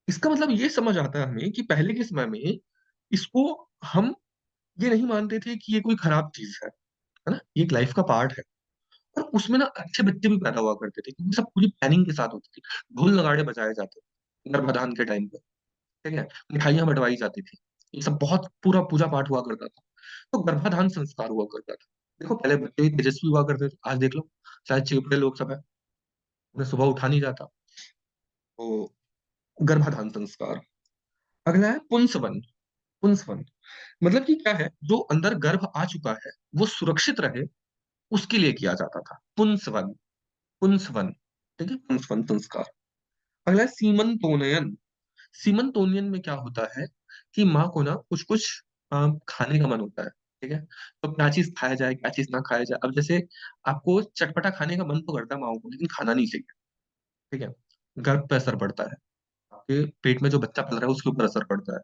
इसका मतलब ये समझ आता है हमें कि पहले के समय में इसको हम ये नहीं मानते थे कि ये कोई खराब चीज है ना, ये एक लाइफ का पार्ट है। और उसमें ना अच्छे बच्चे भी पैदा हुआ करते थे, क्योंकि सब पूरी प्लानिंग के साथ होती थी। ढोल नगाड़े बजाए जाते थे गर्भाधान के टाइम पे, ठीक है, मिठाइयां बंटवाई जाती थी, ये सब बहुत पूरा पूजा पाठ हुआ करता था। तो गर्भाधान संस्कार हुआ करता था। देखो पहले बच्चे भी तेजस्वी हुआ करते थे, आज देख लो शायद चिड़चिड़े लोग सब है, उन्हें सुबह उठा नहीं जाता। तो गर्भाधान संस्कार। अगला है पुंसवन। पुंसवन मतलब कि क्या है, जो अंदर गर्भ आ चुका है वो सुरक्षित रहे, उसके लिए किया जाता था पुंसवन। पुंसवन, ठीक है, पुंसवन संस्कार। अगला है सीमंतोनयन। सीमंतोनियन में क्या होता है कि माँ को ना कुछ कुछ खाने का मन होता है, ठीक है? तो क्या चीज़ खाया जाए, क्या चीज़ ना खाया जाए। अब जैसे आपको चटपटा खाने का मन तो करता है माँओं को, लेकिन खाना नहीं चाहिए, ठीक है? गर्भ पे असर पड़ता है, आपके पेट में जो बच्चा पल रहा है उसके ऊपर असर पड़ता है।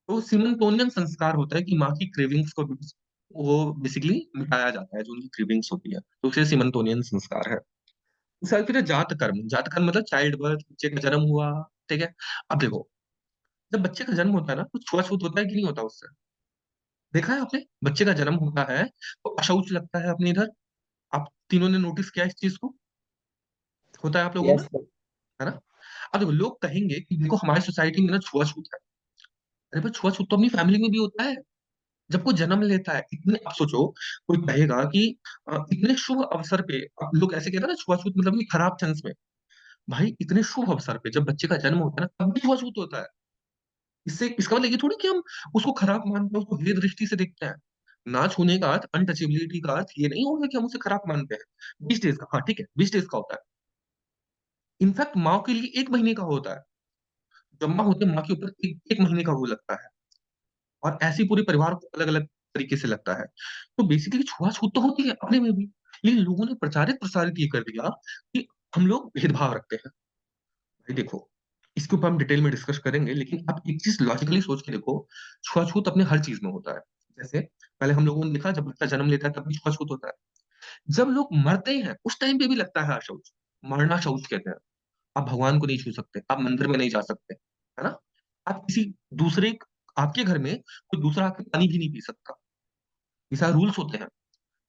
तो सीमेंटोनियन संस्कार होता है कि माँ की क्रेविंग्स को भी वो बेसिकली मिटाया जाता है, जो उनकी क्रेविंग्स होती है, तो उसे सीमेंटोनियन संस्कार है। उसके फिर है जातकर्म। जातकर्म मतलब चाइल्ड बर्थ, बच्चे का जन्म हुआ, ठीक है? अब देखो, जब बच्चे का जन्म होता है ना, तो छुआ-छूत होता है कि नहीं होता उससे? देखा है आपने? बच्चे का जन्म होता है, तो अशौच लगता है अपने इधर। आप तीनों ने नोटिस किया इस चीज़ को? होता है आप लोगों में, यस सर। है ना? अब देखो, लोग कहेंगे कि देखो हमारी सोसाइटी में ना छुआ-छूत है। अरे भाई, छुआ-छूत तो अपनी फैमिली में भी होता है। जब कोई जन्म लेता है, इतने आप सोचो, कोई कहेगा कि इतने शुभ अवसर पे अब लोग ऐसे कहते हैं ना छुआ-छूत मतलब कि खराब सेंस में। भाई इतने शुभ अवसर पे जब बच्चे का जन्म होता है ना, तब भी छुआ-छूत होता है। इससे इसका मतलब ये थोड़ी कि हम उसको खराब मानते हैं, उसको हे दृष्टि से देखते हैं। ना छूने का अर्थ, अनटचेबिलिटी का अर्थ ये नहीं होगा कि हम उसे खराब मानते हैं। 20 डेज़ का, हाँ ठीक है, 20 डेज़ का होता है। इनफैक्ट माँ के लिए 1 महीने का होता है। जब माँ होती है, माँ के ऊपर 1 महीने का वो लगता है, और ऐसे ही पूरे परिवार को अलग-अलग तरीके से लगता है। तो बेसिकली छुआ-छूत तो होती है अपने में भी, लेकिन लोगों ने प्रचारित-प्रसारित ये कर दिया कि हम लोग भेदभाव रखते हैं। भाई देखो, इसके ऊपर हम डिटेल में डिस्कस करेंगे, लेकिन आप एक चीज़ लॉजिकली सोच के देखो, छुआ-छूत अपने हर चीज़ में होता है। जैसे पहले हम लोगों ने देखा, जब बच्चा जन्म लेता है तब भी छुआ-छूत होता है। जब लोग मरते हैं, उस टाइम पे भी लगता है अशौच। मरना शौच कहते हैं। आप भगवान को नहीं छू सकते, आप मंदिर में नहीं जा सकते, है ना? आप किसी दूसरे आपके घर में कोई दूसरा आके पानी भी नहीं पी सकता। ये सारे रूल्स होते हैं।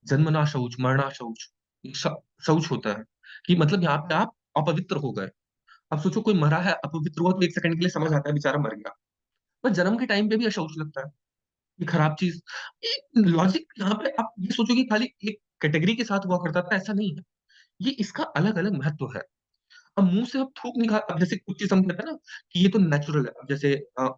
जन्मना शौच, मरना शौच, ये शौच होता है कि मतलब यहाँ पे आप अपवित्र हो गए। अब सोचो, कोई मरा है, अपवित्र हुआ, तो 1 सेकंड के लिए समझ आता है बेचारा मर गया। पर जन्म के टाइम पे भी अशौच लगता है। ये खराब चीज़। एक लॉजिक यहाँ पे आप ये सोचो कि खाली एक कैटेगरी के साथ हुआ करता था, ऐसा नहीं है। ये इसका अलग-अलग महत्व है। अब मुँह से अब थूक निकाल, अब जैसे कुछ चीज़ हम कहते हैं ना कि ये तो नेचुरल है। अब जैसे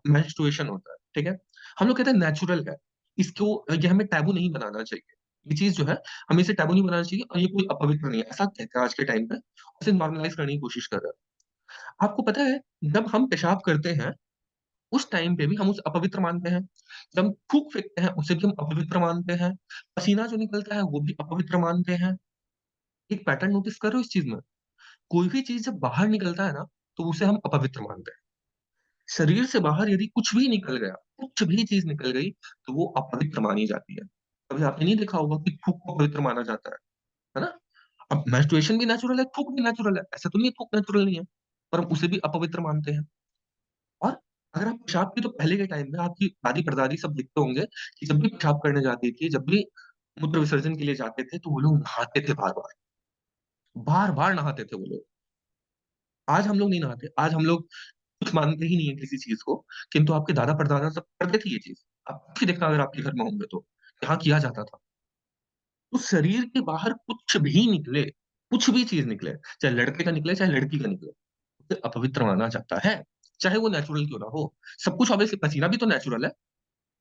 मेंस्ट्रुएशन होता है, ठीक है? हम लोग कहते हैं नेचुरल है। इसको ये हमें टैबू नहीं बनाना चाहिए। ये चीज़ जो है, हमें इसे टैबू नहीं बनाना चाहिए, और ये कोई अपवित्र नहीं है, ऐसा कहते हैं आज के टाइम पे। इसे नॉर्मलाइज़ करने की कोशिश कर रहे हैं। आपको पता है, जब हम पेशाब करते हैं, उस टाइम पे भी हम उसे अपवित्र मानते हैं। जब हम थूक फेंकते हैं, उसे भी हम अपवित्र मानते हैं। पसीना जो निकलता है, वो भी अपवित्र मानते हैं। एक पैटर्न नोटिस कर रहे हो इस चीज़ में? कोई भी चीज़ जब बाहर निकलता है ना, तो उसे हम अपवित्र मानते हैं। शरीर से बाहर यदि कुछ भी निकल गया, कुछ भी चीज़ निकल गई, तो वो अपवित्र मानी जाती है। कभी आपने नहीं देखा होगा कि थूक को पवित्र माना जाता है ना? अब मेंस्ट्रुएशन भी नेचुरल है, थूक भी नेचुरल है। ऐसा तो नहीं है थूक नेचुरल नहीं है, पर हम उसे भी अपवित्र मानते हैं। और अगर आप पेशाब की, तो पहले के टाइम में आपकी दादी-परदादी सब देखते होंगे कि जब भी पेशाब करने जाती थी, जब भी मूत्र विसर्जन के लिए जाते थे, तो वो लोग नहाते थे बार-बार। बार-बार नहाते थे वो लोग। आज हम लोग नहीं नहाते। आज हम लोग कुछ मानते ही नहीं है किसी चीज़ को, किंतु आपके दादा-परदादा सब करते थे ये चीज़। आप खुद ही देखना, अगर आपके घर में होंगे तो, यहाँ किया जाता था। तो शरीर के बाहर कुछ भी निकले, कुछ भी चीज़ निकले, चाहे लड़के का निकले, चाहे लड़की का निकले, उसे अपवित्र माना जाता है, चाहे वो नेचुरल क्यों ना हो। सब कुछ ऑब्वियसली, पसीना भी तो नेचुरल है,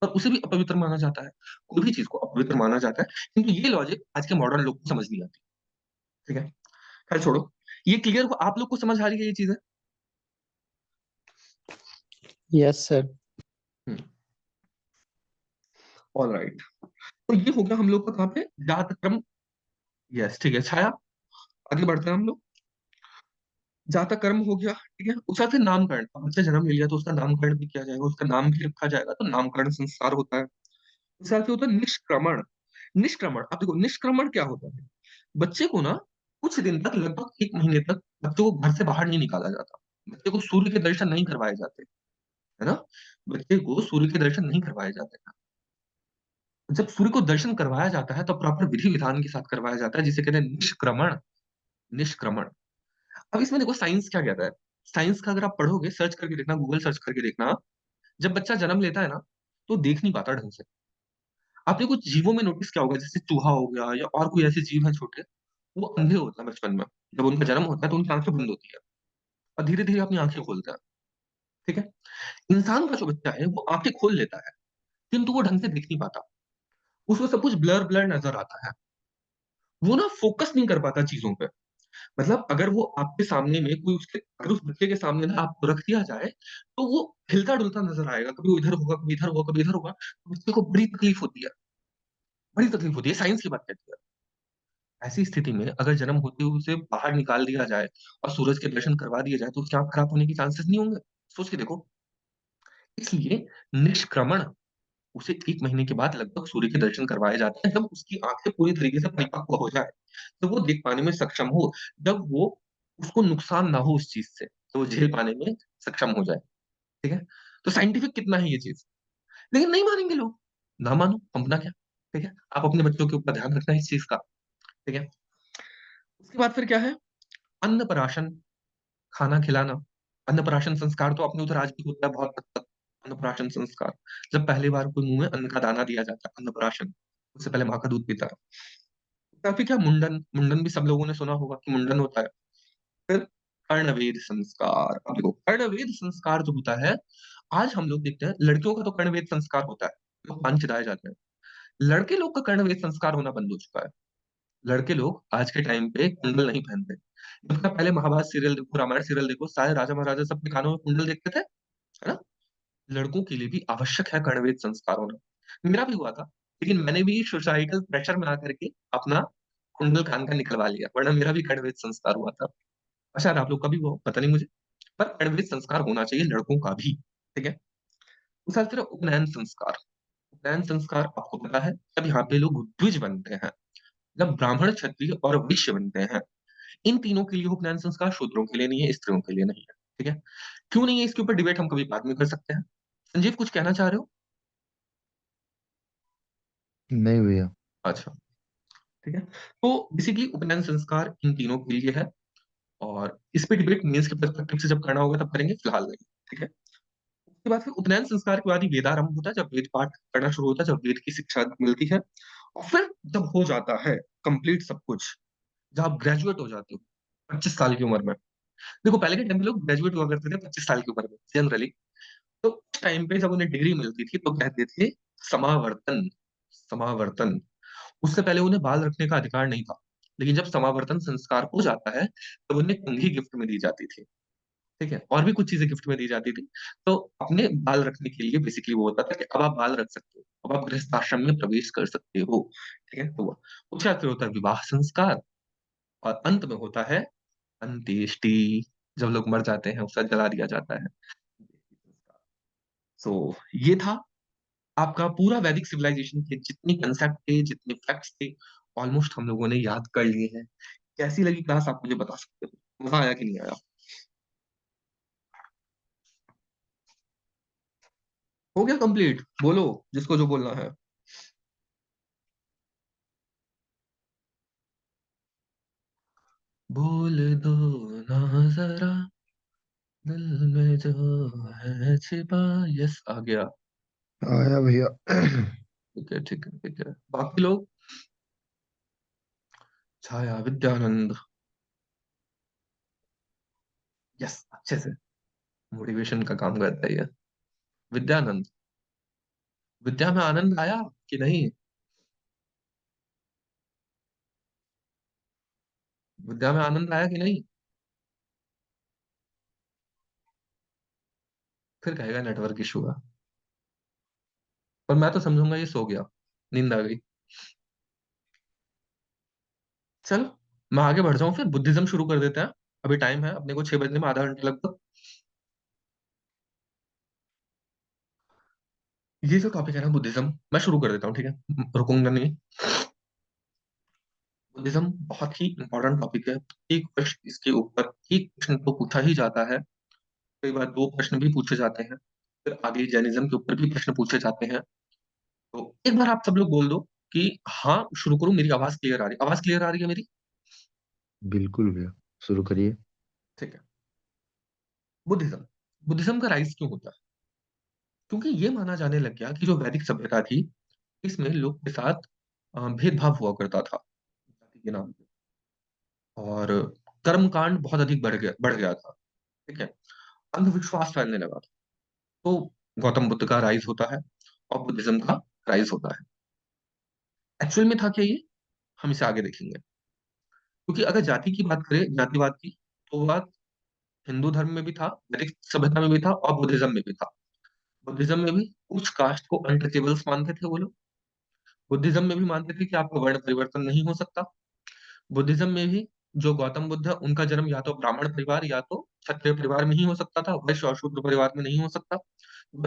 पर उसे भी अपवित्र माना जाता है। कोई भी चीज़ को अपवित्र माना जाता है, किंतु ये लॉजिक आज के मॉडर्न लोग को समझ नहीं आती, ठीक है? खैर छोड़ो, ये क्लियर हो, आप लोग को समझ आ रही है ये चीज़ें? Yes sir. हुँ, ऑलराइट। तो ये हो गया हम लोग का कहाँ पे? जातक्रम। यस, ठीक है। छाया, आगे बढ़ते हैं हम लोग। जातक कर्म हो गया, ठीक है? उसका फिर नामकरण। अब बच्चा जन्म ले लिया, तो उसका नामकरण भी किया जाएगा, उसका नाम भी रखा जाएगा, तो नामकरण संस्कार होता है। उसके बाद फिर होता है निष्क्रमण। निष्क्रमण, अब देखो निष्क्रमण क्या होता है? बच्चे को ना कुछ दिन तक, लगभग 1 महीने तक बच्चे को घर से बाहर नहीं निकाला जाता। बच्चे को सूर्य के दर्शन नहीं करवाए जाते, है ना? बच्चे को सूर्य के दर्शन नहीं करवाए जाते हैं। जब सूर्य को दर्शन करवाया जाता है, तो प्रॉपर विधि-विधान के साथ करवाया जाता है, जिसे कहते हैं निष्क्रमण। निष्क्रमण। अब इसमें देखो साइंस क्या कहता है? साइंस का अगर आप पढ़ोगे, सर्च करके देखना, गूगल सर्च करके देखना, जब बच्चा जन्म लेता है ना, तो देख नहीं पाता ढंग से। आपने कुछ जीवों में नोटिस किया होगा, जैसे चूहा हो गया या और कोई ऐसे जीव हैं छोटे, वो अंधे होते हैं बचपन में। जब उनका जन्म होता है, तो उनकी आँखें बंद होती है, और धीरे-धीरे अपनी आँखें खोलता है, ठीक है? इंसान का जो बच्चा है, वो आँखें खोल लेता है, किंतु वो ढंग से देख नहीं पाता। उसको सब कुछ ब्लर-ब्लर नज़र आता है। वो ना फ़ोकस नहीं कर पाता चीज़ों पे। मतलब अगर वो आपके सामने में कोई उसके अगर उस बच्चे के सामने ना आपको रख दिया जाए, तो वो हिलता-डुलता नज़र आएगा। कभी वो इधर होगा, कभी इधर होगा, कभी इधर होगा। तो बच्चे को बड़ी तकलीफ होती है। बड़ी तकलीफ होती है, साइंस की बात कहती है। ऐसी स्थिति में अगर जन्म होते हुए उसे बाहर निकाल दिया जाए और सूरज के दर्शन करवा दिए जाए, तो उसकी आँख खराब होने के चांसेस नहीं होंगे? सोच के देखो। इसलिए निष्क्रमण उसे 1 महीने के बाद लगभग सूर्य के दर्शन करवाए जाते हैं, जब उसकी आँखें पूरी तरीके से परिपक्व हो जाएँ, जब वो देख पाने में सक्षम हो, जब वो उसको नुकसान ना हो उस चीज़ से, तो वो झेल पाने में सक्षम हो जाए, ठीक है? तो साइंटिफिक कितना है ये चीज़, लेकिन नहीं मानेंगे लोग। ना मानो, हम अपना क्या, ठीक है? आप अपने बच्चों के ऊपर ध्यान रखना इस चीज़ का, ठीक है? उसके बाद फिर क्या है? अन्नप्राशन, खाना खिलाना। अन्नप्राशन संस्कार तो अपने उधर आज भी होता है बहुत हद तक। अन्नप्राशन संस्कार, जब पहली बार कोई मुँह में अन्न का दाना दिया जाता है, अन्नप्राशन, उससे पहले माँ का दूध पीता है। काफ़ी क्या मुंडन, मुंडन भी सब लोगों ने सुना होगा कि मुंडन होता है। फिर कर्णवेध संस्कार, अब देखो कर्णवेध संस्कार जो होता है, आज हम लोग देखते हैं लड़कियों का तो कर्णवेध संस्कार होता है, लोग कान छिदाए जाते हैं। लड़के लोग का कर्णवेध संस्कार होना बंद हो चुका है। लड़के लोग आज के टाइम पे कुंडल नहीं पहनते। जबकि आप पहले महाभारत सीरियल देखो, रामायण सीरियल देखो, सारे राजा महाराजा सबके कानों में कुंडल देखते थे, है ना? लड़कों के लिए भी आवश्यक है कर्णवेध संस्कार होना। मेरा भी हुआ था, लेकिन मैंने भी सोसाइटल प्रेशर में आकर के अपना कुंडल कान का निकलवा लिया, वरना मेरा भी कर्णवेध संस्कार हुआ था। और शायद आप लोग का भी हुआ हो, पता नहीं मुझे। पर कर्णवेध संस्कार होना चाहिए लड़कों का भी, ठीक है? दूसरा तरह उपनयन संस्कार। उपनयन संस्कार आपको पता है, जब यहाँ पे लोग द्विज बनते हैं, जब ब्राह्मण, क्षत्रिय और वैश्य बनते हैं, इन तीनों के लिए उपनयन संस्कार, शूद्रों के लिए नहीं है, स्त्रियों के लिए नहीं है, ठीक है? क्यों नहीं है इसके ऊपर डिबेट हम कभी बाद में कर सकते हैं। संजीव कुछ कहना चाह रहे हो? नहीं भैया। अच्छा, ठीक है। तो बेसिकली उपनयन संस्कार इन तीनों के लिए है, और इस पे डिबेट मेंस के पर्सपेक्टिव से जब करना होगा तब करेंगे, फिलहाल नहीं, ठीक है। उसके बाद फिर उपनयन संस्कार के बाद ही वेदारंभ होता है, जब वेद पाठ करना शुरू होता है, जब वेद की शिक्षा मिलती है, और फिर जब हो जाता है कंप्लीट सब कुछ, जब आप ग्रेजुएट हो जाते हो 25 साल की उम्र में। देखो पहले के टाइम में लोग ग्रेजुएट हुआ करते थे 25 साल की उम्र में जनरली। तो उस टाइम पे जब उन्हें डिग्री मिलती थी तो कहते थे समावर्तन, समावर्तन। उससे पहले उन्हें बाल रखने का अधिकार नहीं था। लेकिन जब समावर्तन संस्कार हो जाता है, तब उन्हें कंघी गिफ्ट में दी जाती थी। ठीक है? और भी कुछ चीज़ें गिफ्ट में दी जाती थी। तो अपने बाल रखने के लिए बेसिकली वो होता था कि अब आप बाल रख सकते हो। अब आप गृहस्थ आश्रम में प्रवेश कर सकते हो। ठीक है? तो वो उसके बाद फिर होता है विवाह संस्कार, और अंत में होता है अंत्येष्टि। जब लोग मर जाते हैं, उसे जला दिया जाता है। सो ये था आपका पूरा वैदिक सिविलाइजेशन के जितने कंसेप्ट थे, जितने फैक्ट्स थे, ऑलमोस्ट हम लोगों ने याद कर लिए हैं। कैसी लगी क्लास आप मुझे बता सकते हो? मजा आया कि नहीं आया? हो गया कंप्लीट? बोलो जिसको जो बोलना है। बोल दो ना जरा, दिल में जो है छिपा। यस, आ गया। आया भैया। ठीक है, ठीक है, ठीक है। बाकी लोग? छाया, विद्यानंद। यस, अच्छे से मोटिवेशन का काम करता है ये। विद्यानंद, विद्या में आनंद आया कि नहीं? विद्या में आनंद आया कि नहीं? फिर कहेगा नेटवर्क इशू है। पर मैं तो समझूंगा ये सो गया, नींद आ गई। चलो, मैं आगे बढ़ जाऊं, फिर बुद्धिज्म शुरू कर देते हैं। अभी टाइम है अपने को 6 बजने में आधा घंटा लगभग। ये जो टॉपिक है ना बुद्धिज्म, मैं शुरू कर देता हूँ, ठीक है? रुकूंगा नहीं। बुद्धिज्म बहुत ही इंपॉर्टेंट टॉपिक है। एक प्रश्न इसके ऊपर, एक प्रश्न तो पूछा ही जाता है, कई बार 2 प्रश्न भी पूछे जाते हैं। फिर आगे जैनिज्म के ऊपर भी प्रश्न पूछे जाते हैं। तो एक बार आप सब लोग बोल दो कि हाँ शुरू करूं, मेरी आवाज क्लियर आ रही है? आवाज क्लियर आ रही है मेरी? बिल्कुल भैया, शुरू करिए। ठीक है। बुद्धिज्म, बुद्धिज्म का राइज क्यों होता है? क्योंकि ये माना जाने लग गया कि जो वैदिक सभ्यता थी, इसमें लोग के साथ भेदभाव हुआ करता था जाति के नाम पे, और कर्मकांड बहुत अधिक बढ़ गया था। ठीक है? अंधविश्वास फैलने लगा था। तो गौतम बुद्ध का राइज होता है, और बुद्धिज्म का राइज होता है। एक्चुअल में था क्या ये? हम इसे आगे देखेंगे। क्योंकि अगर जाति की बात करें, जातिवाद की, तो बात हिंदू धर्म में भी था, वैदिक सभ्यता में भी था, और बुद्धिज्म में भी था। बुद्धिज्म में भी कुछ कास्ट को अनटचेबल्स मानते थे वो लोग। बुद्धिज्म में भी मानते थे कि आपका वर्ण परिवर्तन नहीं हो सकता। बुद्धिज्म में भी जो गौतम बुद्ध है उनका जन्म या तो ब्राह्मण परिवार या तो क्षत्रिय परिवार में ही हो सकता था, वैश्य और शूद्र परिवार में नहीं हो सकता।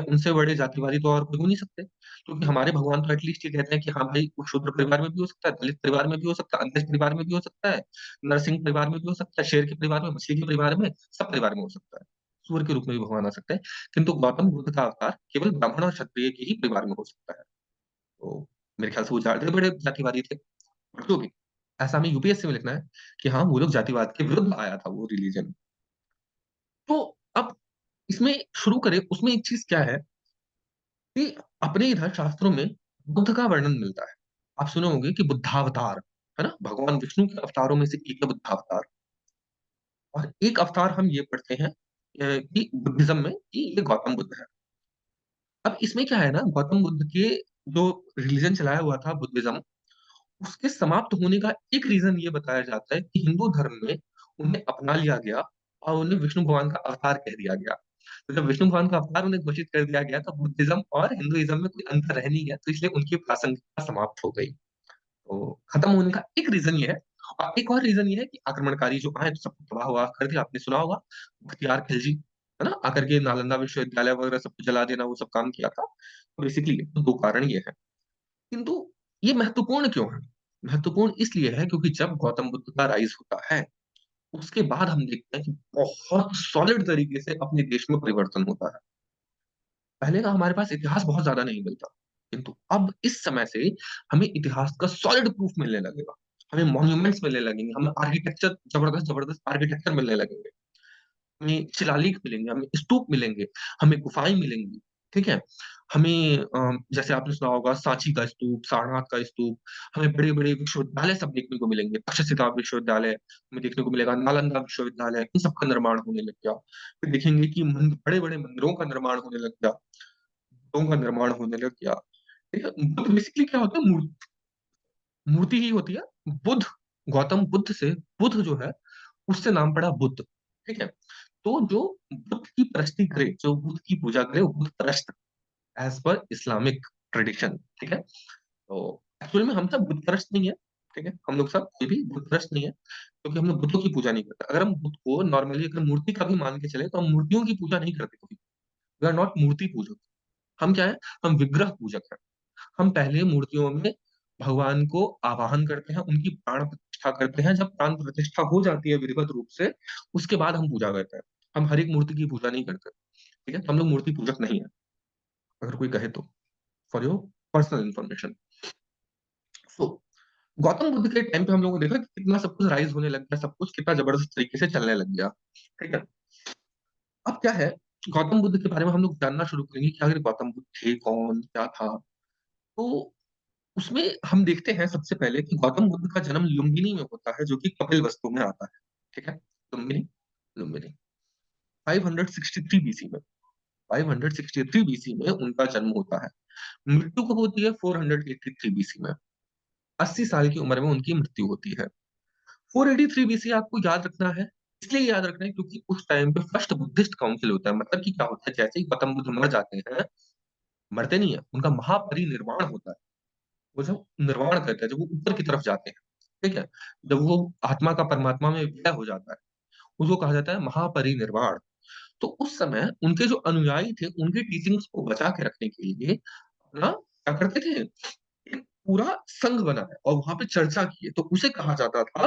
उनसे बड़े जातिवादी तो और कोई हो नहीं सकते, क्योंकि हमारे भगवान तो एटलीस्ट ये कहते हैं कि हाँ भाई, वो शूद्र परिवार में भी हो सकता है, दलित परिवार में भी हो सकता है, अंधेश परिवार में भी हो सकता है, नरसिंह परिवार में भी हो सकता है, शेर के परिवार में, मछली के परिवार में, सब परिवार में हो सकता है। सूअर के रूप में भी भगवान आ सकते हैं। किंतु गौतम बुद्ध का अवतार केवल ब्राह्मण और क्षत्रिय के ही परिवार में हो सकता है। तो मेरे ख्याल से वो ज्यादा बड़े जातिवादी थे। जो भी, ऐसा हमें यूपीएससी में लिखना है कि हाँ, वो लोग जातिवाद के विरुद्ध आया था वो रिलीजन। तो अब इसमें शुरू करें, उसमें एक चीज क्या है कि अपने इधर शास्त्रों में बुद्ध का वर्णन मिलता है। आप सुने होंगे कि बुद्धावतार, है ना, भगवान विष्णु के अवतारों में से एक है बुद्धावतार। और एक अवतार हम ये पढ़ते हैं कि बुद्धिज्म में कि ये गौतम बुद्ध है। अब इसमें क्या है ना, गौतम बुद्ध के जो रिलीजन चलाया हुआ था बुद्धिज्म, उसके समाप्त होने का एक रीजन ये बताया जाता है कि हिंदू धर्म में उन्हें अपना लिया गया और उन्हें विष्णु भगवान का अवतार कह दिया गया। तो जब विष्णु भगवान का अवतार उन्हें घोषित कर दिया गया, तो बुद्धिज्म और हिंदुइज्म में कोई अंतर रह नहीं गया, तो इसलिए उनकी प्रासंगिकता समाप्त हो गई। तो खत्म होने का एक रीजन ये है। और एक और रीजन ये है कि आक्रमणकारी जो आए तो सब तबाह हुआ कर दिया। आपने सुना होगा बख्तियार खिलजी, है ना, आकर के नालंदा विश्वविद्यालय वगैरह सब कुछ जला देना, वो सब काम किया था। तो बेसिकली तो दो कारण ये है। किंतु ये महत्वपूर्ण क्यों है? महत्वपूर्ण इसलिए है क्योंकि जब गौतम बुद्ध का राइज होता है, उसके बाद हम देखते हैं कि बहुत सॉलिड तरीके से अपने देश में परिवर्तन होता है। पहले का हमारे पास इतिहास बहुत ज्यादा नहीं मिलता, किंतु अब इस समय से हमें इतिहास का सॉलिड प्रूफ मिलने लगेगा। हमें मॉन्यूमेंट्स मिलने लगेंगे, हमें आर्किटेक्चर, जबरदस्त जबरदस्त आर्किटेक्चर मिलने लगेंगे, हमें शिलालेख मिलेंगे, हमें स्तूप मिलेंगे, हमें गुफाएं मिलेंगी। ठीक है। हमें जैसे आपने सुना होगा सांची का स्तूप, सारनाथ का स्तूप, हमें बड़े बड़े विश्वविद्यालय सब देखने को मिलेंगे। तक्षशिला विश्वविद्यालय हमें देखने को मिलेगा, नालंदा विश्वविद्यालय, इन सब का निर्माण होने लग गया। फिर देखेंगे कि बड़े बड़े मंदिरों का निर्माण होने लग गया, बुतों का निर्माण होने लग गया। ठीक है। बुद्ध बेसिकली क्या होता है? मूर्ति, मूर्ति ही होती है। बुद्ध, गौतम बुद्ध से बुद्ध जो है, उससे नाम पड़ा बुद्ध। ठीक है। तो जो बुद्ध की परस्ती करे, जो बुद्ध की पूजा करे, वो बुद्ध परस्त, एज पर इस्लामिक ट्रेडिशन। ठीक है। तो एक्चुअल में हम सब बुद्ध परस्त नहीं है। ठीक है, हम लोग सब कोई भी बुद्ध परस्त नहीं है, क्योंकि हम लोग बुद्धों की पूजा नहीं करते। अगर हम बुद्ध को नॉर्मली अगर मूर्ति का भी मान के चले, तो हम मूर्तियों की पूजा नहीं करते कभी। वी आर नॉट मूर्ति पूजक। हम क्या है? हम विग्रह पूजक हैं। हम पहले मूर्तियों में भगवान को आवाहन करते हैं, उनकी प्राण प्रतिष्ठा करते हैं। जब प्राण प्रतिष्ठा हो जाती है विधिवत रूप से, उसके बाद हम पूजा करते हैं। हम हर एक मूर्ति की पूजा नहीं करते। ठीक है, तो हम लोग मूर्ति पूजक नहीं है, अगर कोई कहे तो, फॉर योर पर्सनल इंफॉर्मेशन। सो गौतम बुद्ध के टाइम पे हम लोगों ने देखा कि कितना सब कुछ राइज होने लग गया, सब कुछ कितना जबरदस्त तरीके से चलने लग गया। ठीक है। अब क्या है, गौतम बुद्ध के बारे में हम लोग जानना शुरू करेंगे कि आखिर गौतम बुद्ध थे कौन, क्या था। तो उसमें हम देखते हैं सबसे पहले कि गौतम बुद्ध का जन्म लुम्बिनी में होता है, जो कि कपिलवस्तु में आता है। ठीक है। लुम्बिनी, लुम्बिनी 563 बीसी में, 563 बीसी में उनका जन्म होता है। मृत्यु कब होती है? 483 बीसी में। 80 साल की उम्र में उनकी मृत्यु होती है। 483 बीसी आपको याद रखना है, इसलिए याद रखना है क्योंकि उस टाइम पे फर्स्ट बुद्धिस्ट काउंसिल होता है। मतलब कि क्या होता है, जैसे ही गौतम बुद्ध मर जाते हैं, मरते नहीं है, उनका महापरिनिर्वाण होता है। वो जब निर्वाण करते हैं, जब वो ऊपर की तरफ जाते हैं, ठीक है, जब वो आत्मा का परमात्मा में विलय हो जाता है, उसको कहा जाता है महापरिनिर्वाण। तो उस समय उनके जो अनुयायी थे, उनकी टीचिंग्स को बचा के रखने के लिए अपना क्या करते थे, एक पूरा संघ बनाया और वहां पे चर्चा की है, तो उसे कहा जाता था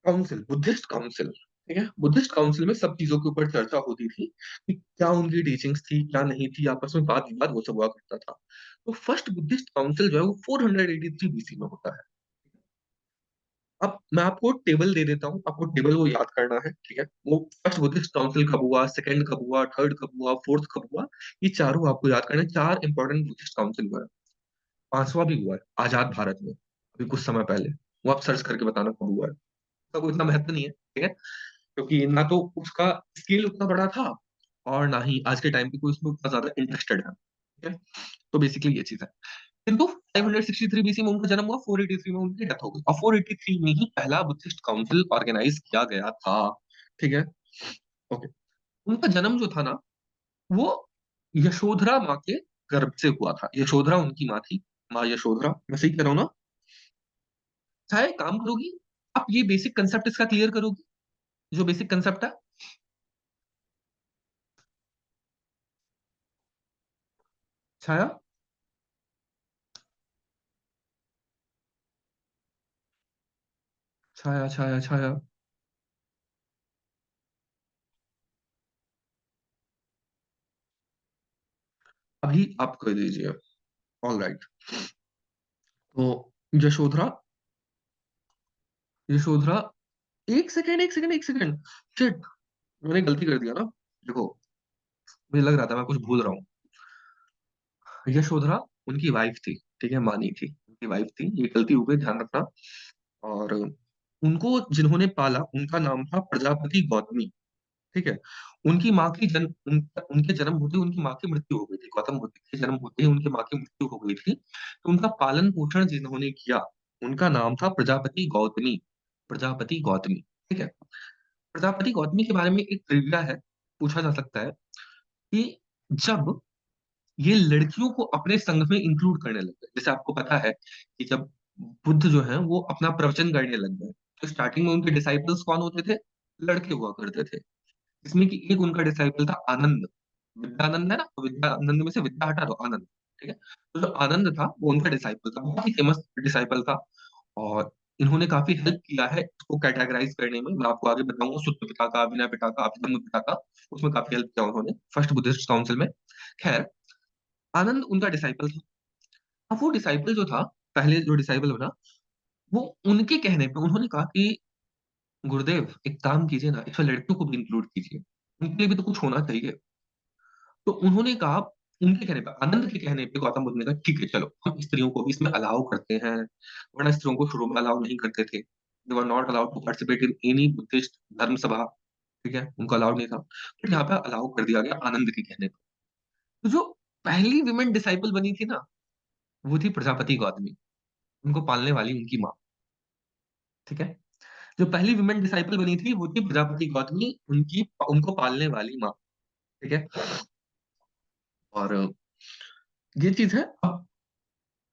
काउंसिल, बुद्धिस्ट काउंसिल। ठीक है। बुद्धिस्ट काउंसिल में सब चीजों के ऊपर चर्चा होती थी कि क्या उनकी टीचिंग्स थी, क्या नहीं थी, आपस में बात विवाद वो सब हुआ करता था। तो फर्स्ट बुद्धिस्ट काउंसिल जो है वो 483 बीसी में होता है। अब मैं आपको टेबल दे देता हूँ, आपको टेबल वो याद करना है। ठीक है। वो फर्स्ट बुद्धिस्ट काउंसिल कब हुआ, सेकंड कब हुआ, थर्ड कब हुआ, फोर्थ कब हुआ, ये चारों आपको याद करना है। चार इंपॉर्टेंट बुद्धिस्ट काउंसिल हुआ है। पांचवा भी हुआ है आजाद भारत में, अभी कुछ समय पहले। वो आप सर्च करके बताना कब हुआ है। उसका कोई इतना महत्व नहीं है। ठीक है, क्योंकि ना तो उसका स्केल उतना बड़ा था, और ना ही आज के टाइम पे कोई उसमें उतना ज्यादा इंटरेस्टेड है। ठीक है। तो बेसिकली ये चीज है। किंतु 563 बीसी में उनका जन्म हुआ, 483 में उनकी डेथ हो गई, और 483 में ही पहला बुद्धिस्ट काउंसिल ऑर्गेनाइज किया गया था। ठीक है। ओके। उनका जन्म जो था ना, वो यशोधरा माँ के गर्भ से हुआ था। यशोधरा उनकी माँ थी। माँ यशोधरा, मैं सही कह रहा हूँ ना? चाहे काम करोगी, आप ये बेसिक कंसेप्ट इसका क्लियर करोगी, जो बेसिक कंसेप्ट है। छाया, छाया, छाया, छाया। अभी आप कर दीजिए। All right. तो यशोधरा, यशोधरा, एक सेकेंड, एक सेकेंड, एक सेकेंड। शिट, मैंने गलती कर दिया ना। देखो, मुझे लग रहा था मैं कुछ भूल रहा हूँ। यशोधरा उनकी वाइफ थी, ठीक है, मानी थी, उनकी वाइफ थी, ये गलती हो गई, ध्यान रखना। और उनको जिन्होंने पाला उनका नाम था प्रजापति गौतमी, ठीक है। उनकी माँ की उनके जन्म होते ही उनकी माँ की मृत्यु हो गई थी, गौतम बुद्ध के जन्म होते ही उनकी माँ की मृत्यु हो गई थी, तो उनका पालन पोषण जिन्होंने किया उनका नाम था प्रजापति गौतमी, प्रजापति गौतमी, ठीक है। प्रजापति गौतमी के बारे में एक ट्रिविया है, पूछा जा सकता है कि जब ये लड़कियों को अपने संघ में इंक्लूड करने लग गए, जैसे आपको पता है कि जब बुद्ध जो है वो अपना प्रवचन करने लग गए, तो स्टार्टिंग में उनके डिसाइपल्स कौन होते थे? लड़के हुआ करते थे। इसमें कि एक उनका डिसाइपल था आनंद, विद्यानंद है ना, तो विद्यानंद में से विद्या हटा दो, आनंद, ठीक है। तो जो आनंद था वो उनका डिसाइपल था, बहुत ही फेमस डिसाइपल था। और इन्होंने काफी हेल्प किया है इसको कैटेगराइज करने में, मैं आपको आगे बताऊंगा, सुत्त पिता का, विनय पिता का, अभिधम्म पिता का, उसमें काफी हेल्प किया उन्होंने फर्स्ट बुद्धिस्ट काउंसिल में। खैर, आनंद उनका डिसाइपल था। अब वो डिसाइपल जो था, पहले जो डिसाइपल बना, वो उनके कहने पे उन्होंने कहा कि गुरुदेव एक काम कीजिए ना, इसमें लड़कियों को भी इंक्लूड कीजिए, उनके लिए भी तो कुछ होना चाहिए। तो उन्होंने कहा, उनके कहने पे, आनंद के कहने पे गौतम बुद्ध ने कहा ठीक है चलो हम स्त्रियों को भी इसमें अलाउ करते हैं, वरना स्त्रियों को शुरू में अलाउ नहीं करते थे, they were not allowed to participate in any Buddhist dharma sabha, ठीक है, उनको अलाउड नहीं था, बट यहाँ पे अलाउ कर दिया गया आनंद के कहने पे। तो जो पहली विमेन डिसाइपल बनी थी ना, वो थी प्रजापति गौतमी, उनको पालने वाली उनकी माँ, ठीक है। जो पहली विमेन डिसाइपल बनी थी वो थी प्रजापति गौतमी, उनकी उनको पालने वाली माँ, ठीक है। और ये चीज है। अब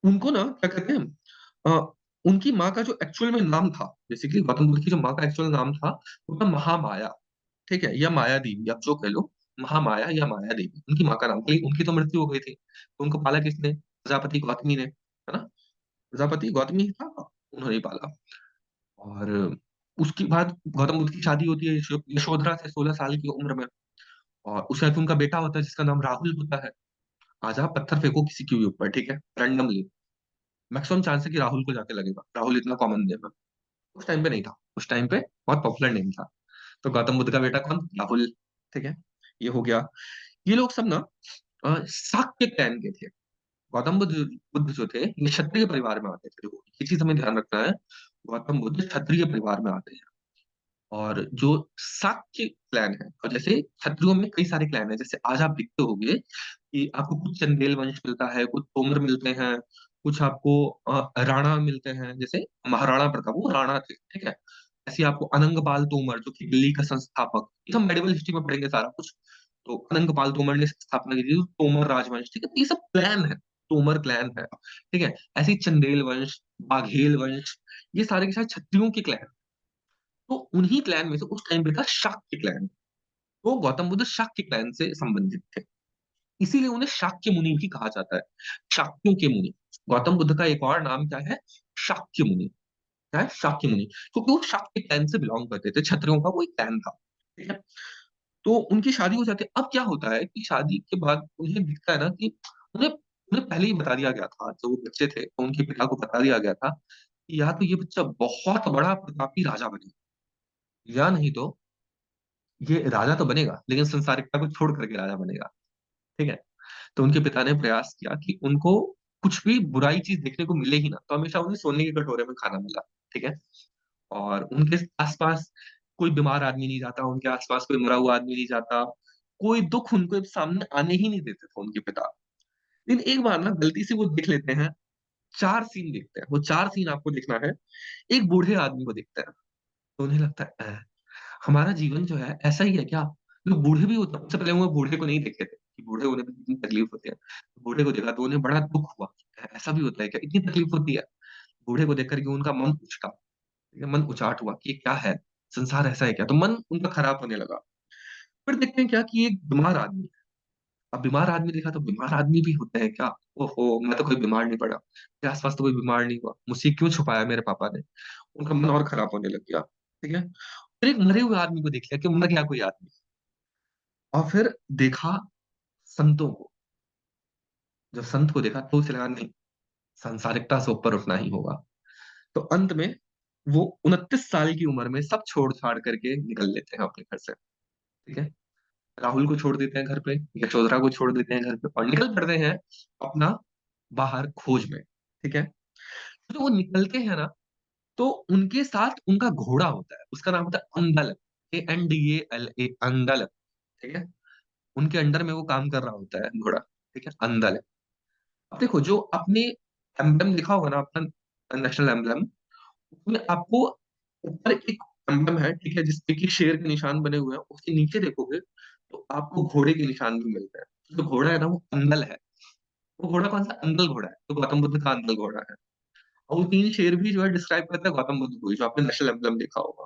उनको ना क्या कहते हैं, उनकी माँ का जो एक्चुअल में नाम था, बेसिकली गौतम बुद्ध की जो माँ का एक्चुअल नाम था वो था महामाया, ठीक है, या माया देवी, आप जो कह लो, महामाया या माया देवी उनकी माँ का नाम था। उनकी तो मृत्यु हो गई थी, तो उनको पाला किसने? प्रजापति गौतमी ने, है ना। प्रजापति गौतमी था, उन्होंने ही पाला। और उसके बाद गौतम बुद्ध की शादी होती है यशोधरा से 16 साल की उम्र में, और उसके बाद उनका बेटा होता है जिसका नाम राहुल होता है। आज आप पत्थर फेंको किसी के भी ऊपर, ठीक है, रैंडमली, मैक्सिमम चांस है कि राहुल को जाके लगेगा, राहुल इतना कॉमन नेम है, उस टाइम पे नहीं था, उस टाइम पे बहुत पॉपुलर नेम था। तो गौतम बुद्ध का बेटा कौन? राहुल, ठीक है। ये हो गया। ये लोग सब ना शाक्य क्लैन के थे। गौतम बुद्ध बुद्ध जो थे ये क्षत्रिय परिवार में आते थे, देखो ये चीज हमें ध्यान रखना है, गौतम बुद्ध क्षत्रिय परिवार में आते हैं। और जो शाक्य क्लैन है, और जैसे क्षत्रियों में कई सारे क्लैन है, जैसे आज आप देखते होंगे कि आपको कुछ चंदेल वंश मिलता है, कुछ तोमर मिलते हैं, कुछ आपको राणा मिलते हैं, जैसे महाराणा प्रताप वो राणा थे, ठीक है। ऐसे आपको अनंगपाल तोमर जो कि दिल्ली का संस्थापक, ये हम मेडिवल हिस्ट्री में पढ़ेंगे सारा कुछ। तो अनंगपाल तोमर ने स्थापना की थी, तो तोमर राजवंश, ठीक है, तो ये सब क्लैन है, तोमर क्लैन है, ठीक है। ऐसे ही चंदेल वंश, बाघेल वंश, ये सारे के सारे क्षत्रियों के क्लैन। तो उन्हीं क्लैन में से उस टाइम पे था शाक्य क्लैन, तो गौतम बुद्ध शाक्य क्लैन से संबंधित थे, इसीलिए उन्हें शाक्य मुनि भी कहा जाता है, शाक्यों के मुनि। गौतम बुद्ध का एक और नाम क्या है? शाक्य मुनि। क्या है? शाक्य मुनि, क्योंकि वो शाक्य क्लैन से बिलोंग करते थे, क्षत्रियों का वो एक क्लैन था, ठीक है। तो उनकी शादी हो जाती है। अब क्या होता है कि शादी के बाद उन्हें दिखता है ना कि उन्हें उन्हें पहले ही बता दिया गया था, जब वो बच्चे थे तो उनके पिता को बता दिया गया था कि या तो ये बच्चा बहुत बड़ा प्रतापी राजा बनेगा, या नहीं तो ये राजा तो बनेगा लेकिन संसारिकता को छोड़ करके राजा बनेगा, ठीक है। तो उनके पिता ने प्रयास किया कि उनको कुछ भी बुराई चीज देखने को मिले ही ना, तो हमेशा उन्हें सोने के कटोरे में खाना मिला, ठीक है। और उनके आसपास कोई बीमार आदमी नहीं जाता, उनके आसपास कोई मरा हुआ आदमी नहीं जाता, कोई दुख उनको सामने आने ही नहीं देते थे उनके पिता। लेकिन एक बार ना गलती से वो देख लेते हैं, 4 सीन देखते हैं, वो 4 सीन आपको देखना है। एक बूढ़े आदमी को देखते हैं, तो उन्हें लगता है हमारा जीवन जो है ऐसा ही है क्या? लोग बूढ़े भी होते हैं, सबसे पहले वो बूढ़े को नहीं देखे थे, कि बूढ़े होने में कितनी तकलीफ होती है। बूढ़े को देखा तो उन्हें बड़ा दुख हुआ, ऐसा भी होता है क्या, इतनी तकलीफ होती है। बूढ़े को देख करके उनका मन उछटा, ठीक है, मन उचाट हुआ कि ये क्या है, संसार ऐसा है क्या, तो मन उनका खराब होने लगा। फिर देखते हैं क्या कि एक बीमार आदमी, अब बीमार आदमी देखा तो बीमार आदमी भी होते हैं क्या, ओहो मैं तो कोई बीमार नहीं पड़ा, मेरे आसपास तो कोई बीमार नहीं हुआ, मुझसे क्यों छुपाया मेरे पापा ने। उनका मन और खराब होने लग गया, ठीक है। फिर एक मरे हुए आदमी को देख लिया कि मर गया कोई आदमी, और फिर देखा संतों को। जब संत को देखा तो उसे लगा नहीं, सांसारिकता से ऊपर उठना ही होगा। तो अंत में वो 29 साल की उम्र में सब छोड़ छाड़ करके निकल लेते हैं अपने घर से, ठीक है। राहुल को छोड़ देते हैं घर पे, यशोधरा को छोड़ देते हैं घर पे, और निकल पड़ते हैं अपना बाहर खोज में, ठीक है। तो वो निकलते हैं ना, तो उनके साथ उनका घोड़ा होता है, उसका नाम होता है अंगल, ANDALA, अंगल, ठीक है। उनके अंडर में वो काम कर रहा होता है घोड़ा, ठीक है, अंदल। अब देखो जो आपने एम्बलम लिखा होगा ना अपना नेशनल एम्बलम, उसमें आपको ऊपर एक एम्बलम है, ठीक है, जिसपे कि शेर के निशान बने हुए हैं, उसके नीचे देखोगे तो आपको घोड़े के निशान भी मिलते हैं। जो घोड़ा है ना वो अंगल है। वो घोड़ा कौन सा, अंगल घोड़ा है, तो गौतम बुद्ध का अंगल घोड़ा है। और वो 3 शेर भी जो है डिस्क्राइब करता है गौतम बुद्ध को ही, जो आपने नेशनल एम्बलम देखा होगा।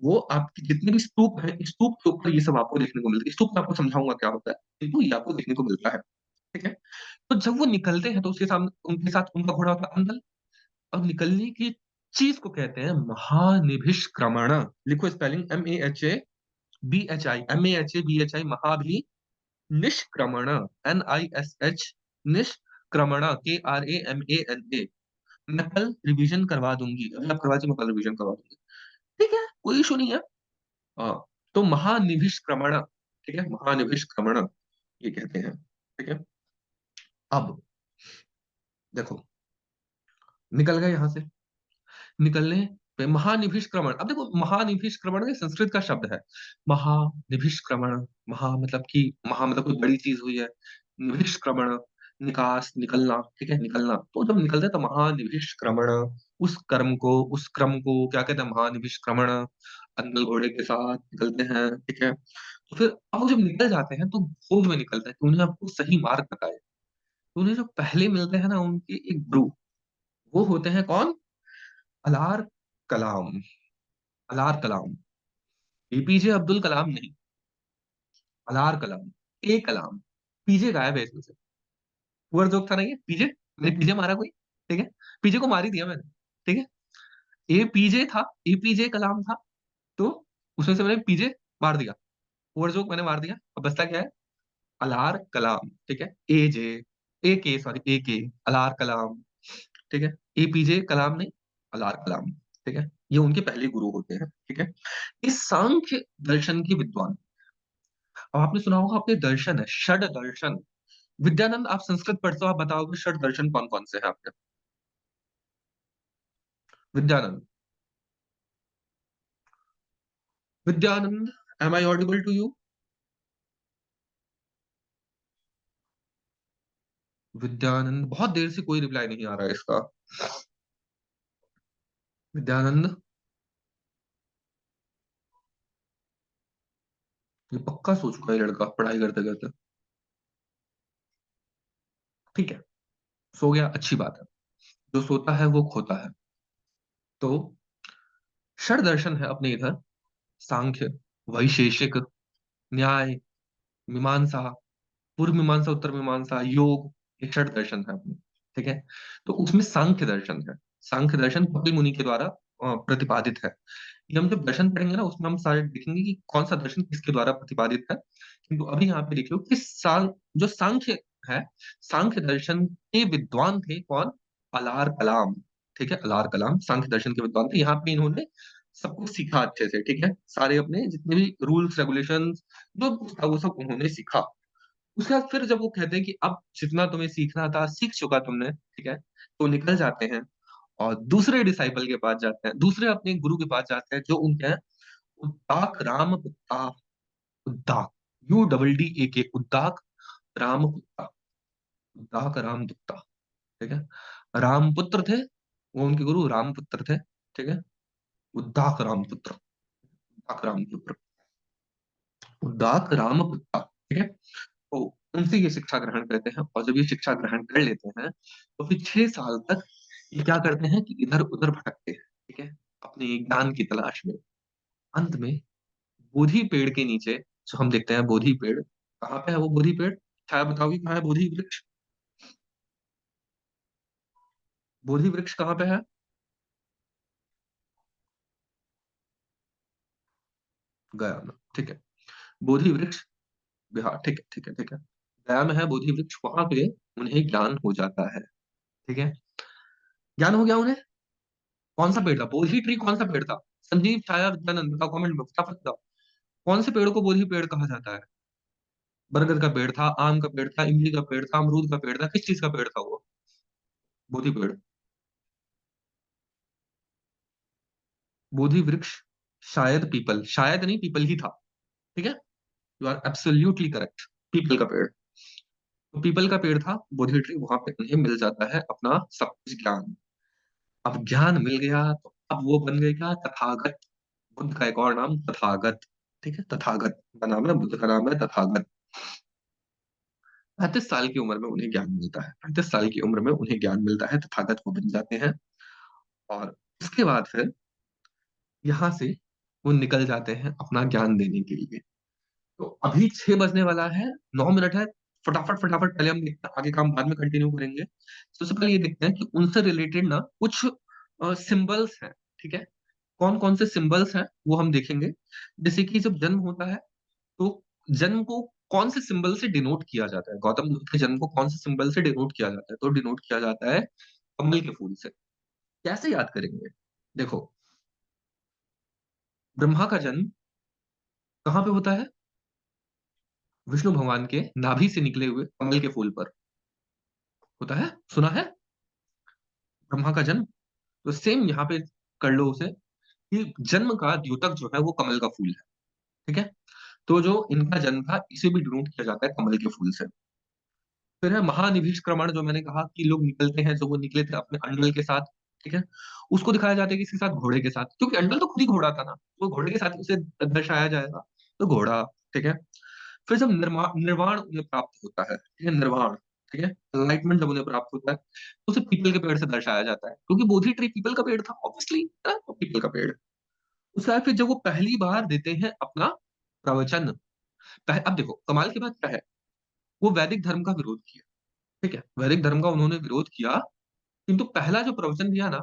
वो आपकी जितने भी स्तूप है, स्तूप के ऊपर ये सब आपको देखने को मिलता है। स्तूप में आपको समझाऊंगा क्या होता है, किंतु ये आपको देखने को मिलता है, ठीक है। तो जब वो निकलते हैं तो उसके सामने उनके साथ उनका घोड़ा होता है अंदल। अब निकलने की चीज को कहते हैं महानिभिष्क्रमण। लिखो spelling, MAHABHI, MAHABHI, महाभि निष्क्रमण, NISH, निष्क्रमण, KRAMANA। मैं कल रिवीजन करवा दूंगी, अभी आप करवा दीजिए, मैं कल रिवीजन करवा दूंगी, ठीक है, कोई इशू नहीं है। हाँ, तो महानिभिष्क्रमण, ठीक है, महानिभिष्क्रमण ये कहते हैं, ठीक है। अब देखो निकल गए यहां से, निकलने पे महानिभिष्क्रमण। अब देखो महानिभिष्क्रमण ये संस्कृत का शब्द है। महानिभिष्क्रमण, महा मतलब कि महा मतलब कोई बड़ी चीज हुई है, निभिष्क्रमण निकास, निकलना, ठीक है, निकलना। तो जब निकलते हैं तो महानिभिष्क्रमण, उस क्रम को क्या कहते हैं, महानिभिष्क्रमण। अंगल घोड़े के साथ निकलते हैं, ठीक है। तो फिर अब वो जब निकल जाते हैं तो खोज में निकलते हैं कि उन्हें आपको सही मार्ग बताए। तो उन्हें जो पहले मिलते हैं ना उनके एक गुरु, वो होते हैं कौन, अलार कलाम। अलार कलाम, APJ अब्दुल कलाम नहीं, अलार कलाम, ए कलाम। पीजे गायब है इसमें से, पुअर जोक था ना ये, पीजे, मैंने पीजे मारा कोई, ठीक है, पीजे को मार ही दिया मैंने, ठीक है। APJ था, APJ कलाम था, तो उसमें से मैंने पीजे मार दिया, पुअर जोक मैंने मार दिया। अब बचता क्या है, अलार कलाम, ठीक है, AJ, AK सॉरी, AK, अलार कलाम, ठीक है। APJ कलाम नहीं, अलार कलाम, ठीक है। ये उनके पहले गुरु होते हैं, ठीक है। इस सांख्य दर्शन के विद्वान, अब आपने सुना होगा आपके दर्शन है, षड दर्शन। विद्यानंद आप संस्कृत पढ़ते हो, आप बताओगे षड दर्शन कौन कौन से हैं आपके, Vidyanand, Vidyanand, am I audible to you, Vidyanand, बहुत देर से कोई रिप्लाई नहीं आ रहा है इसका, विद्यानंद। ये पक्का सो चुका है लड़का पढ़ाई करते करते, ठीक है, सो गया, अच्छी बात है, जो सोता है वो खोता है। तो षड दर्शन है अपने इधर, सांख्य, वैशेषिक, न्याय, मीमांसा, पूर्व मीमांसा, उत्तर मीमांसा, योग, ये षट दर्शन है अपने, ठीक है। तो उसमें सांख्य दर्शन है, सांख्य दर्शन कपिल मुनि के द्वारा प्रतिपादित है। ये हम जब दर्शन पढ़ेंगे ना उसमें हम सारे देखेंगे कि कौन सा दर्शन किसके द्वारा प्रतिपादित है। किंतु अभी यहाँ पे देख लो कि जो सांख्य है, सांख्य दर्शन के विद्वान थे कौन, अलार कलाम, ठीक है, अलार कलाम सांख्य दर्शन के विद्वान थे। यहाँ पे इन्होंने सब कुछ सीखा अच्छे से, ठीक है, सारे अपने जितने भी रूल्स रेगुलेशन जो कुछ था वो सब उन्होंने सीखा। उसके बाद फिर जब वो कहते हैं कि अब जितना तुम्हें सीखना था सीख चुका तुमने, ठीक है, तो निकल जाते हैं और दूसरे डिसाइपल के पास जाते हैं, दूसरे अपने गुरु के पास जाते हैं जो उनके हैं उद्दाक राम गुप्ता। उद्दाक, UDDAK, उद्दाक राम गुप्ता, उद्दाक राम गुप्ता, ठीक है। रामपुत्र थे, वो उनके गुरु रामपुत्र थे, ठीक है। उद्दाक रामपुत्र, उद्दाक रामपुत्र, उद्दाक रामपुत्र, ठीक है। तो उनसे ये शिक्षा ग्रहण करते हैं, और जब ये शिक्षा ग्रहण कर लेते हैं तो फिर 6 साल तक ये क्या करते हैं कि इधर उधर भटकते हैं, ठीक है, अपने ज्ञान की तलाश में। अंत में बोधि पेड़ के नीचे, जो हम देखते हैं बोधि पेड़, कहाँ पे है वो बोधि पेड़? छाया बताओगी कहाँ है बोधि वृक्ष? बोधि वृक्ष कहाँ पे है? गया में, ठीक है। बोधि वृक्ष बिहार, ठीक है ठीक है ठीक है। गया में है बोधि वृक्ष, वहां पे उन्हें ज्ञान हो जाता है, ठीक है। ज्ञान हो गया उन्हें। कौन सा पेड़ था बोधि ट्री? कौन सा पेड़ था? संजीव, छाया, विद्यानंद, बताओ कमेंट में, फटाफट बताओ। कौन से पेड़ को बोधि पेड़ कहा जाता है? बरगद का पेड़ था, आम का पेड़ था, इमली का पेड़ था, अमरूद का पेड़ था, किस चीज का पेड़ था वो बोधि पेड़? बोधि वृक्ष शायद पीपल, शायद नहीं, पीपल ही था, ठीक है। यू आर एब्सोल्युटली करेक्ट, पीपल का पेड़। तो पीपल का पेड़ था, बोधि ट्री, वहां पे उन्हें मिल जाता है अपना सब कुछ ज्ञान। अब ज्ञान मिल गया तो अब वो बन गए क्या? तथागत। बुद्ध का एक और नाम तथागत, ठीक है, तथागत का नाम है, बुद्ध का नाम है तथागत। 35 साल की उम्र में उन्हें ज्ञान मिलता है, 35 साल की उम्र में उन्हें ज्ञान मिलता है, तथागत वो बन जाते हैं। और उसके बाद फिर यहाँ से वो निकल जाते हैं अपना ज्ञान देने के लिए। तो अभी 6 बजने वाला है, 9 मिनट है। फटाफट फटाफट पहले हम देखते हैं, आगे काम बाद में कंटिन्यू करेंगे। सबसे पहले ये देखते हैं कि उनसे रिलेटेड ना कुछ सिंबल्स हैं, ठीक है। कौन कौन से सिंबल्स हैं वो हम देखेंगे। जैसे कि जब जन्म होता है तो जन्म को कौन से सिंबल से डिनोट किया जाता है? गौतम बुद्ध के जन्म को कौन से सिंबल से डिनोट किया जाता है? तो डिनोट किया जाता है कमल के फूल से। कैसे याद करेंगे? देखो, ब्रह्मा का जन्म कहाँ पे होता है? विष्णु भगवान के नाभि से निकले हुए कमल के फूल पर होता है, सुना है? ब्रह्मा का जन्म। तो सेम यहाँ पे कर लो उसे, कि जन्म का द्योतक जो है वो कमल का फूल है, ठीक है। तो जो इनका जन्म था इसे भी डिनोट किया जाता है कमल के फूल से। फिर है महानिभिष्क्रमण, जो मैंने कहा कि लोग निकलते हैं, जो वो निकले थे अपने अंडल के साथ, ठीक है। उसको दिखाया जाता है किसके साथ? घोड़े के साथ, क्योंकि अंडल तो खुद ही घोड़ा था ना, तो घोड़े के साथ उसे दर्शाया जाएगा, तो घोड़ा, ठीक है। फिर जब निर्वाण उन्हें प्राप्त होता है, ठीक है, निर्वाण, ठीक है, एनलाइटमेंट जब उन्हें प्राप्त होता है तो उसे पीपल के पेड़ से दर्शाया जाता है, क्योंकि बोधि ट्री पीपल का पेड़ था ऑब्वियसली, तो पीपल का पेड़। उसके बाद फिर जब वो पहली बार देते हैं अपना प्रवचन, अब देखो कमाल की बात क्या है, वो वैदिक धर्म का विरोध किया, ठीक है, वैदिक धर्म का उन्होंने विरोध किया, किंतु पहला जो प्रवचन दिया ना,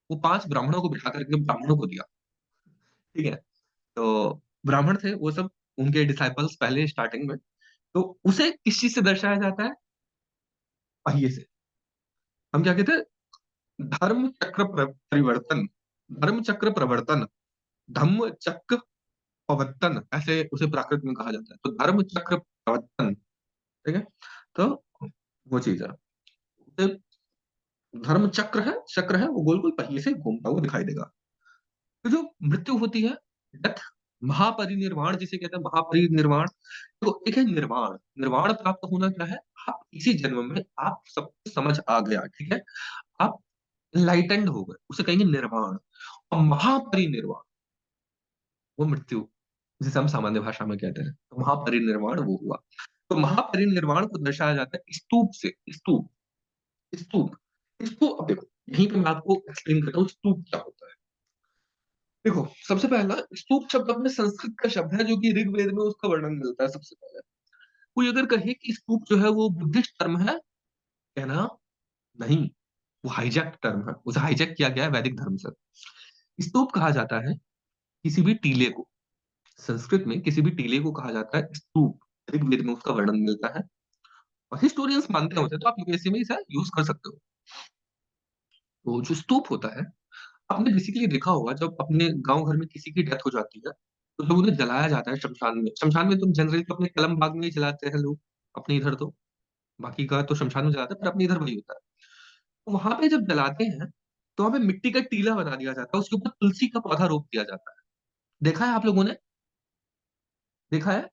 वो 5 ब्राह्मणों को बिठा करके ब्राह्मणों को दिया, ठीक है। तो ब्राह्मण थे वो सब, उनके डिसाइपल्स पहले स्टार्टिंग में। तो उसे किस चीज से दर्शाया जाता है? पहिए से। हम क्या कहते हैं? धर्म चक्र परिवर्तन, धर्म चक्र प्रवर्तन, धम्म चक्र प्रवर्तन, ऐसे उसे प्राकृत में कहा जाता है, तो धर्म चक्र प्रवर्तन, ठीक है। तो वो चीज है, तो धर्म चक्र है, वो गोल गोल पहिए से घूमता हुआ दिखाई देगा। तो जो मृत्यु होती है, डेथ, महापरिनिर्वाण जिसे कहते हैं, महापरिनिर्वाण। तो एक है निर्वाण, निर्वाण प्राप्त होना क्या है? आप इसी जन्म में आप सब कुछ समझ आ गया, ठीक है, आप लाइटेंड हो गए, उसे कहेंगे निर्वाण। और महापरिनिर्वाण वो मृत्यु, जिसे हम सामान्य भाषा में कहते हैं, तो महापरिनिर्वाण वो हुआ। तो महापरिनिर्वाण को दर्शाया जाता है स्तूप से। स्तूप, स्तूप, स्तूप, अब देखो यहीं पे मैं आपको एक्सप्लेन करता हूँ स्तूप क्या होता है। देखो, सबसे पहला स्तूप शब्द अपने संस्कृत का शब्द है, जो कि ऋग्वेद में उसका वर्णन मिलता है सबसे पहले। कोई अगर कहे कि स्तूप जो है वो बुद्धिस्ट टर्म है, कहना नहीं, वो हाईजैक टर्म है, उसे हाईजैक किया गया है वैदिक धर्म से। स्तूप कहा जाता है किसी भी टीले को, संस्कृत में किसी भी टीले को कहा जाता है स्तूप, ऋग्वेद में उसका वर्णन मिलता है। और हिस्टोरियंस मानते होते हैं, तो आप यूपीएससी में इसे यूज कर सकते हो। तो जो स्तूप होता है, आपने बेसिकली देखा होगा जब अपने गांव घर में किसी की डेथ हो जाती है तो जब उन्हें जलाया जाता है शमशान में, शमशान में तो जनरली तो अपने कलम बाग में ही जलाते हैं लोग, अपने इधर तो, बाकी का तो शमशान में जलाते हैं, पर अपने इधर वही होता है। तो वहां पे जब जलाते हैं तो वहां पे मिट्टी का टीला बना दिया जाता है, उसके ऊपर तुलसी का पौधा रोप दिया जाता है। देखा है आप लोगों ने? देखा है?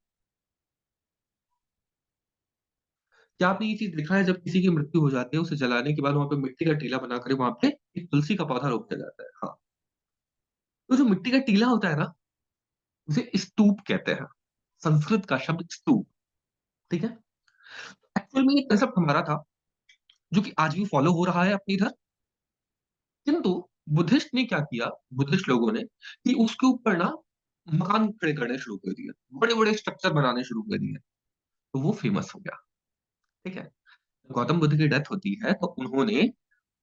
क्या आपने ये चीज देखा है, जब किसी की मृत्यु हो जाती है उसे जलाने के बाद वहां पे मिट्टी का टीला बनाकर वहां पे एक तुलसी का पौधा रोप दिया जाता है? हाँ। तो जो मिट्टी का टीला होता है ना, उसे स्तूप कहते हैं, संस्कृत का शब्द स्तूप, ठीक है। एक्चुअल में ये कंसेप्ट हमारा था जो कि आज भी फॉलो हो रहा है अपने इधर, किंतु बुद्धिस्ट ने क्या किया, बुद्धिस्ट लोगों ने, कि उसके ऊपर ना मकान खड़े करने शुरू कर दिए, बड़े बड़े स्ट्रक्चर बनाने शुरू कर दिए, तो वो फेमस हो गया। ठीक है। गौतम बुद्ध की डेथ होती है तो उन्होंने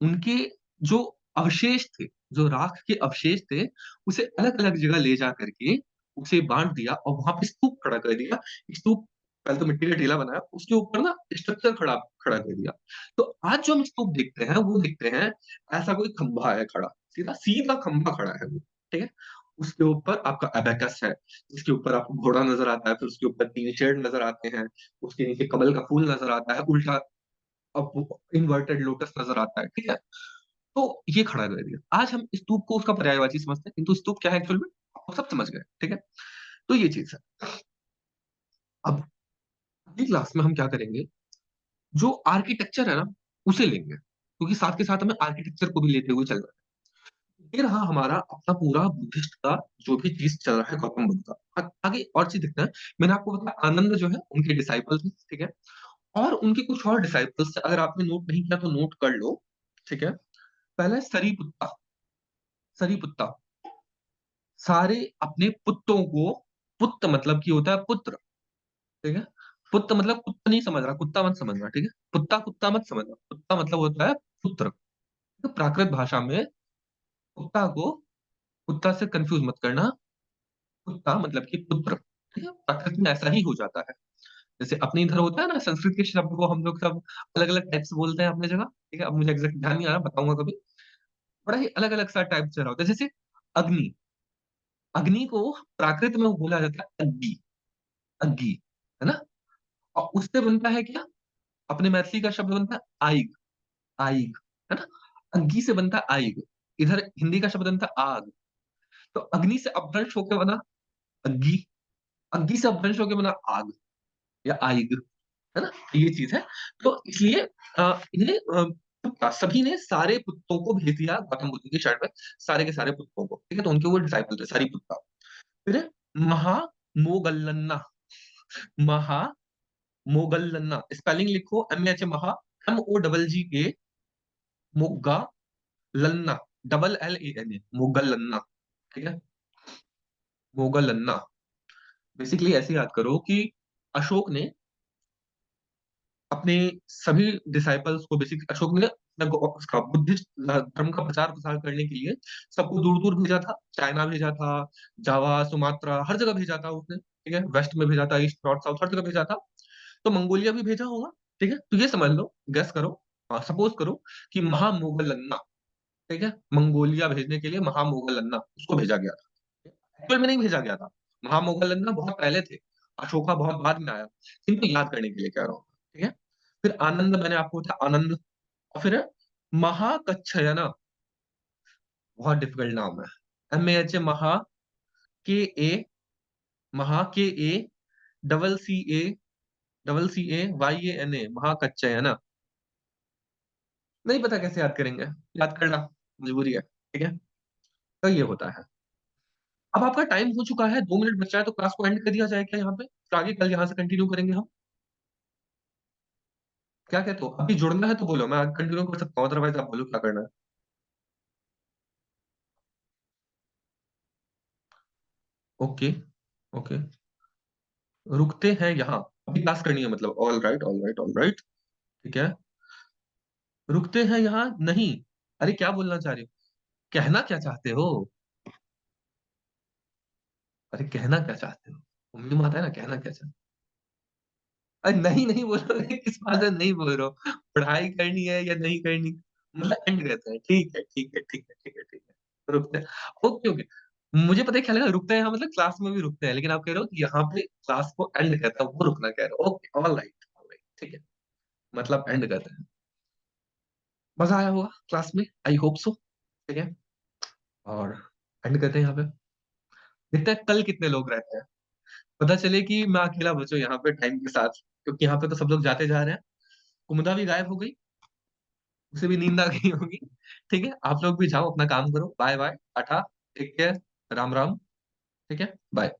उनके जो अवशेष थे, जो राख के अवशेष थे, उसे अलग अलग जगह ले जा करके उसे बांट दिया और वहां पे स्तूप खड़ा कर दिया। स्तूप पहले तो मिट्टी का टीला बनाया, उसके ऊपर ना स्ट्रक्चर खड़ा खड़ा कर दिया। तो आज जो हम स्तूप देखते हैं वो देखते हैं ऐसा कोई खंभा है खड़ा, सीधा सीधा खंभा खड़ा है वो। ठीक है। उसके ऊपर आपका एबेकस है, जिसके ऊपर आपको घोड़ा नजर आता है, फिर उसके ऊपर 3 शेड नजर आते हैं, उसके नीचे कमल का फूल नजर आता है, उल्टा अब इन्वर्टेड लोटस नजर आता है। ठीक है। तो ये खड़ा कर दिया। आज हम स्तूप को उसका पर्यायवाची समझते हैं, किंतु स्तूप क्या है एक्चुअल में, आप सब समझ गए। ठीक है। तो ये चीज है। अब अगली क्लास में हम क्या करेंगे, जो आर्किटेक्चर है ना उसे लेंगे, क्योंकि साथ के साथ हमें आर्किटेक्चर को भी लेते हुए चलना है। ये रहा हमारा अपना पूरा बुद्धिस्ट का जो भी चीज चल रहा है गौतम बुद्ध का। आगे और चीज देखते हैं। मैंने आपको बताया आनंद जो है उनके डिसाइपल थे। ठीक है। और उनके कुछ और डिसाइपल्स, अगर आपने नोट नहीं किया तो नोट कर लो। ठीक है। पहला है सरीपुत्ता। सरीपुत्ता सारे अपने पुत्रों को, पुत्र मतलब की होता है पुत्र। ठीक है। पुत्र मतलब कुत्ता नहीं समझ रहा, कुत्ता मत समझना। ठीक है। कुत्ता कुत्ता मत समझना, कुत्ता मतलब होता है पुत्र। तो प्राकृत भाषा में कुत्ता को कुत्ता से कंफ्यूज मत करना, कुत्ता मतलब कि पुत्र। ठीक है। प्राकृत में ऐसा ही हो जाता है। जैसे अपने इधर होता है ना, संस्कृत के शब्द को हम लोग सब अलग अलग टाइप से बोलते हैं अपने जगह। ठीक है। अब मुझे एग्जैक्ट ध्यान नहीं आ रहा, बताऊंगा कभी। बड़ा ही अलग अलग सा टाइप से रहा होता है। जैसे अग्नि, अग्नि को प्राकृत में बोला जाता है अग्गी। अग्गी, है ना। और उससे बनता है क्या, अपने मैथिली का शब्द बनता है आइग। आइग, है ना। अग्गी से बनता है आइग। इधर हिंदी का शब्द बनता है आग। तो अग्नि से अपभ्रंश होकर बना अग्गी, अग्गी से अपभ्रंश होकर बना आग या आइग, है ना। ये चीज है। तो इसलिए इन्हें सभी ने सारे पुत्रों को भेज दिया गौतम बुद्ध की शरण में, सारे के सारे पुत्रों को। ठीक है। तो उनके वो डिसाइपल थे, सारी पुत्र। फिर है महामोगलन्ना। महा मोगलन्ना, स्पेलिंग लिखो MH महा, MOGGA, मोगा लन्ना, LLANA, मोगलन्ना। ठीक है। मोगलन्ना बेसिकली ऐसे याद करो कि अशोक ने अपने सभी डिसाइपल्स को, बेसिक अशोक ने उसका बुद्धिस्ट धर्म का प्रचार प्रसार करने के लिए सबको दूर दूर भेजा था। चाइना भेजा था, जावा, सुमात्रा, हर जगह भेजा था उसने। ठीक है। वेस्ट में भेजा था, ईस्ट, नॉर्थ, साउथ, हर जगह भेजा था। तो मंगोलिया भी भेजा होगा। ठीक है। तो ये समझ लो, गैस करो, सपोज करो कि महामोगलन्ना, ठीक है, मंगोलिया भेजने के लिए महामोगलन्ना उसको भेजा गया था। एक्चुअल में नहीं भेजा गया था, महामोगलन्ना बहुत पहले थे, अशोका बहुत बाद में आया। इनको याद करने के लिए कह रहा हूँ। ठीक है। फिर आनंद, मैंने आपको बताया आनंद। और फिर महाकच्छयन, बहुत डिफिकल्ट नाम है। MAH महा, KA, महा, KA, CCA, महाकच्छयन। नहीं पता कैसे याद करेंगे, याद करना मजबूरी है। ठीक है। तो ये होता है। अब आपका टाइम हो चुका है, 2 मिनट बचा है, तो क्लास को एंड कर दिया जाए क्या यहाँ पे, फिर आगे कल यहाँ से कंटिन्यू करेंगे हम। क्या कहते हो, अभी जुड़ना है तो बोलो, मैं कंटिन्यू कर सकता हूँ, अदरवाइज आप बोलो क्या करना है। ओके। ओके। रुकते हैं यहाँ, अभी क्लास करनी है मतलब, all right, all right, all right. ठीक है। रुकते हैं यहाँ नहीं। अरे क्या बोलना चाह रहे हो, कहना क्या चाहते हो। अरे कहना क्या चाहते हो, मम्मी में आता है ना, कहना क्या चाहते हो। अरे नहीं नहीं बोल रहे हो, किस बात से नहीं बोल रहे हो, पढ़ाई करनी है या नहीं करनी, मतलब एंड करते हैं। ठीक है, ठीक है, ठीक है, ठीक है, ठीक है, रुकते हैं। Okay okay. मुझे पता है क्या लगा, रुकते हैं यहाँ मतलब क्लास में भी रुकते हैं, लेकिन आप कह रहे हो कि यहाँ पे क्लास को एंड करता है, वो रुकना कह रहे हो। Okay, all right, all right, ठीक है, मतलब एंड करते हैं। मजा आया होगा क्लास में, आई होप सो। ठीक है। और एंड करते हैं यहाँ पे। देखते हैं कल कितने लोग रहते हैं, पता चले कि मैं अकेला बचूं यहाँ पे टाइम के साथ, क्योंकि यहाँ पे तो सब लोग जाते जा रहे हैं। कुमुदा भी गायब हो गई, उसे भी नींद आ गई होगी। ठीक है। आप लोग भी जाओ, अपना काम करो। बाय बाय, टाटा, टेक केयर, राम राम। ठीक है, बाय।